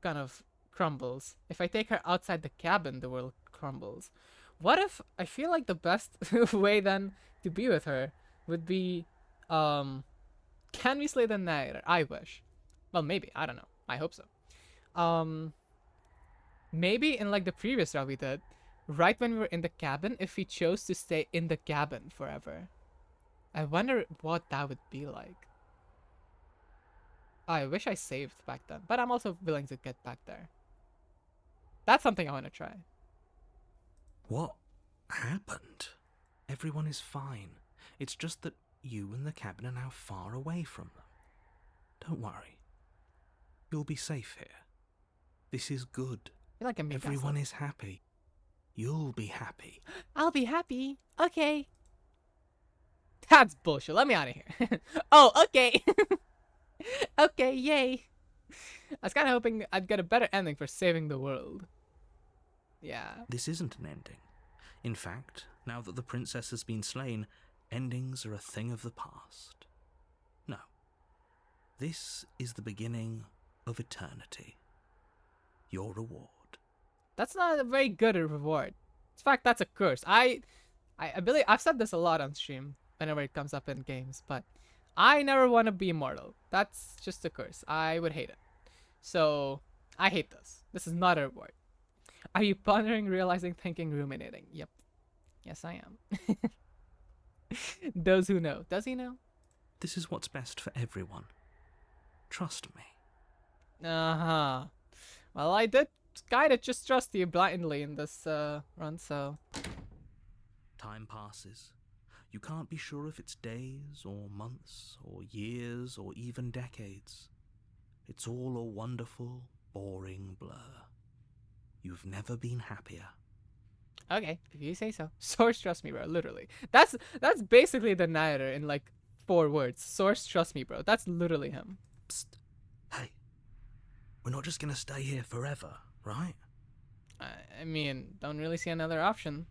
kind of crumbles. If I take her outside the cabin, the world crumbles. What if I feel like the best way then to be with her would be, can we slay the night? I wish. Well, maybe. I don't know. I hope so. Maybe in like the previous round we did, right when we were in the cabin, if we chose to stay in the cabin forever. I wonder what that would be like. I wish I saved back then, but I'm also willing to get back there. That's something I want to try. What happened? Everyone is fine. It's just that you and the cabin are now far away from them. Don't worry. You'll be safe here. This is good. You're like a meat Everyone is happy. You'll be happy. I'll be happy. Okay. That's bullshit. Let me out of here. Oh, okay. Okay, yay. I was kind of hoping I'd get a better ending for saving the world. Yeah. This isn't an ending. In fact, now that the princess has been slain, endings are a thing of the past. No. This is the beginning of eternity. Your reward. That's not a very good reward. In fact, that's a curse. I believe I've said this a lot on stream whenever it comes up in games, but I never want to be immortal. That's just a curse. I would hate it. So, I hate this. This is not a reward. Are you pondering, realizing, thinking, ruminating? Yep. Yes, I am. Those who know. Does he know? This is what's best for everyone. Trust me. Uh-huh. Well, I did kind of just trust you blindly in this run, so... Time passes. You can't be sure if it's days or months or years or even decades. It's all a wonderful, boring blur. You've never been happier. Okay, if you say so. Source trust me, bro, literally. That's basically the narrator in like 4 words. Source trust me, bro. That's literally him. Psst. Hey. We're not just gonna stay here forever, right? I mean, don't really see another option.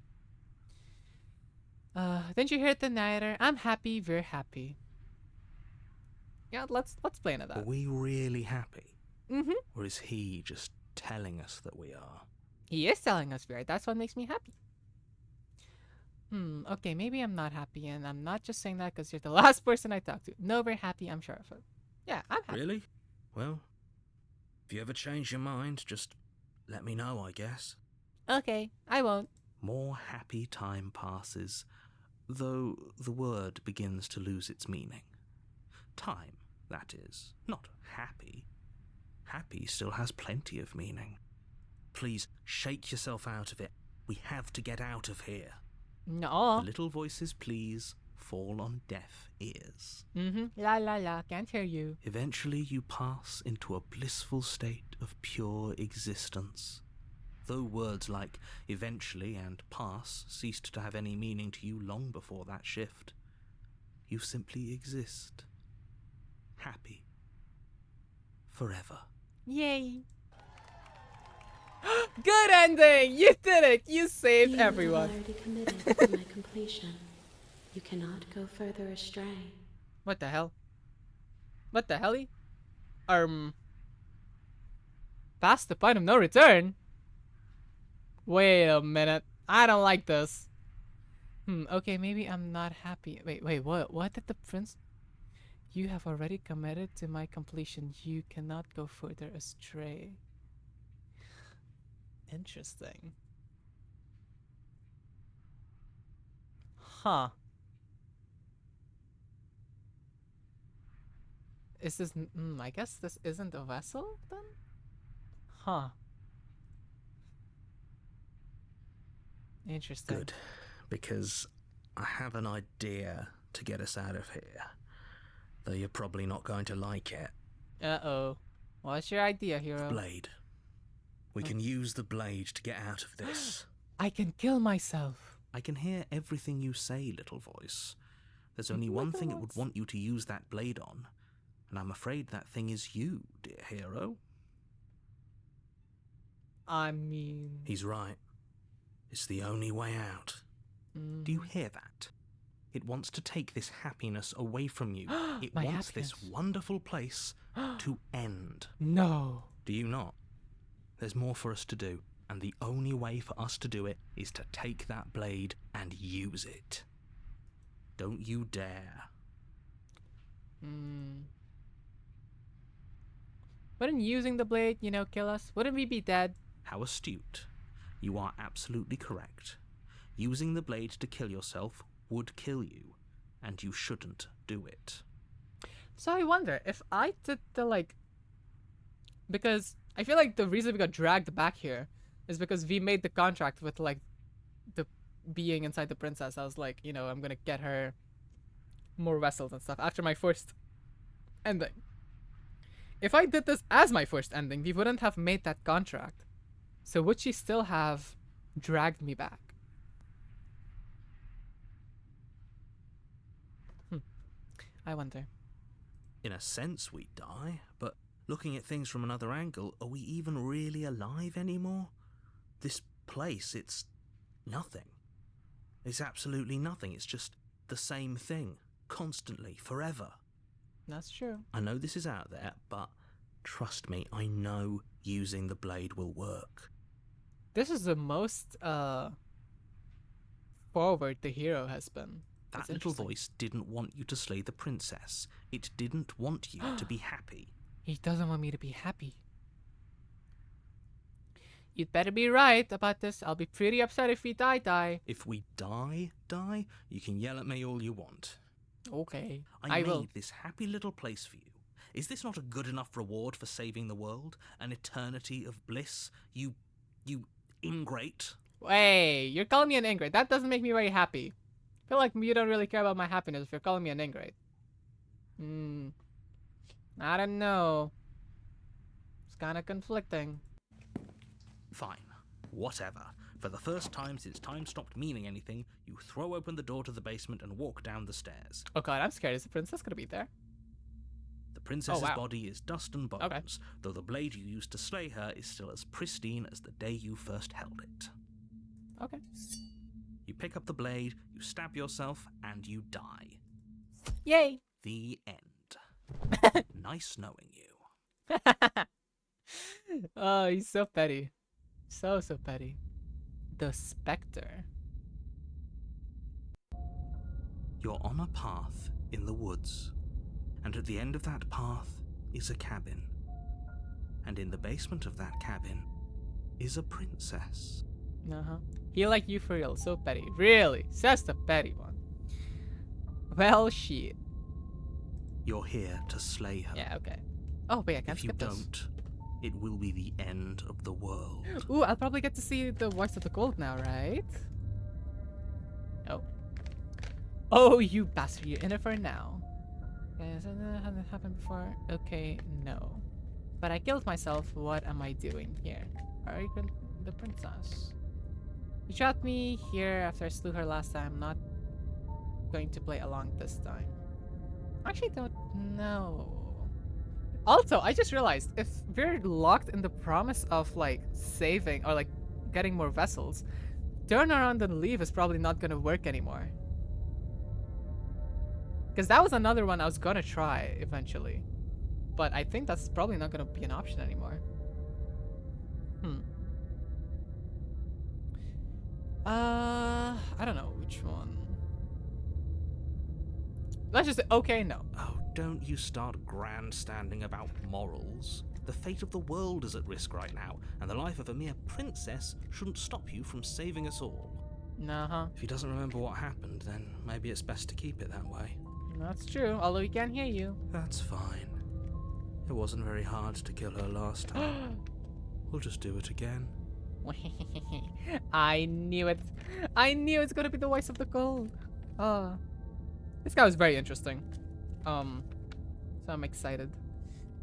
Didn't you hear the narrator? I'm happy, we're happy. Yeah, let's play into Are that. we really happy? Mm-hmm. Or is he just telling us that we are? He is telling us we are. That's what makes me happy. Okay, maybe I'm not happy, and I'm not just saying that because you're the last person I talked to. No, we're happy, I'm sure of it. Yeah, I'm happy. Really? Well, if you ever change your mind, just let me know, I guess. Okay, I won't. More happy time passes, though the word begins to lose its meaning. Time, that is, not happy. Happy still has plenty of meaning. Please, shake yourself out of it. We have to get out of here. No. The little voices please, fall on deaf ears. La la la, can't hear you. Eventually, you pass into a blissful state of pure existence. Though words like eventually and pass ceased to have any meaning to you long before that shift, you simply exist. Happy. Forever. Yay. Good ending! You did it! You saved You everyone. have already committed to my completion. You cannot go further astray. What the hell? What the helly? Past the point of no return? Wait a minute. I don't like this. Okay, maybe I'm not happy. Wait, what? What did the prince... You have already committed to my completion. You cannot go further astray. Interesting. Huh. Is this... I guess this isn't a vessel, then? Huh. Interesting. Good, because I have an idea to get us out of here. Though you're probably not going to like it. Uh-oh. What's your idea, hero? Blade. We can use the blade to get out of this. I can kill myself. I can hear everything you say, little voice. There's only one thing it would want you to use that blade on, and I'm afraid that thing is you, dear hero. I mean... He's right. It's the only way out. Do you hear that? It wants to take this happiness away from you. It My wants this happiness. wonderful place to end. No. Do you not? There's more for us to do, and the only way for us to do it is to take that blade and use it. Don't you dare. Wouldn't using the blade, kill us? Wouldn't we be dead? How astute. You are absolutely correct. Using the blade to kill yourself would kill you, and you shouldn't do it. So I wonder if I did the because I feel like the reason we got dragged back here is because we made the contract with the being inside the princess. I was like, I'm gonna get her more vessels and stuff after my first ending. If I did this as my first ending, we wouldn't have made that contract. So would she still have dragged me back? I wonder. In a sense, we die, but looking at things from another angle, are we even really alive anymore? This place, it's nothing. It's absolutely nothing. It's just the same thing, constantly, forever. That's true. I know this is out there, but trust me, I know using the blade will work. This is the most forward the hero has been. That That's little interesting. voice didn't want you to slay the princess. It didn't want you to be happy. He doesn't want me to be happy. You'd better be right about this. I'll be pretty upset if we die. If we die, you can yell at me all you want. Okay. I will. made this happy little place for you. Is this not a good enough reward for saving the world? An eternity of bliss? You ingrate? Hey, you're calling me an ingrate. That doesn't make me very happy. I feel like you don't really care about my happiness if you're calling me an ingrate. I don't know. It's kind of conflicting. Fine. Whatever. For the first time since time stopped meaning anything, you throw open the door to the basement and walk down the stairs. Oh god, I'm scared. Is the princess gonna be there? The princess's wow. body is dust and bones, though the blade you used to slay her is still as pristine as the day you first held it. Okay. You pick up the blade, you stab yourself, and you die. Yay! The end. Nice knowing you. Oh, he's so petty. So petty. The Spectre. You're on a path in the woods, and at the end of that path is a cabin. And in the basement of that cabin is a princess. He like you for real. So petty. Really? Says the petty one. Well, shit. You're here to slay her. Yeah, okay. Oh, wait, I can't If you skip this. don't, it will be the end of the world. Ooh, I'll probably get to see the Voice of the Gold now, right? Oh. Oh, you bastard! You're in it for now. Yes, hasn't happened before. Okay, no. But I killed myself. What am I doing here? Are you the princess? You trapped me here after I slew her last time. I'm not going to play along this time. I actually don't know. Also, I just realized if we're locked in the promise of like saving or like getting more vessels, turn around and leave is probably not gonna work anymore. Because that was another one I was gonna try eventually. But I think that's probably not gonna be an option anymore. I don't know which one. Let's just say, okay, no. Oh, don't you start grandstanding about morals. The fate of the world is at risk right now, and the life of a mere princess shouldn't stop you from saving us all. Nah, If he doesn't remember what happened, then maybe it's best to keep it that way. that's true, although he can't hear you. That's fine. It wasn't very hard to kill her last time. We'll just do it again. I knew it. I knew it's gonna be the voice of the cold. This guy was very interesting. So I'm excited.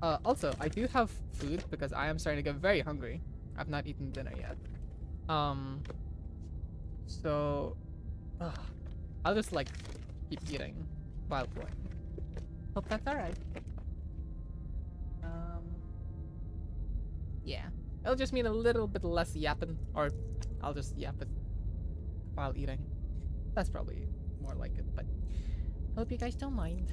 Also, I do have food because I am starting to get very hungry. I've not eaten dinner yet. So I'll just like keep eating while playing. Hope that's alright. Yeah. It'll just mean a little bit less yapping, or I'll just yap it while eating. That's probably more like it, but hope you guys don't mind.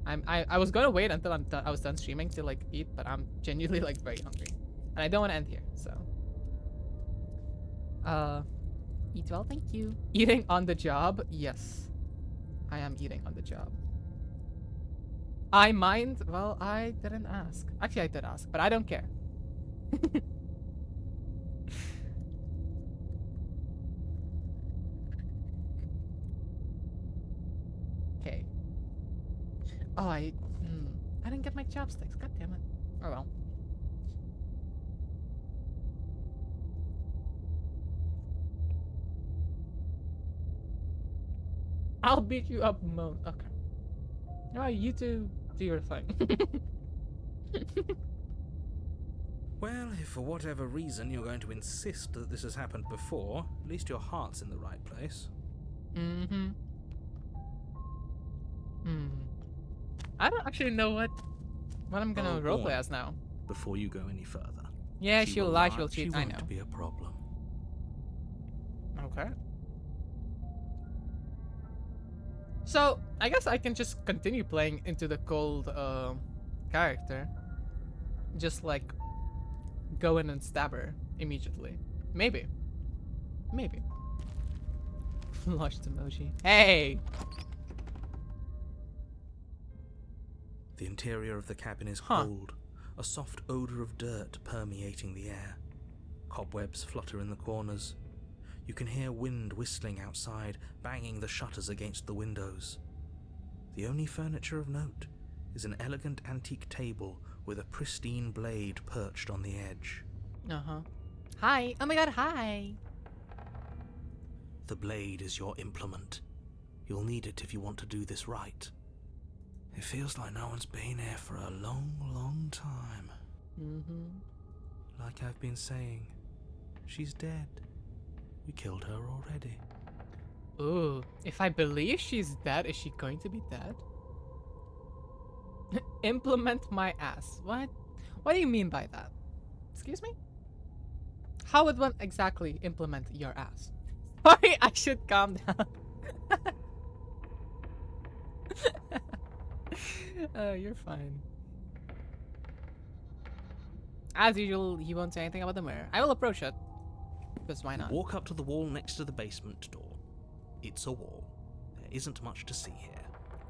I was gonna wait until I was done streaming to like eat, but I'm genuinely like very hungry, and I don't want to end here. So, eat well, thank you. Eating on the job, yes, I am eating on the job. I mind? Well, I didn't ask. Actually, I did ask, but I don't care. Okay. Oh, I didn't get my chopsticks. God damn it. Oh well. I'll beat you up, Mo. Okay. Alright, you two do your thing. Well, if for whatever reason you're going to insist that this has happened before, at least your heart's in the right place. I don't actually know what I'm gonna Oh, roleplay boy. as now. Before you go any further. Yeah, She she'll will lie, not- she'll cheat, She I won't know. be a problem. Okay. So, I guess I can just continue playing into the cold character. Just like go in and stab her immediately. Maybe. Maybe. Flushed emoji. Hey! The interior of the cabin is Huh. cold, a soft odor of dirt permeating the air. Cobwebs flutter in the corners. You can hear wind whistling outside, banging the shutters against the windows. The only furniture of note is an elegant antique table with a pristine blade perched on the edge. Uh-huh. Hi! Oh my god, hi! The blade is your implement. You'll need it if you want to do this right. It feels like no one's been here for a long, long time. Like I've been saying, she's dead. We killed her already. Ooh, if I believe she's dead, is she going to be dead? Implement my ass. What? What do you mean by that? Excuse me? How would one exactly implement your ass? Sorry, I should calm down. You're fine. As usual, he won't say anything about the mirror. I will approach it. Because why not? Walk up to the wall next to the basement door. It's a wall. There isn't much to see here.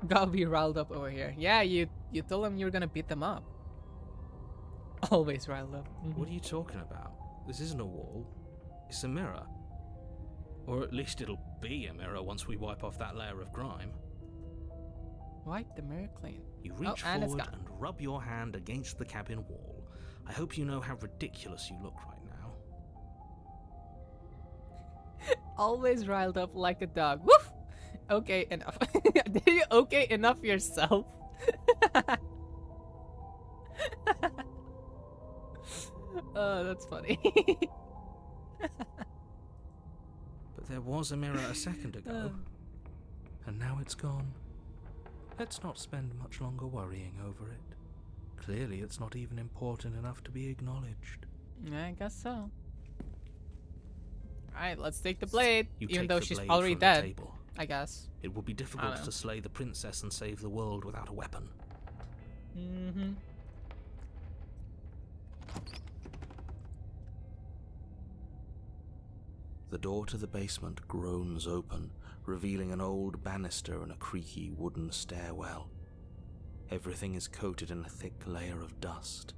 Gotta be riled up over here. Yeah, you told him you were gonna beat them up. Always riled up. What are you talking about? This isn't a wall. It's a mirror. Or at least it'll be a mirror once we wipe off that layer of grime. Wipe the mirror clean. You reach and it's forward gone. and rub your hand against the cabin wall. I hope you know how ridiculous you look right now. Always riled up like a dog. Woof! Okay enough. Did you okay enough yourself? Oh, that's funny. But there was a mirror a second ago, and now it's gone. Let's not spend much longer worrying over it. Clearly, it's not even important enough to be acknowledged. I guess so. Alright, let's take the blade. You Even take though the she's blade already from the dead, table. I guess. It would be difficult know. to slay the princess and save the world without a weapon. Mm-hmm. The door to the basement groans open, revealing an old banister and a creaky wooden stairwell. Everything is coated in a thick layer of dust,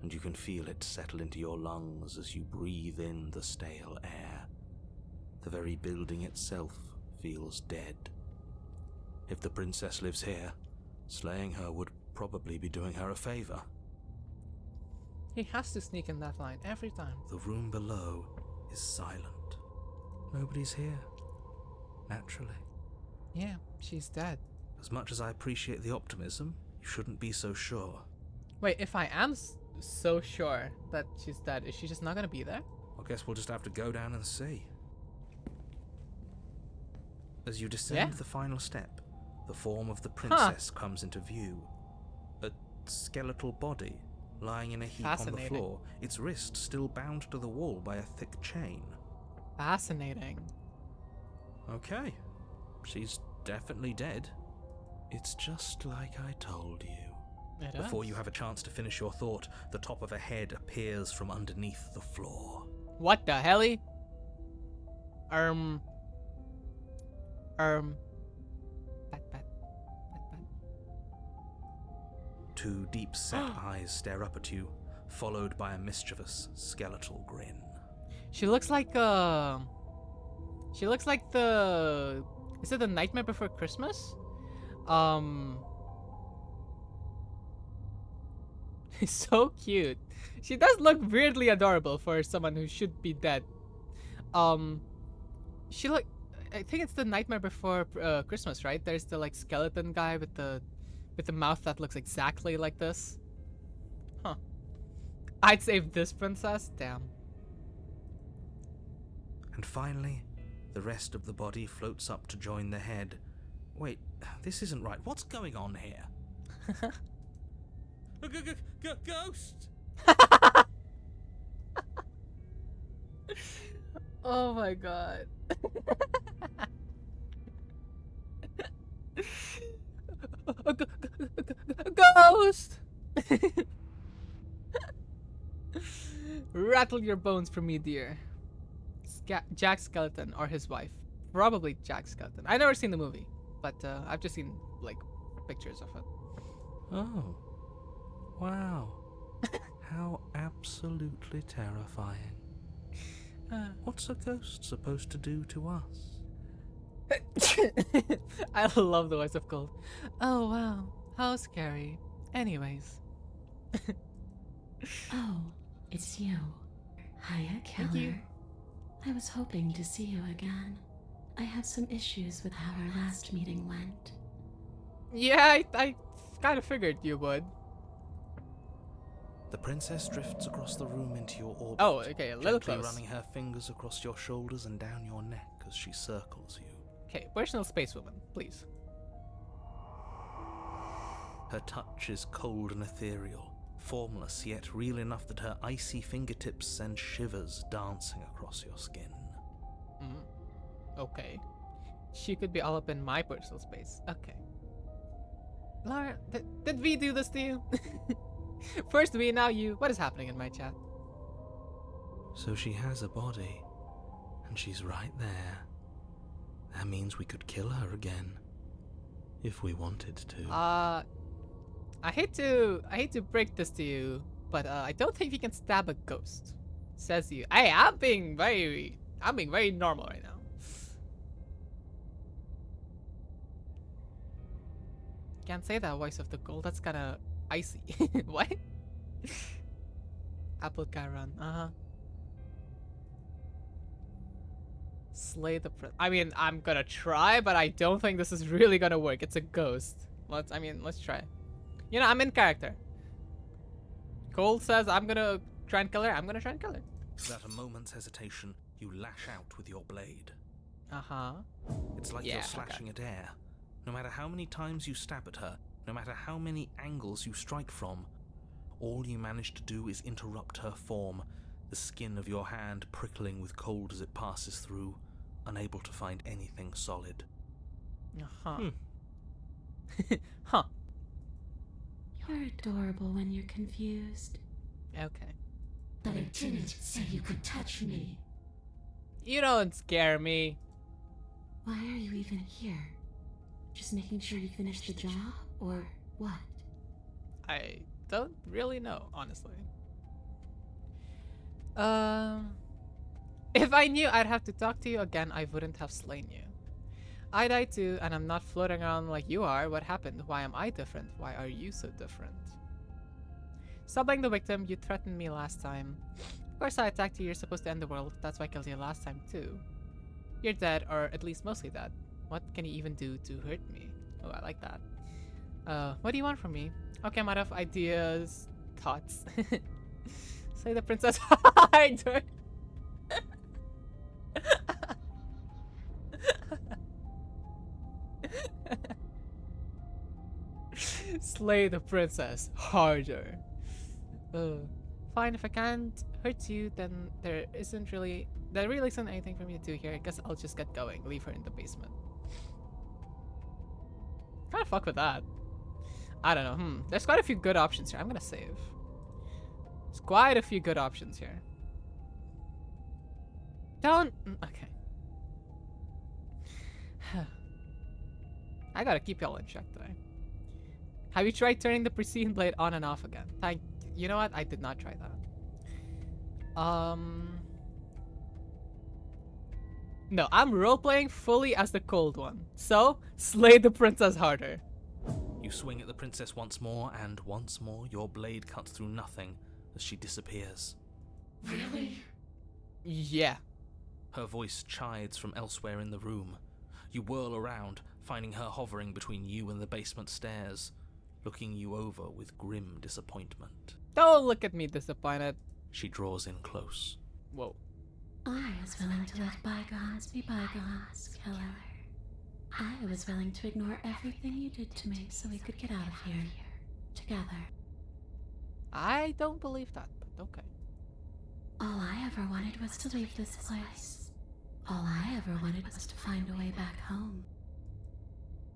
and you can feel it settle into your lungs as you breathe in the stale air. The very building itself feels dead. If the princess lives here, slaying her would probably be doing her a favor. He has to sneak in that line every time. The room below is silent. Nobody's here. Naturally. Yeah, she's dead. As much as I appreciate the optimism, you shouldn't be so sure. Wait, if I am so sure that she's dead, is she just not gonna be there? I guess we'll just have to go down and see. As you descend Yeah. the final step, the form of the princess comes into view. A skeletal body lying in a heap on the Fascinating. floor, its wrist still bound to the wall by a thick chain. Fascinating. Okay, she's definitely dead. It's just like I told you. It Before is. you have a chance to finish your thought, the top of a head appears from underneath the floor. What the helly? Bat. Two deep-set eyes stare up at you, followed by a mischievous skeletal grin. She looks like She looks like the. Is it the Nightmare Before Christmas? It's so cute. She does look weirdly adorable for someone who should be dead. She look. I think it's the Nightmare Before Christmas, right? There's the like skeleton guy with the mouth that looks exactly like this. Huh. I'd save this princess. Damn. And finally, the rest of the body floats up to join the head. Wait, this isn't right. What's going on here? Ghost! Oh my god. Ghost! Rattle your bones for me, dear. Jack Skeleton or his wife. Probably Jack Skeleton. I've never seen the movie, but I've just seen like pictures of it. Oh. Wow. How absolutely terrifying. What's a ghost supposed to do to us? I love the voice of Gold. Oh wow, how scary. Anyways. Oh, it's you. Hiya, Thank you. Keller. I was hoping to see you again. I have some issues with how our last meeting went. Yeah, I kind of figured you would. The princess drifts across the room into your orbit. Oh, okay, a little gently close. running her fingers across your shoulders and down your neck as she circles you. Okay, personal space woman, please. Her touch is cold and ethereal, formless yet real enough that her icy fingertips send shivers dancing across your skin. Okay. She could be all up in my personal space. Okay. Laura, did we do this to you? First we, now you. What is happening in my chat? So she has a body, and she's right there. That means we could kill her again, if we wanted to. I hate to break this to you, but I don't think you can stab a ghost. Says you. Hey, I'm being very normal right now. Can't say that, voice of the gold. That's kinda icy. What? Apple Chiron. Slay the prince. I mean, I'm gonna try, but I don't think this is really gonna work. It's a ghost. Let's try. You know, I'm in character. Cole says I'm gonna try and kill her. I'm gonna try and kill her. Without a moment's hesitation, you lash out with your blade. Uh-huh. It's like Yeah, you're okay. slashing at air. No matter how many times you stab at her, no matter how many angles you strike from, all you manage to do is interrupt her form, the skin of your hand prickling with cold as it passes through, unable to find anything solid. Uh-huh. Huh. You're adorable when you're confused. Okay. But I didn't say you could touch me. You don't scare me. Why are you even here? Just making sure you finish the job, or what? I don't really know, honestly. If I knew I'd have to talk to you again, I wouldn't have slain you. I died too, and I'm not floating around like you are. What happened? Why am I different? Why are you so different? Stop being the victim. You threatened me last time. Of course I attacked you. You're supposed to end the world. That's why I killed you last time too. You're dead, or at least mostly dead. What can you even do to hurt me? Oh, I like that. What do you want from me? Okay, I'm out of ideas, thoughts. Say the princess harder. Slay the princess harder. Fine, if I can't hurt you, then there really isn't anything for me to do here. I guess I'll just get going. Leave her in the basement. Kinda fuck with that. I don't know. There's quite a few good options here. I'm gonna save. There's quite a few good options here. Don't. Okay. I gotta keep y'all in check today. Have you tried turning the precision blade on and off again? You know what? I did not try that. No, I'm role-playing fully as the cold one. So, slay the princess harder. You swing at the princess once more, and once more your blade cuts through nothing as she disappears. Really? Yeah. Her voice chides from elsewhere in the room. You whirl around, finding her hovering between you and the basement stairs, looking you over with grim disappointment. Don't look at me disappointed. She draws in close. Whoa. I was willing to let bygones be bygones, killer. I was willing to ignore everything you did to me so we could get out of here. Together. I don't believe that, but okay. All I ever wanted was to leave this place. All I ever wanted was to find a way back home.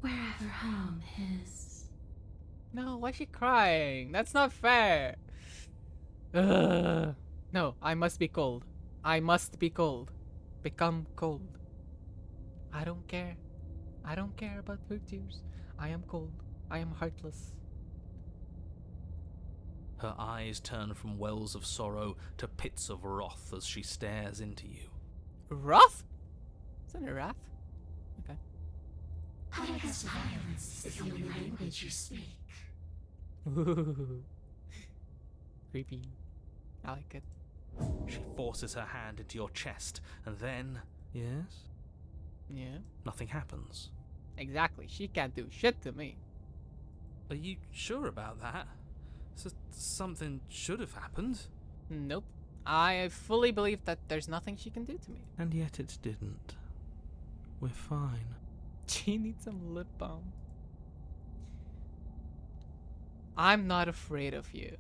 Wherever home is. No, why is she crying? That's not fair. Ugh. No, I must be cold. I must be cold. Become cold. I don't care. I don't care about her tears. I am cold. I am heartless. Her eyes turn from wells of sorrow to pits of wrath as she stares into you. Wrath? Isn't it wrath? Okay. I guess violence is the only language you speak. Ooh. Creepy. I like it. She forces her hand into your chest, and then... Yes? Yeah. Nothing happens. Exactly. She can't do shit to me. Are you sure about that? Something should have happened. Nope. I fully believe that there's nothing she can do to me. And yet it didn't. We're fine. She needs some lip balm. I'm not afraid of you.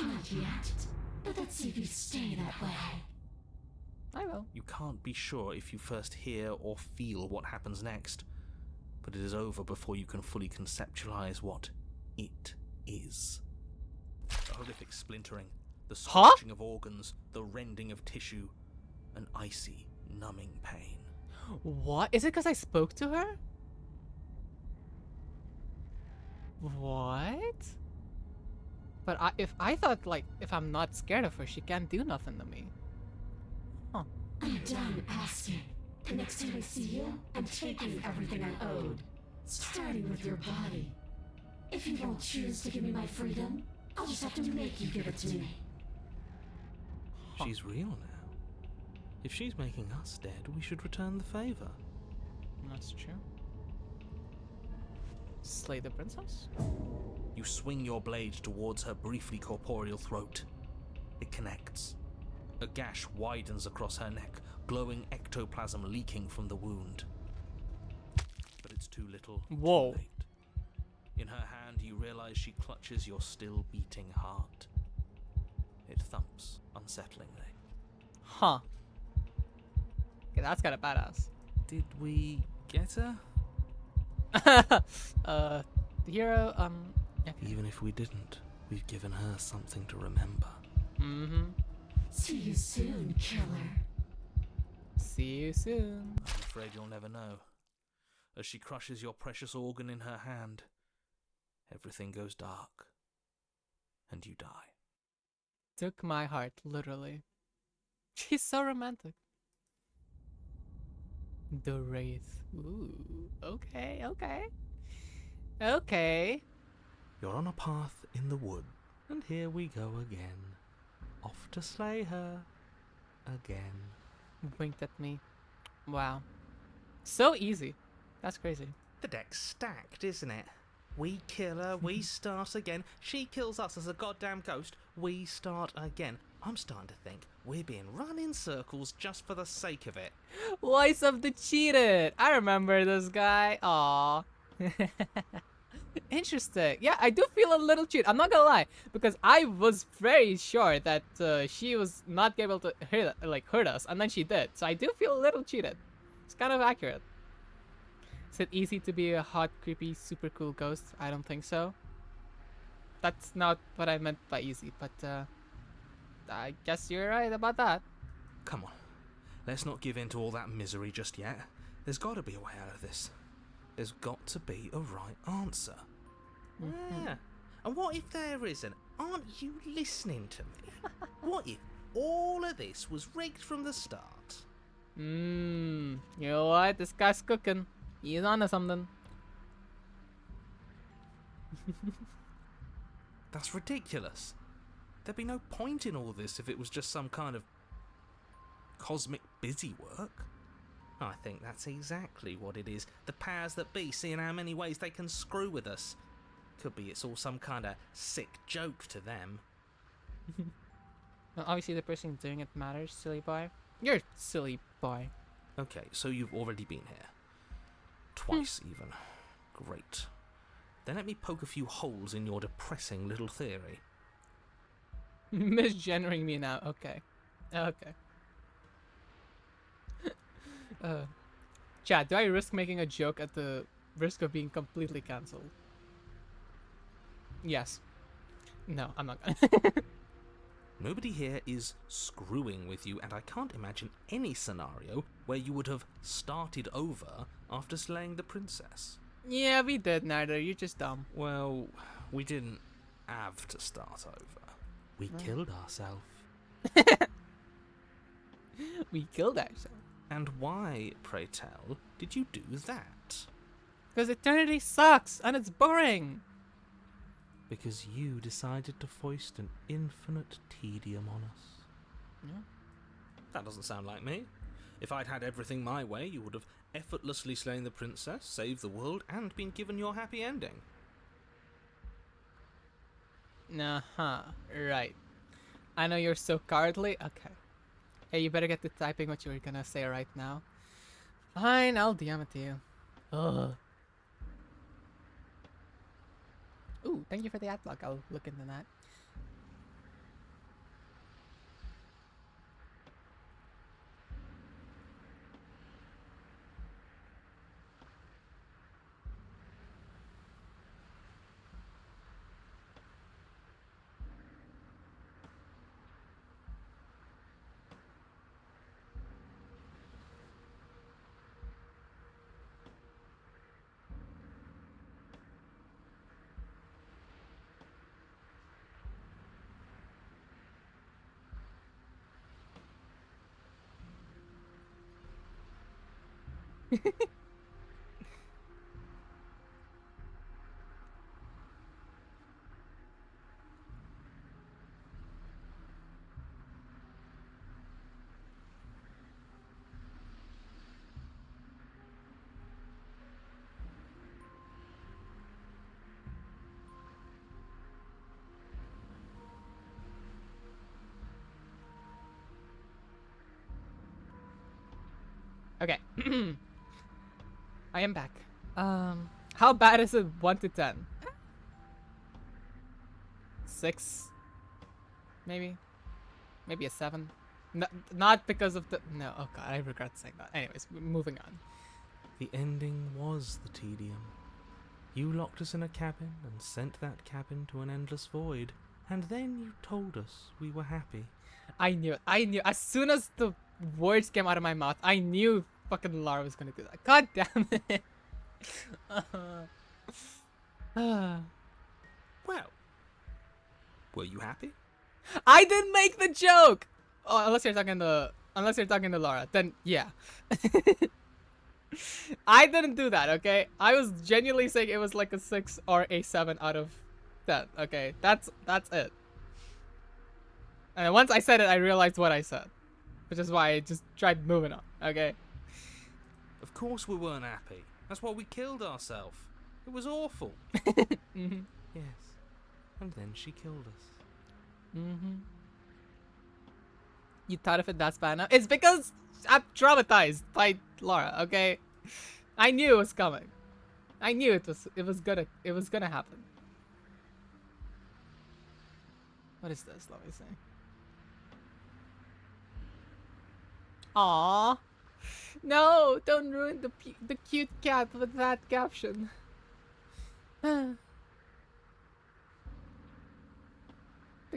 Not yet, but let's see if you stay that way. I will. You can't be sure if you first hear or feel what happens next, but it is over before you can fully conceptualize what it is. The horrific splintering, the scorching of organs, the rending of tissue, an icy, numbing pain. What? Is it because I spoke to her? What? But if I thought, like, if I'm not scared of her, she can't do nothing to me. Huh. I'm done asking. The next time I see you, I'm taking everything I owed. Starting with your body. If you won't choose to give me my freedom, I'll just have to make you give it to me. She's real now. If she's making us dead, we should return the favor. That's true. Slay the princess? You swing your blade towards her briefly corporeal throat. It connects. A gash widens across her neck, glowing ectoplasm leaking from the wound. But it's too little, Whoa. too late. In her hand, you realize she clutches your still beating heart. It thumps unsettlingly. Huh. Okay, that's kind of badass. Did we get her? The hero, okay. Even if we didn't, we've given her something to remember. Mm-hmm. See you soon, killer. See you soon. I'm afraid you'll never know. As she crushes your precious organ in her hand, everything goes dark, and you die. Took my heart, literally. She's so romantic. The Wraith. Ooh, okay, okay. Okay. You're on a path in the wood, and here we go again. Off to slay her. Again. Winked at me. Wow. So easy. That's crazy. The deck's stacked, isn't it? We kill her, we start again. She kills us as a goddamn ghost, we start again. I'm starting to think we're being run in circles just for the sake of it. Voice of the Cheated. I remember this guy. Aww. Interesting. Yeah, I do feel a little cheated. I'm not gonna lie, because I was very sure that she was not able to hurt us, and then she did. So I do feel a little cheated. It's kind of accurate. Is it easy to be a hot, creepy, super cool ghost? I don't think so. That's not what I meant by easy, but I guess you're right about that. Come on, let's not give in to all that misery just yet. There's got to be a way out of this. There's got to be a right answer. Yeah. And what if there isn't? Aren't you listening to me? What if all of this was rigged from the start? You know what? This guy's cooking. He's onto something. That's ridiculous. There'd be no point in all this if it was just some kind of cosmic busy work. I think that's exactly what it is. The powers that be seeing how many ways they can screw with us. Could be it's all some kind of sick joke to them. Well, obviously the person doing it matters, silly boy. You're a silly boy. Okay, so you've already been here. Twice even. Great. Then let me poke a few holes in your depressing little theory. Misgendering me now. Okay. Okay. Chat, do I risk making a joke at the risk of being completely cancelled? Yes. No, I'm not gonna. Nobody here is screwing with you, and I can't imagine any scenario where you would have started over after slaying the princess. Yeah, we did neither. You're just dumb. Well, we didn't have to start over. We killed ourselves. We killed ourselves. And why, pray tell, did you do that? Because eternity sucks and it's boring. Because you decided to foist an infinite tedium on us. Yeah. That doesn't sound like me. If I'd had everything my way, you would have effortlessly slain the princess, saved the world, and been given your happy ending. Uh-huh. Right. I know you're so cowardly. Okay. Hey, you better get to typing what you were gonna say right now. Fine, I'll DM it to you. Ugh. Ooh, thank you for the ad block. I'll look into that. Okay. I am back. How bad is it 1 to 10? 6? Maybe? Maybe a 7? Not because of the... No, oh god, I regret saying that. Anyways, moving on. The ending was the tedium. You locked us in a cabin and sent that cabin to an endless void. And then you told us we were happy. I knew it. I knew. As soon as the words came out of my mouth, I knew fucking Lara was gonna do that. God damn it. Well, were you happy? I didn't make the joke! Oh, unless you're talking to Lara, then yeah. I didn't do that, okay? I was genuinely saying it was like a 6 or a 7 out of 10, okay? That's it. And once I said it, I realized what I said. Which is why I just tried moving on, okay? Of course we weren't happy. That's why we killed ourselves. It was awful. Mhm. Yes. And then she killed us. Mhm. You thought of it that bad now? It's because I'm traumatized by Lara, okay? I knew it was coming. I knew it was gonna happen. What is this? Let me see. Aww. No, don't ruin the cute cat with that caption. The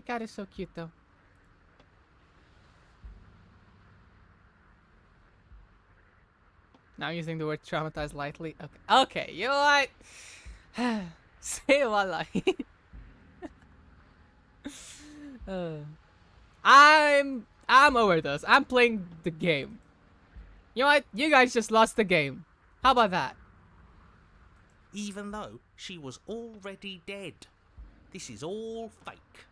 cat is so cute though. Now I'm using the word traumatized lightly. Okay, okay, you know what? Say what like. I'm over this. I'm playing the game. You know what? You guys just lost the game. How about that? Even though she was already dead. This is all fake.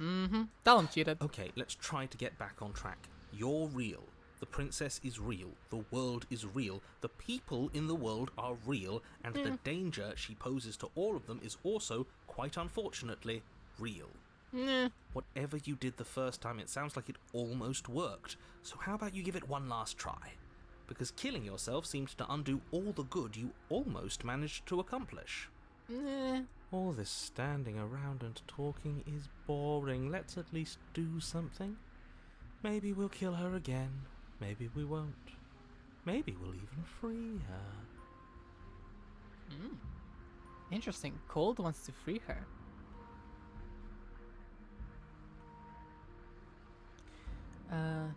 Mm-hmm. Tell him cheated. Okay, let's try to get back on track. You're real. The princess is real. The world is real. The people in the world are real. And the danger she poses to all of them is also, quite unfortunately, real. Nah. Whatever you did the first time, it sounds like it almost worked. So how about you give it one last try? Because killing yourself seems to undo all the good you almost managed to accomplish. Nah. All this standing around and talking is boring. Let's at least do something. Maybe we'll kill her again. Maybe we won't. Maybe we'll even free her. Interesting. Cold wants to free her.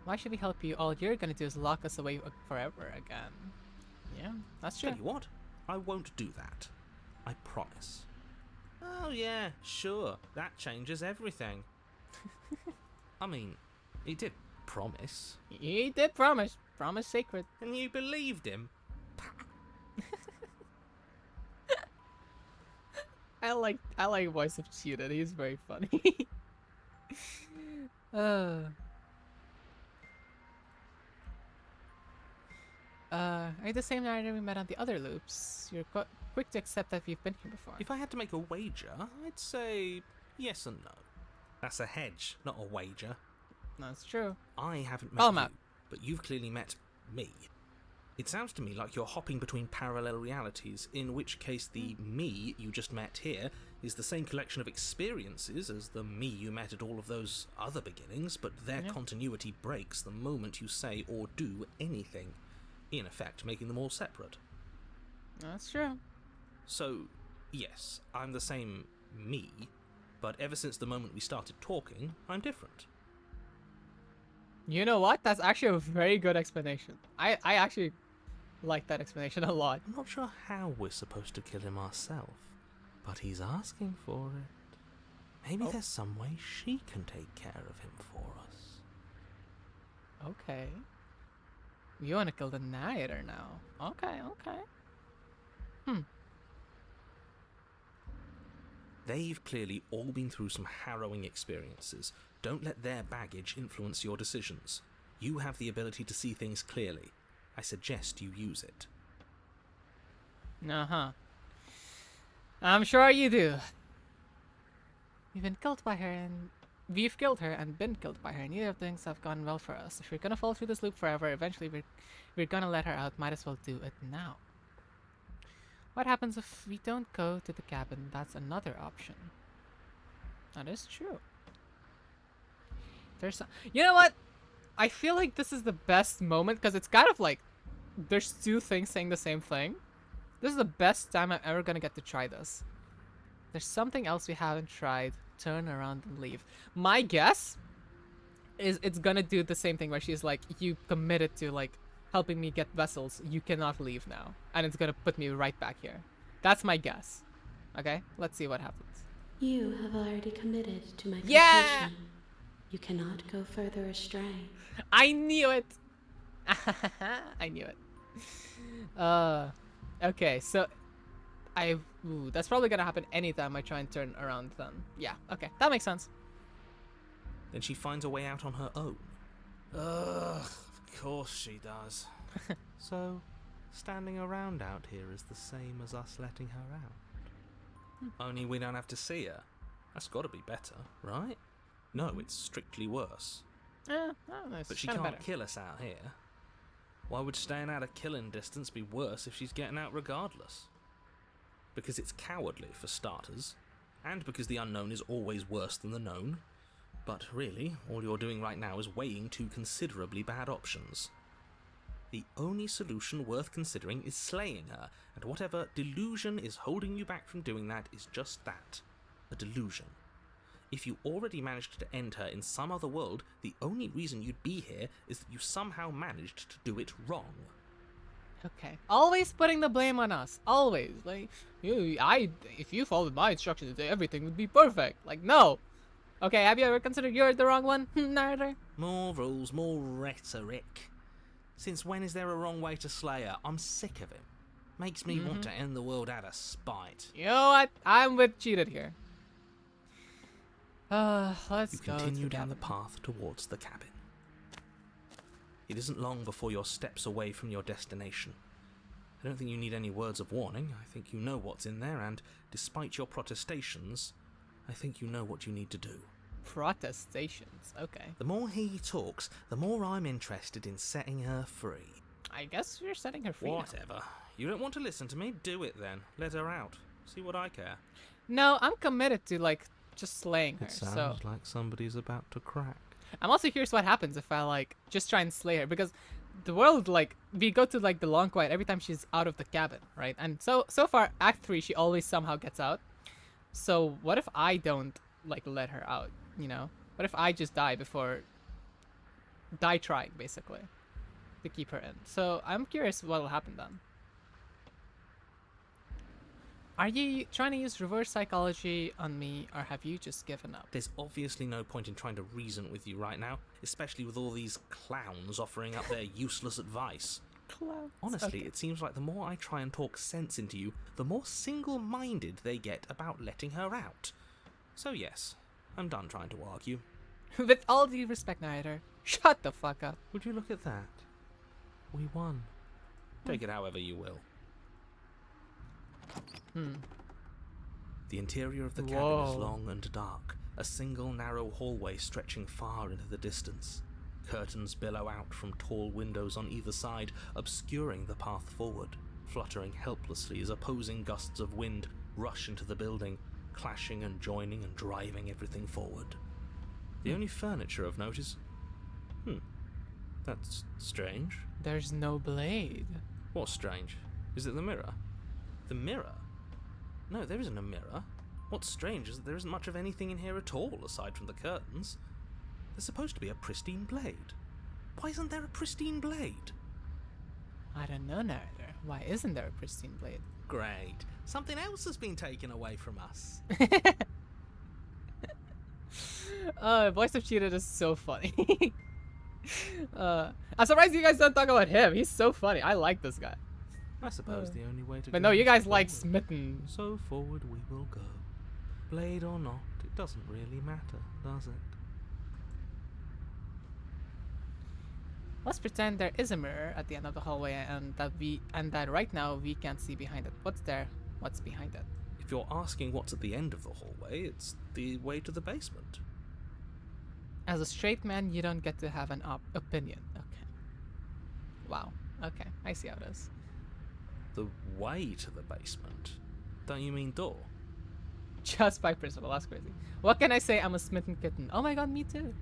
Why should we help you? All you're gonna do is lock us away forever again. Yeah, that's true. Tell you what, I won't do that. I promise. Oh yeah, sure. That changes everything. I mean, he did promise. He did promise. Promise sacred. And you believed him? I like voice of cheated. He's very funny. Are you the same narrator we met on the other loops? You're quick to accept that we've been here before. If I had to make a wager, I'd say yes and no. That's a hedge, not a wager. That's true. I haven't Call met him you, out. but you've clearly met me. It sounds to me like you're hopping between parallel realities, in which case the me you just met here is the same collection of experiences as the me you met at all of those other beginnings, but their continuity breaks the moment you say or do anything, in effect making them all separate. That's true. So, yes, I'm the same me, but ever since the moment we started talking, I'm different. You know what? That's actually a very good explanation. I actually like that explanation a lot. I'm not sure how we're supposed to kill him ourselves, but he's asking for it. Maybe there's some way she can take care of him for us. Okay. You want to kill the narrator now? Okay, okay. They've clearly all been through some harrowing experiences. Don't let their baggage influence your decisions. You have the ability to see things clearly. I suggest you use it. Uh-huh. I'm sure you do. You've been killed by her and we've killed her and been killed by her. Neither of things have gone well for us. If we're gonna fall through this loop forever, eventually we're gonna let her out. Might as well do it now. What happens if we don't go to the cabin? That's another option. That is true. You know what? I feel like this is the best moment because it's kind of like there's two things saying the same thing. This is the best time I'm ever gonna get to try this. There's something else we haven't tried. Turn around and leave. My guess is it's gonna do the same thing where she's like, you committed to like helping me get vessels. You cannot leave now. And it's gonna put me right back here. That's my guess. Okay? Let's see what happens. You have already committed to my completion. Yeah! You cannot go further astray. I knew it! I knew it. Okay, so that's probably gonna happen anytime I try and turn around then. Yeah, okay, that makes sense. Then she finds a way out on her own. Ugh, of course she does. So, standing around out here is the same as us letting her out. Only we don't have to see her. That's gotta be better, right? No, it's strictly worse. I don't know, it's But she kinda can't better. kill us out here. Why would staying out of killing distance be worse if she's getting out regardless? Because it's cowardly, for starters, and because the unknown is always worse than the known. But really, all you're doing right now is weighing two considerably bad options. The only solution worth considering is slaying her, and whatever delusion is holding you back from doing that is just that, a delusion. If you already managed to end her in some other world, the only reason you'd be here is that you somehow managed to do it wrong. Okay. Always putting the blame on us. Always. Like, if you followed my instructions, everything would be perfect. Like, no. Okay, have you ever considered you're the wrong one? Neither. More rules, more rhetoric. Since when is there a wrong way to slay her? I'm sick of it. Makes me want to end the world out of spite. You know what? I'm with cheated here. Let's You go. continue to down the cabin. path towards the cabin. It isn't long before you're steps away from your destination. I don't think you need any words of warning. I think you know what's in there, and despite your protestations, I think you know what you need to do. Protestations. Okay. The more he talks, the more I'm interested in setting her free. I guess you're setting her free. now. Whatever. You don't want to listen to me? Do it then. Let her out. See what I care. No, I'm committed to like just slaying her. It So sounds like somebody's about to crack. I'm also curious what happens if I like just try and slay her, because the world, like, we go to like the long quiet every time she's out of the cabin, right? And so far Act 3 she always somehow gets out. So what if I don't like let her out, you know? What if I just die trying basically to keep her in? So I'm curious what will happen then. Are you trying to use reverse psychology on me, or have you just given up? There's obviously no point in trying to reason with you right now, especially with all these clowns offering up their useless advice. Clowns. Honestly, Okay. it seems like the more I try and talk sense into you, the more single-minded they get about letting her out. So yes, I'm done trying to argue. With all due respect, Nader, shut the fuck up. Would you look at that? We won. Take it however you will. The interior of the cabin is Whoa. long and dark, a single narrow hallway stretching far into the distance. Curtains billow out from tall windows on either side, obscuring the path forward, fluttering helplessly as opposing gusts of wind rush into the building, clashing and joining and driving everything forward. The only furniture of note is... That's strange. There's no blade. What's strange? Is it the mirror? The mirror? No, there isn't a mirror. What's strange is that there isn't much of anything in here at all, aside from the curtains. There's supposed to be a pristine blade. Why isn't there a pristine blade? I don't know, Nader. Why isn't there a pristine blade? Great. Something else has been taken away from us. Voice of Cheetah is so funny. I'm surprised you guys don't talk about him. He's so funny. I like this guy. I suppose the only way to But go no, you is guys like forward. Smitten. So forward we will go. Blade or not, it doesn't really matter, does it? Let's pretend there is a mirror at the end of the hallway, and that right now we can't see behind it. What's there? What's behind it? If you're asking what's at the end of the hallway, it's the way to the basement. As a straight man, you don't get to have an opinion. Okay. Wow. Okay, I see how it is. The way to the basement? Don't you mean door? Just by principle, that's crazy. What can I say? I'm a smitten kitten. Oh my god, me too.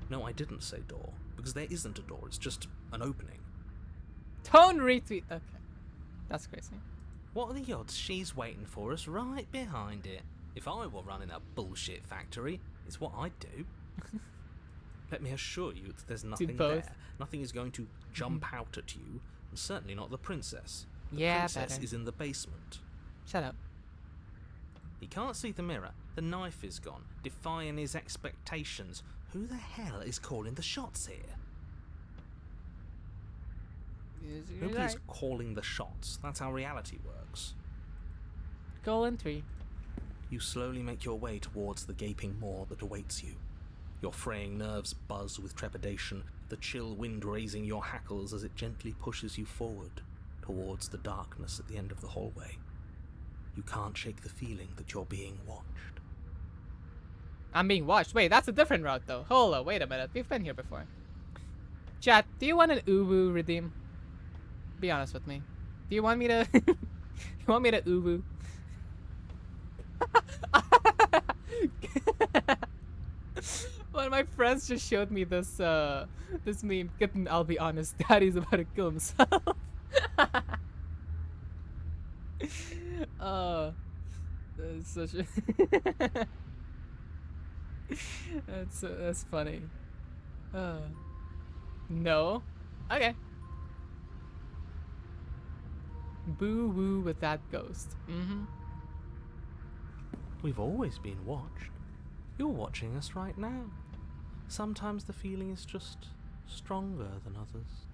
No, I didn't say door, because there isn't a door, it's just an opening. Tone retweet. Okay. That's crazy. What are the odds she's waiting for us right behind it? If I were running a bullshit factory, it's what I'd do. Let me assure you that there's nothing both. there. Nothing is going to jump out at you, and certainly not the princess. The Yeah, princess better. is in the basement. Shut up. He can't see the mirror. The knife is gone, defying his expectations. Who the hell is calling the shots here? You're Nobody's right. calling the shots. That's how reality works. Colon 3. You slowly make your way towards the gaping maw that awaits you. Your fraying nerves buzz with trepidation, the chill wind raising your hackles as it gently pushes you forward towards the darkness at the end of the hallway. You can't shake the feeling that you're being watched. I'm being watched. Wait, that's a different route though. Hold on, wait a minute. We've been here before. Chat, do you want an uwu redeem? Be honest with me. Do you want me to you want me to uwu? One of my friends just showed me this this meme. Kitten, I'll be honest, daddy's about to kill himself. That's such a that's funny. No. Okay. Boo woo with that ghost. Mm-hmm. We've always been watched. You're watching us right now. Sometimes the feeling is just stronger than others.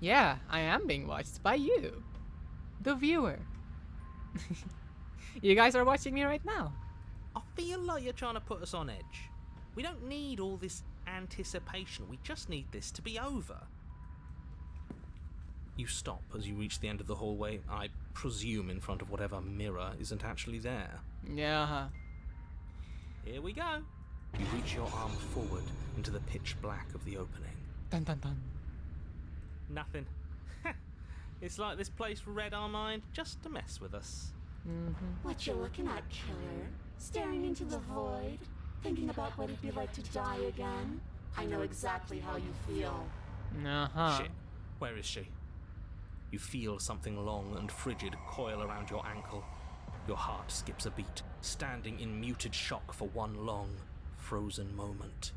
Yeah, I am being watched by you, the viewer. You guys are watching me right now. I feel like you're trying to put us on edge. We don't need all this anticipation. We just need this to be over. You stop as you reach the end of the hallway, I presume in front of whatever mirror isn't actually there. Yeah. Here we go. You reach your arm forward into the pitch black of the opening. Dun dun dun. Nothing. It's like this place read our mind just to mess with us. What you looking at, killer? Staring into the void? Thinking about what it'd be like to die again? I know exactly how you feel. Uh-huh. Shit. Where is she? You feel something long and frigid coil around your ankle. Your heart skips a beat, standing in muted shock for one long, frozen moment.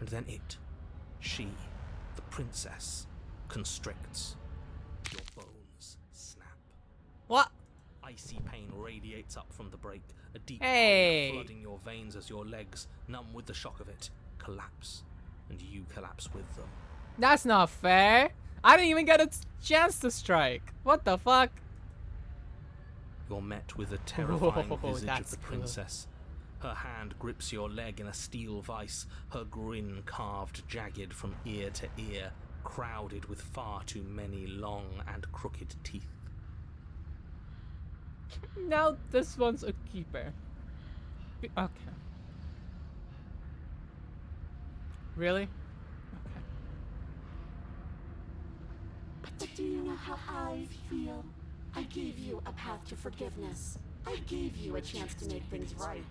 And then she, the princess, constricts. Your bones snap. What? Icy pain radiates up from the break, a deep Hey. cold flooding your veins as your legs, numb with the shock of it, collapse, and you collapse with them. That's not fair. I didn't even get a chance to strike. What the fuck? You're met with a terrifying Whoa, visage that's of the cool. princess. Her hand grips your leg in a steel vice, her grin carved jagged from ear to ear, crowded with far too many long and crooked teeth. Now this one's a keeper. Okay. Really? Okay. But do you know how I feel? I gave you a path to forgiveness. I gave you a chance to make things right.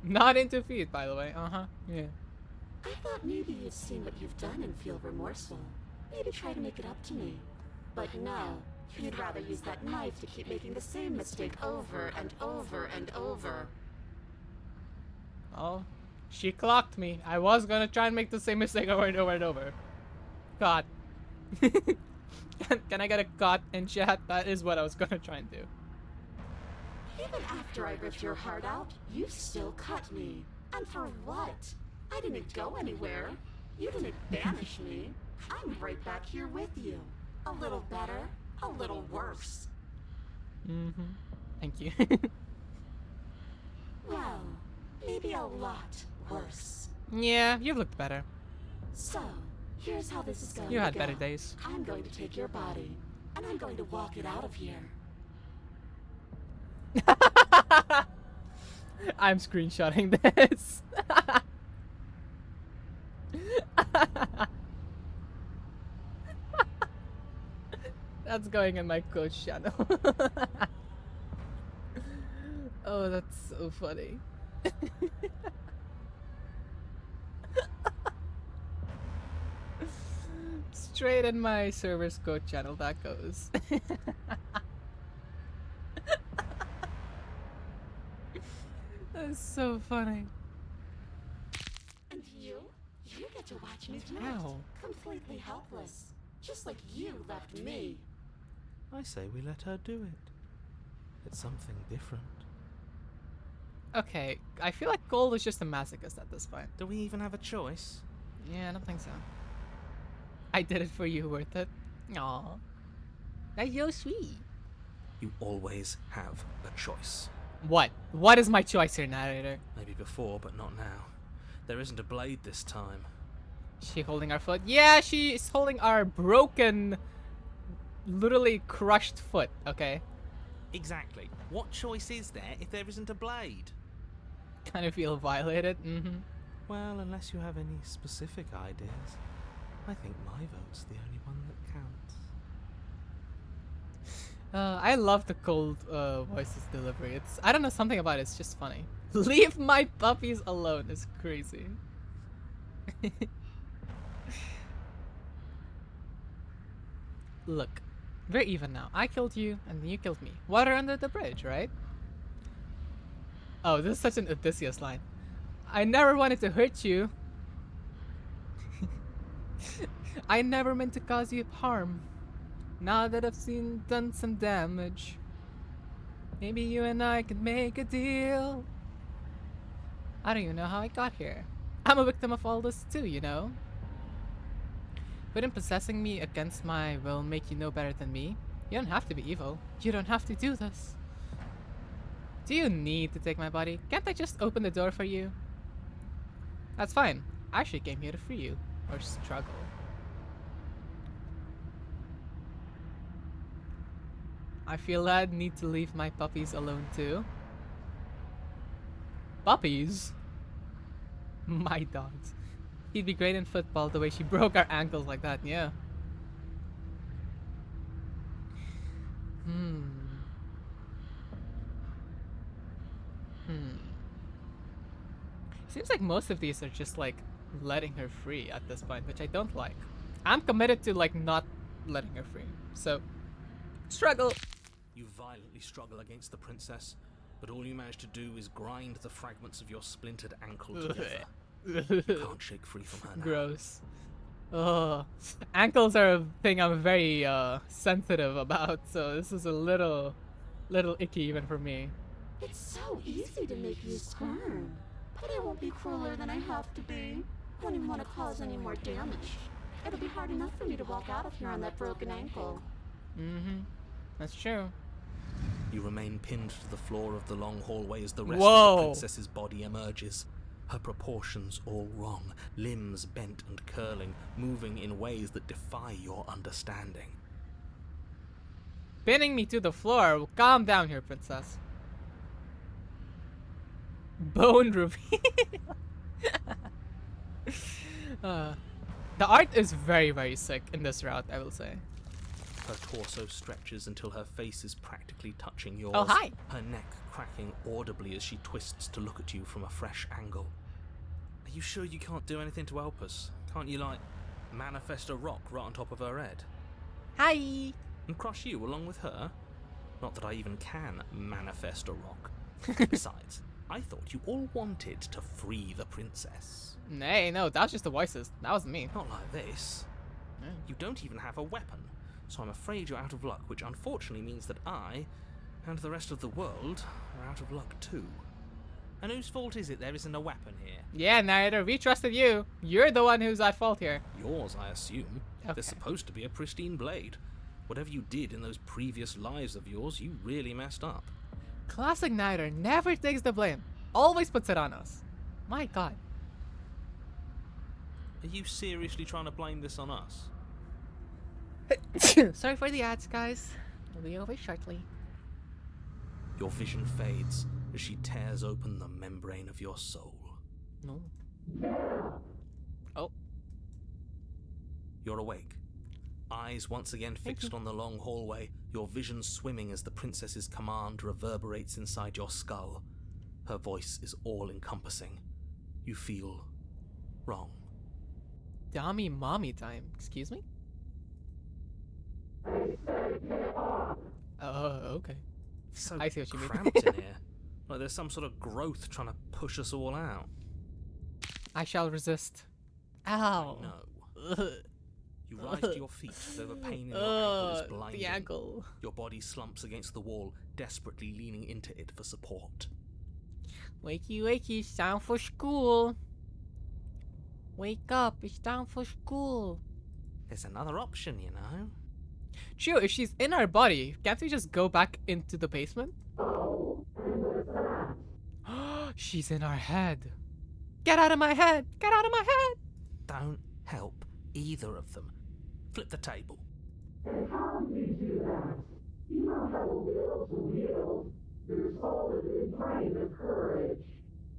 Not into feet, by the way. Uh-huh. Yeah. I thought maybe you'd seen what you've done and feel remorseful. Maybe try to make it up to me. But no, you'd rather use that knife to keep making the same mistake over and over and over. Oh, she clocked me. I was gonna try and make the same mistake over and over and over. God. Can I get a cut in chat? That is what I was gonna try and do. Even after I ripped your heart out, you still cut me. And for what? I didn't go anywhere. You didn't banish me. I'm right back here with you. A little better, a little worse. Mm-hmm. Thank you. Well, maybe a lot worse. Yeah, you've looked better. So, here's how this is going You to had go. better days. I'm going to take your body, and I'm going to walk it out of here. I'm screenshotting this. That's going in my coach channel. Oh, that's so funny. Straight in my server's code channel that goes. That's so funny. And you get to watch me do it. Ow. Completely helpless. Just like you left me. I say we let her do it. It's something different. Okay, I feel like Gold is just a masochist at this point. Do we even have a choice? Yeah, I don't think so. I did it for you, worth it. Aw. That's so sweet. You always have a choice. What? What is my choice here, narrator? Maybe before, but not now. There isn't a blade this time. She holding our foot? Yeah, she is holding our broken, literally crushed foot, okay? Exactly. What choice is there if there isn't a blade? Kind of feel violated, mm-hmm. Well, unless you have any specific ideas, I think my vote's the only one that counts. I love the cold voices delivery. It's, I don't know, something about it's just funny. Leave my puppies alone is crazy. Look, we're even now. I killed you and you killed me. Water under the bridge, right? Oh, this is such an Odysseus line. I never wanted to hurt you. I never meant to cause you harm. Now that I've done some damage, maybe you and I could make a deal. I don't even know how I got here. I'm a victim of all this too, you know? Wouldn't possessing me against my will make you no better than me? You don't have to be evil. You don't have to do this. Do you need to take my body? Can't I just open the door for you? That's fine. I actually came here to free you. Or struggle. I feel I need to leave my puppies alone too. Puppies? My dogs. He'd be great in football the way she broke our ankles like that, yeah. Seems like most of these are just like letting her free at this point, which I don't like. I'm committed to like not letting her free. So, struggle. You violently struggle against the princess, but all you manage to do is grind the fragments of your splintered ankle together. You can't shake free from her now. Gross. Oh, ankles are a thing I'm very sensitive about, so this is a little icky even for me. It's so easy to make you squirm. But I won't be crueler than I have to be. I don't even want to cause any more damage. It'll be hard enough for me to walk out of here on that broken ankle. That's true. You remain pinned to the floor of the long hallway as the rest of Whoa. the princess's body emerges. Her proportions all wrong, limbs bent and curling, moving in ways that defy your understanding. Pinning me to the floor. Calm down here, princess. Bone reveal. The art is very, very sick in this route, I will say. Her torso stretches until her face is practically touching yours. Oh, hi. Her neck cracking audibly as she twists to look at you from a fresh angle. Are you sure you can't do anything to help us? Can't you, like, manifest a rock right on top of her head? Hi. And crush you along with her? Not that I even can manifest a rock. Besides, I thought you all wanted to free the princess. Nay, no, that was just the voices. That wasn't me. Not like this. No. You don't even have a weapon, so I'm afraid you're out of luck, which unfortunately means that I, and the rest of the world, are out of luck too. And whose fault is it there isn't a weapon here? Yeah, narrator, we trusted you. You're the one who's at fault here. Yours, I assume. Okay. There's supposed to be a pristine blade. Whatever you did in those previous lives of yours, you really messed up. Classic narrator never takes the blame. Always puts it on us. My god. Are you seriously trying to blame this on us? Sorry for the ads, guys. We'll be over shortly. Your vision fades, as she tears open the membrane of your soul. No. Oh. You're awake. Eyes once again fixed on the long hallway, your vision swimming as the princess's command reverberates inside your skull. Her voice is all-encompassing. You feel wrong. Dummy mommy time. Excuse me? Oh, okay. So I see what you mean. cramped in here. Like there's some sort of growth trying to push us all out. I shall resist. Ow. No. You rise to your feet, though the pain in your ankle is blinding. The ankle. Your body slumps against the wall, desperately leaning into it for support. Wakey, wakey, it's time for school. Wake up, it's time for school. There's another option, you know. True, if she's in our body, can't we just go back into the basement? She's in our head. Get out of my head! Get out of my head! Don't help either of them. Flip the table.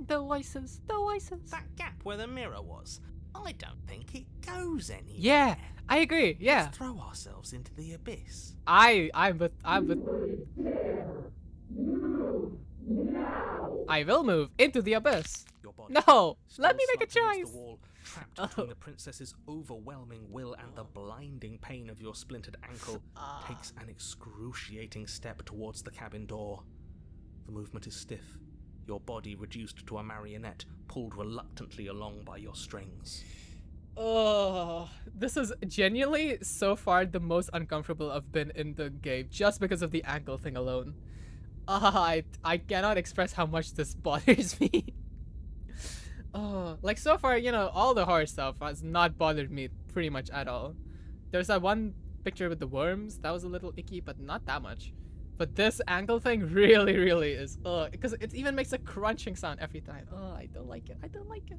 The voices, the voices. That gap where the mirror was, I don't think it goes anywhere. Yeah, I agree, yeah. Let's throw ourselves into the abyss. I'm with I will move into the abyss. Your body No, still let me make a slumped against choice. The wall, trapped between the princess's overwhelming will and the blinding pain of your splintered ankle, takes an excruciating step towards the cabin door. The movement is stiff, your body reduced to a marionette, pulled reluctantly along by your strings. Oh, this is genuinely so far the most uncomfortable I've been in the game, just because of the ankle thing alone. I cannot express how much this bothers me. Oh, like so far, you know, all the horror stuff has not bothered me pretty much at all. There's that one picture with the worms, that was a little icky, but not that much. But this ankle thing really, really is, because it even makes a crunching sound every time. Oh, I don't like it. I don't like it.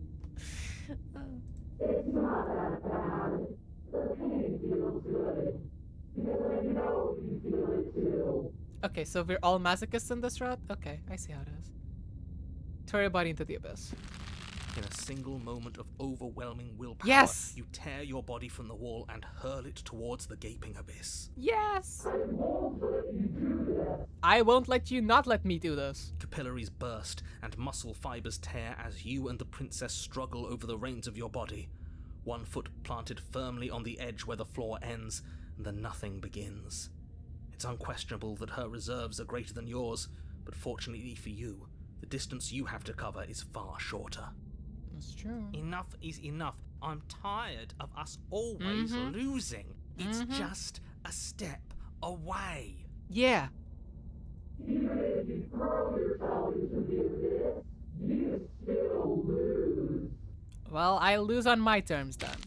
It's not that bad. The pain feels good. Because I know you feel it too. Okay, so we're all masochists in this route? Okay, I see how it is. Throw your body into the abyss. In a single moment of overwhelming willpower, Yes! you tear your body from the wall and hurl it towards the gaping abyss. Yes! I won't let you not let me do this. Capillaries burst and muscle fibers tear as you and the princess struggle over the reins of your body. One foot planted firmly on the edge where the floor ends, and the nothing begins. It's unquestionable that her reserves are greater than yours, but fortunately for you, the distance you have to cover is far shorter. That's true. Enough is enough. I'm tired of us always losing. It's just a step away. Yeah. Even if you throw yourself into the abyss, you still lose. Well, I'll lose on my terms then.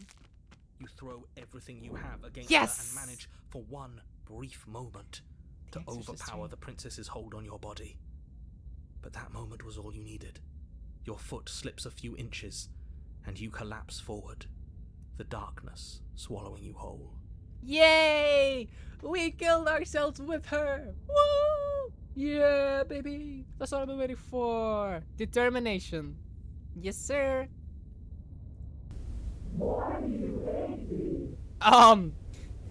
You throw everything you have against Yes! her and manage, for one brief moment, to The Exorcist overpower III. the princess's hold on your body. But that moment was all you needed. Your foot slips a few inches, and you collapse forward, the darkness swallowing you whole. Yay! We killed ourselves with her! Woo! Yeah, baby! That's what I've been waiting for. Determination. Yes, sir. Why do you hate me?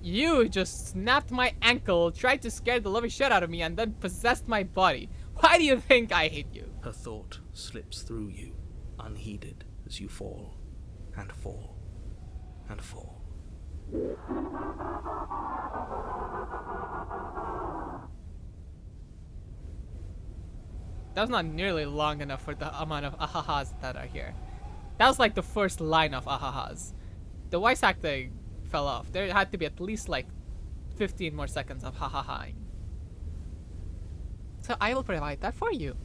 You just snapped my ankle, tried to scare the living shit out of me, and then possessed my body. Why do you think I hate you? Her thought slips through you, unheeded, as you fall, and fall, and fall. That was not nearly long enough for the amount of ahahas that are here. That was like the first line of ahahas. The voice acting fell off. There had to be at least like 15 more seconds of ha-ha-haing. So I will provide that for you.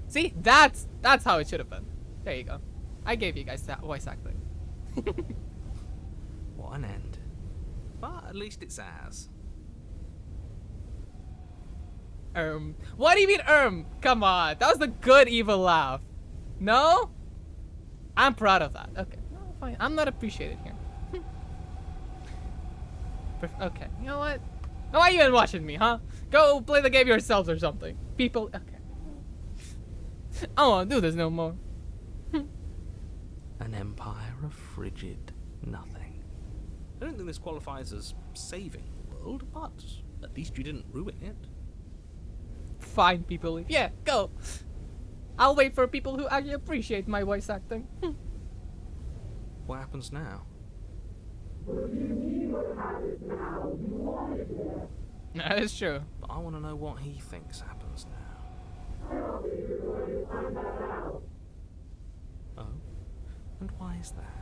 See, that's how it should have been. There you go. I gave you guys that voice acting. What an end. But at least it's ours. What do you mean, Come on, that was the good evil laugh. No? I'm proud of that. Okay, no, fine. I'm not appreciated here. Okay, you know what? Why are you even watching me, huh? Go play the game yourselves or something. People, okay. I don't want to do this no more. An empire of frigid nothing. I don't think this qualifies as saving the world, but at least you didn't ruin it. Fine, people leave. Yeah, go. I'll wait for people who actually appreciate my voice acting. What happens now? That is true. But I want to know what he thinks happens now. Oh? And why is that?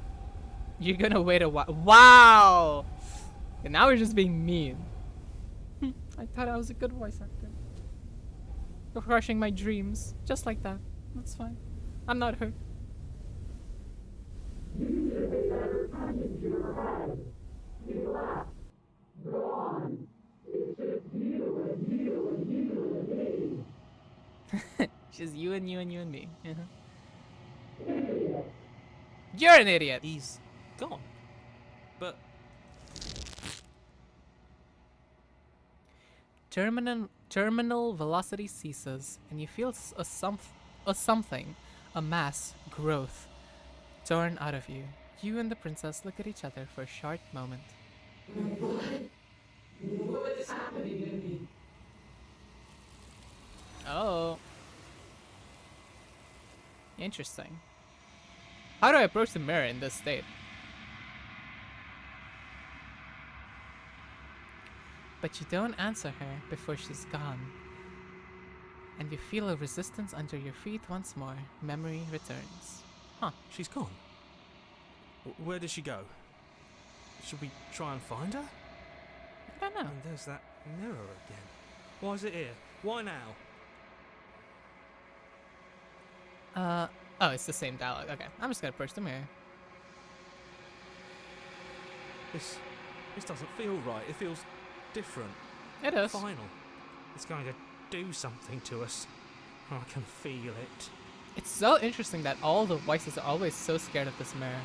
You're gonna wait a while. Wow! And now we're just being mean. I thought I was a good voice actor. You're crushing my dreams. Just like that. That's fine. I'm not hurt. Just you and you and you and me. You're an idiot. He's gone. But Terminal velocity ceases, and you feel a something, a mass, growth, torn out of you. You and the princess look at each other for a short moment. What is happening to me? Oh. Interesting. How do I approach the mirror in this state? But you don't answer her before she's gone. And you feel a resistance under your feet once more. Memory returns. Huh. she's gone. Where did she go? Should we try and find her? I don't know. And there's that mirror again. Why is it here? Why now? Oh, it's the same dialogue. Okay, I'm just gonna approach the mirror. This doesn't feel right. It feels different. It is. Final. It's going to do something to us. I can feel it. It's so interesting that all the voices are always so scared of this mirror.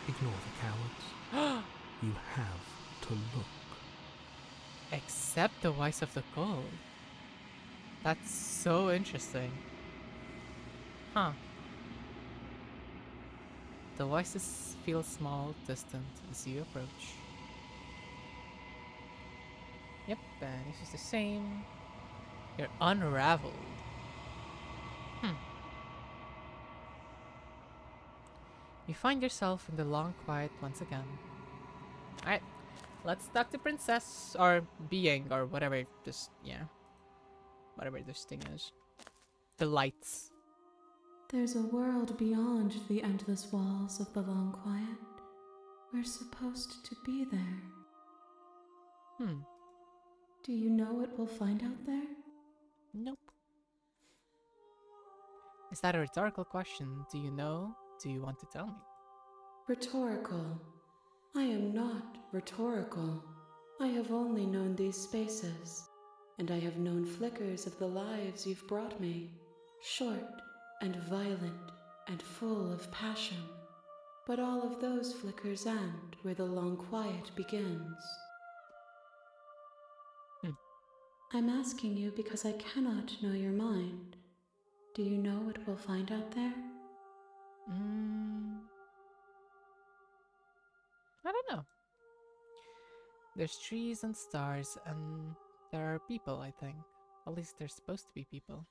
Ignore the cowards. You have to look. Except the voice of the gold. That's so interesting. Huh. The voices feel small, distant as you approach. Yep, and this is the same. You're unraveled. You find yourself in the long quiet once again. Alright, let's talk to Princess, or being, or whatever this, whatever this thing is. The lights. There's a world beyond the endless walls of the long quiet. We're supposed to be there. Do you know what we'll find out there? Nope. Is that a rhetorical question? Do you know? Do you want to tell me? Rhetorical. I am not rhetorical. I have only known these spaces, and I have known flickers of the lives you've brought me. Short and violent and full of passion. But all of those flickers end where the long quiet begins. I'm asking you because I cannot know your mind. Do you know what we'll find out there? I don't know. There's trees and stars, and there are people, I think. At least there's supposed to be people.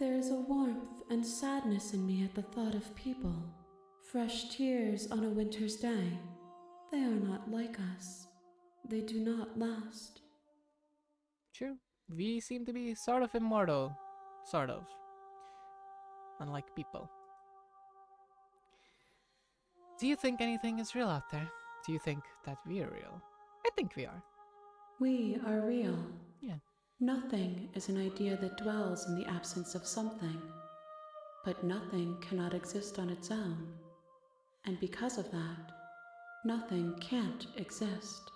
There is a warmth and sadness in me at the thought of people. Fresh tears on a winter's day. They are not like us. They do not last. True. We seem to be sort of immortal. Sort of. Unlike people. Do you think anything is real out there? Do you think that we are real? I think we are. We are real. Yeah. Nothing is an idea that dwells in the absence of something. But nothing cannot exist on its own. And because of that, nothing can't exist.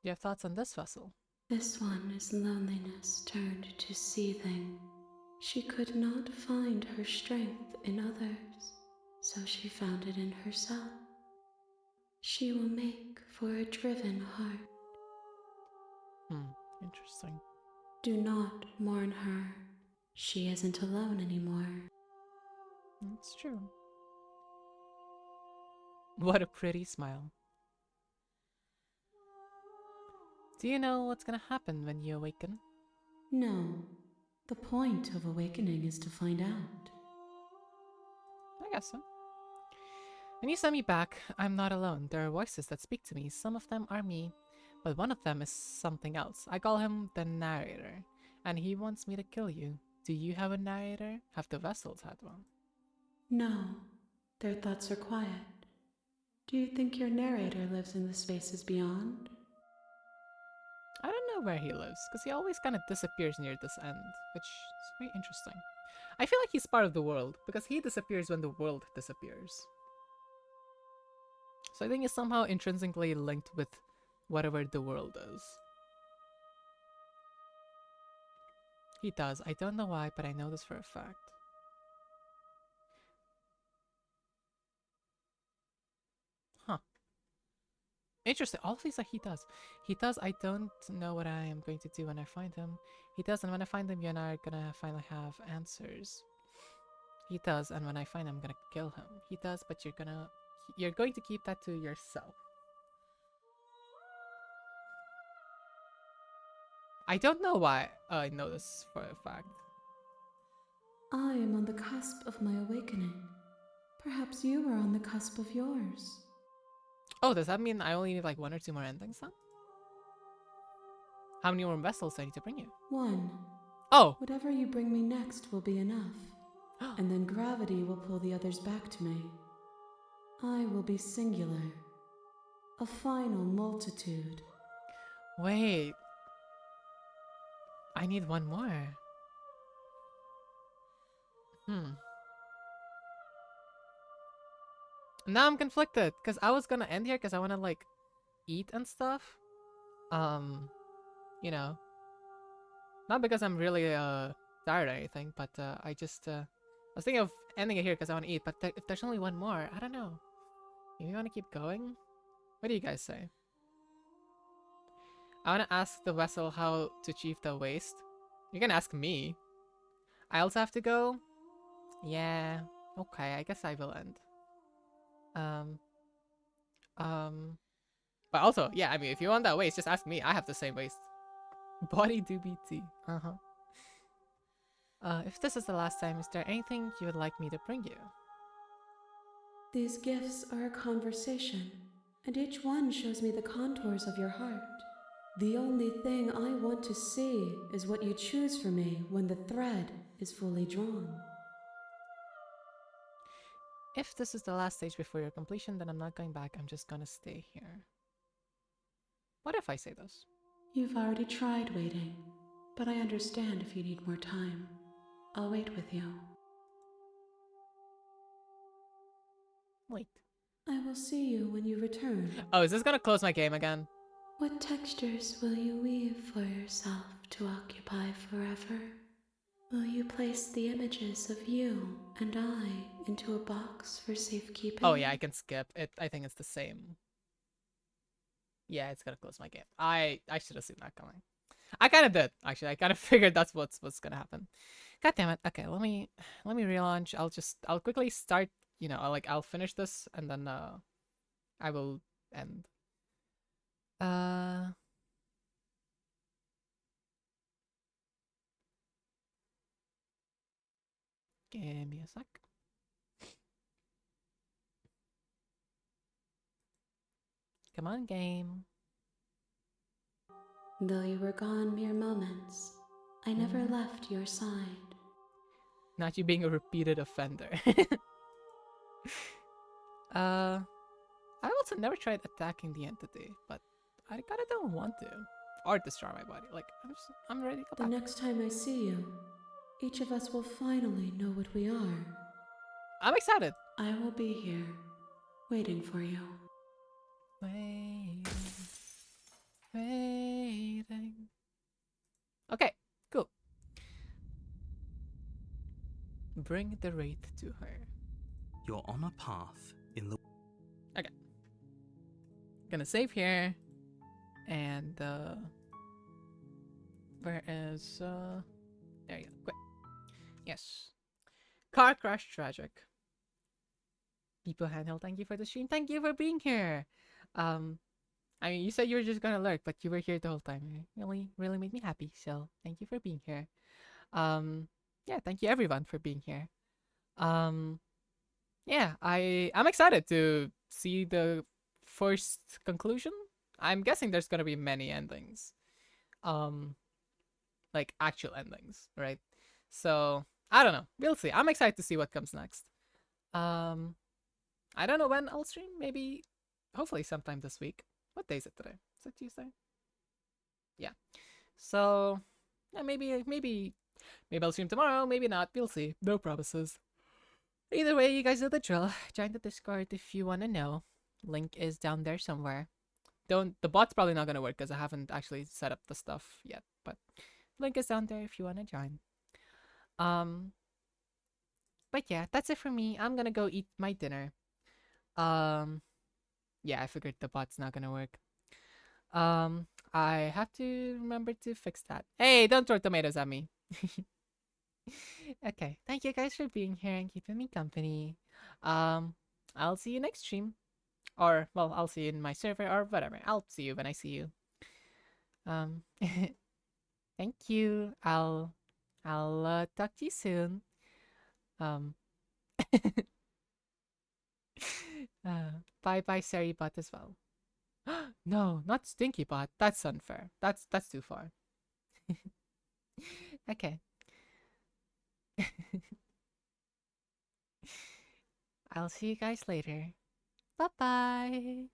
You have thoughts on this vessel? This one is loneliness turned to seething. She could not find her strength in others. so she found it in herself. She will make for a driven heart. Interesting. Do not mourn her. She isn't alone anymore. It's true. What a pretty smile. Do you know what's gonna happen when you awaken? No, the point of awakening is to find out. I guess so. When you send me back, I'm not alone. There are voices that speak to me. Some of them are me, but one of them is something else. I call him the narrator, and he wants me to kill you. Do you have a narrator? Have the vessels had one? No, their thoughts are quiet. Do you think your narrator lives in the spaces beyond? I don't know where he lives, because he always kind of disappears near this end, which is very interesting. I feel like he's part of the world, because he disappears when the world disappears. So I think he's somehow intrinsically linked with whatever the world is. He does. I don't know why, but I know this for a fact. Huh. Interesting. All of these are he does. He does. I don't know what I am going to do when I find him. He does, and when I find him, you and I are gonna finally have answers. He does, and when I find him, I'm gonna kill him. He does, but you're going to keep that to yourself. I don't know why I know this for a fact. I am on the cusp of my awakening. Perhaps you are on the cusp of yours. Oh, does that mean I only need like 1 or 2 more endings then? How many more vessels do I need to bring you? 1. Oh! Whatever you bring me next will be enough. And then gravity will pull the others back to me. I will be singular. A final multitude. Wait. I need 1 more. Now I'm conflicted, because I was gonna end here because I want to like eat and stuff. You know, not because I'm really tired or anything, but I just I was thinking of ending it here because I want to eat. But if there's only 1 more, I don't know. Maybe you want to keep going? What do you guys say? I want to ask the vessel how to achieve the waste. You can ask me. I also have to go. Yeah. Okay, I guess I will end. But also, yeah, I mean, if you want that waste, just ask me. I have the same waste. Body do BT. If this is the last time, is there anything you would like me to bring you? These gifts are a conversation, and each one shows me the contours of your heart. The only thing I want to see is what you choose for me when the thread is fully drawn. If this is the last stage before your completion, then I'm not going back. I'm just gonna stay here. What if I say this? You've already tried waiting, but I understand if you need more time. I'll wait with you. Wait. I will see you when you return. Oh, is this gonna close my game again? What textures will you weave for yourself to occupy forever? Will you place the images of you and I into a box for safekeeping? Oh yeah, I can skip it. I think it's the same. Yeah, it's gonna close my game. I should have seen that coming. I kind of did actually. I kind of figured that's what's gonna happen. God damn it. Okay, let me relaunch. I'll quickly start. You know, I'll finish this and then I will end. Give me a sec. Come on, game. Though you were gone mere moments, I never left your side. Not you being a repeated offender. I also never tried attacking the entity, but I kinda don't want to. Or destroy my body. Like, I'm ready to go The back. next time I see you, each of us will finally know what we are. I'm excited. I will be here, waiting for you. Waiting. Okay, cool. Bring the wraith to her. You're on a path in the Gonna save here. And where is there you go. Quick. Yes. Car crash tragic. People handheld, thank you for the stream. Thank you for being here. I mean, you said you were just gonna lurk, but you were here the whole time. It really made me happy. So thank you for being here. Yeah, thank you everyone for being here. Yeah, I'm excited to see the first conclusion. I'm guessing there's gonna be many endings. Like actual endings, right? So I don't know. We'll see. I'm excited to see what comes next. I don't know when I'll stream. Maybe, hopefully sometime this week. What day is it today? Is it Tuesday? Yeah. So yeah, maybe I'll stream tomorrow. Maybe not. We'll see. No promises. Either way, you guys know the drill. Join the Discord if you want to know. Link is down there somewhere. The bot's probably not gonna work because I haven't actually set up the stuff yet. But link is down there if you want to join. But yeah, that's it for me. I'm gonna go eat my dinner. Yeah, I figured the bot's not gonna work. I have to remember to fix that. Hey, don't throw tomatoes at me. Okay, thank you guys for being here and keeping me company. I'll see you next stream. Or, well, I'll see you in my server or whatever. I'll see you when I see you. Thank you. I'll talk to you soon. Bye bye Seribot as well. No, not Stinky Bot. That's unfair. That's too far. Okay. I'll see you guys later. Bye bye.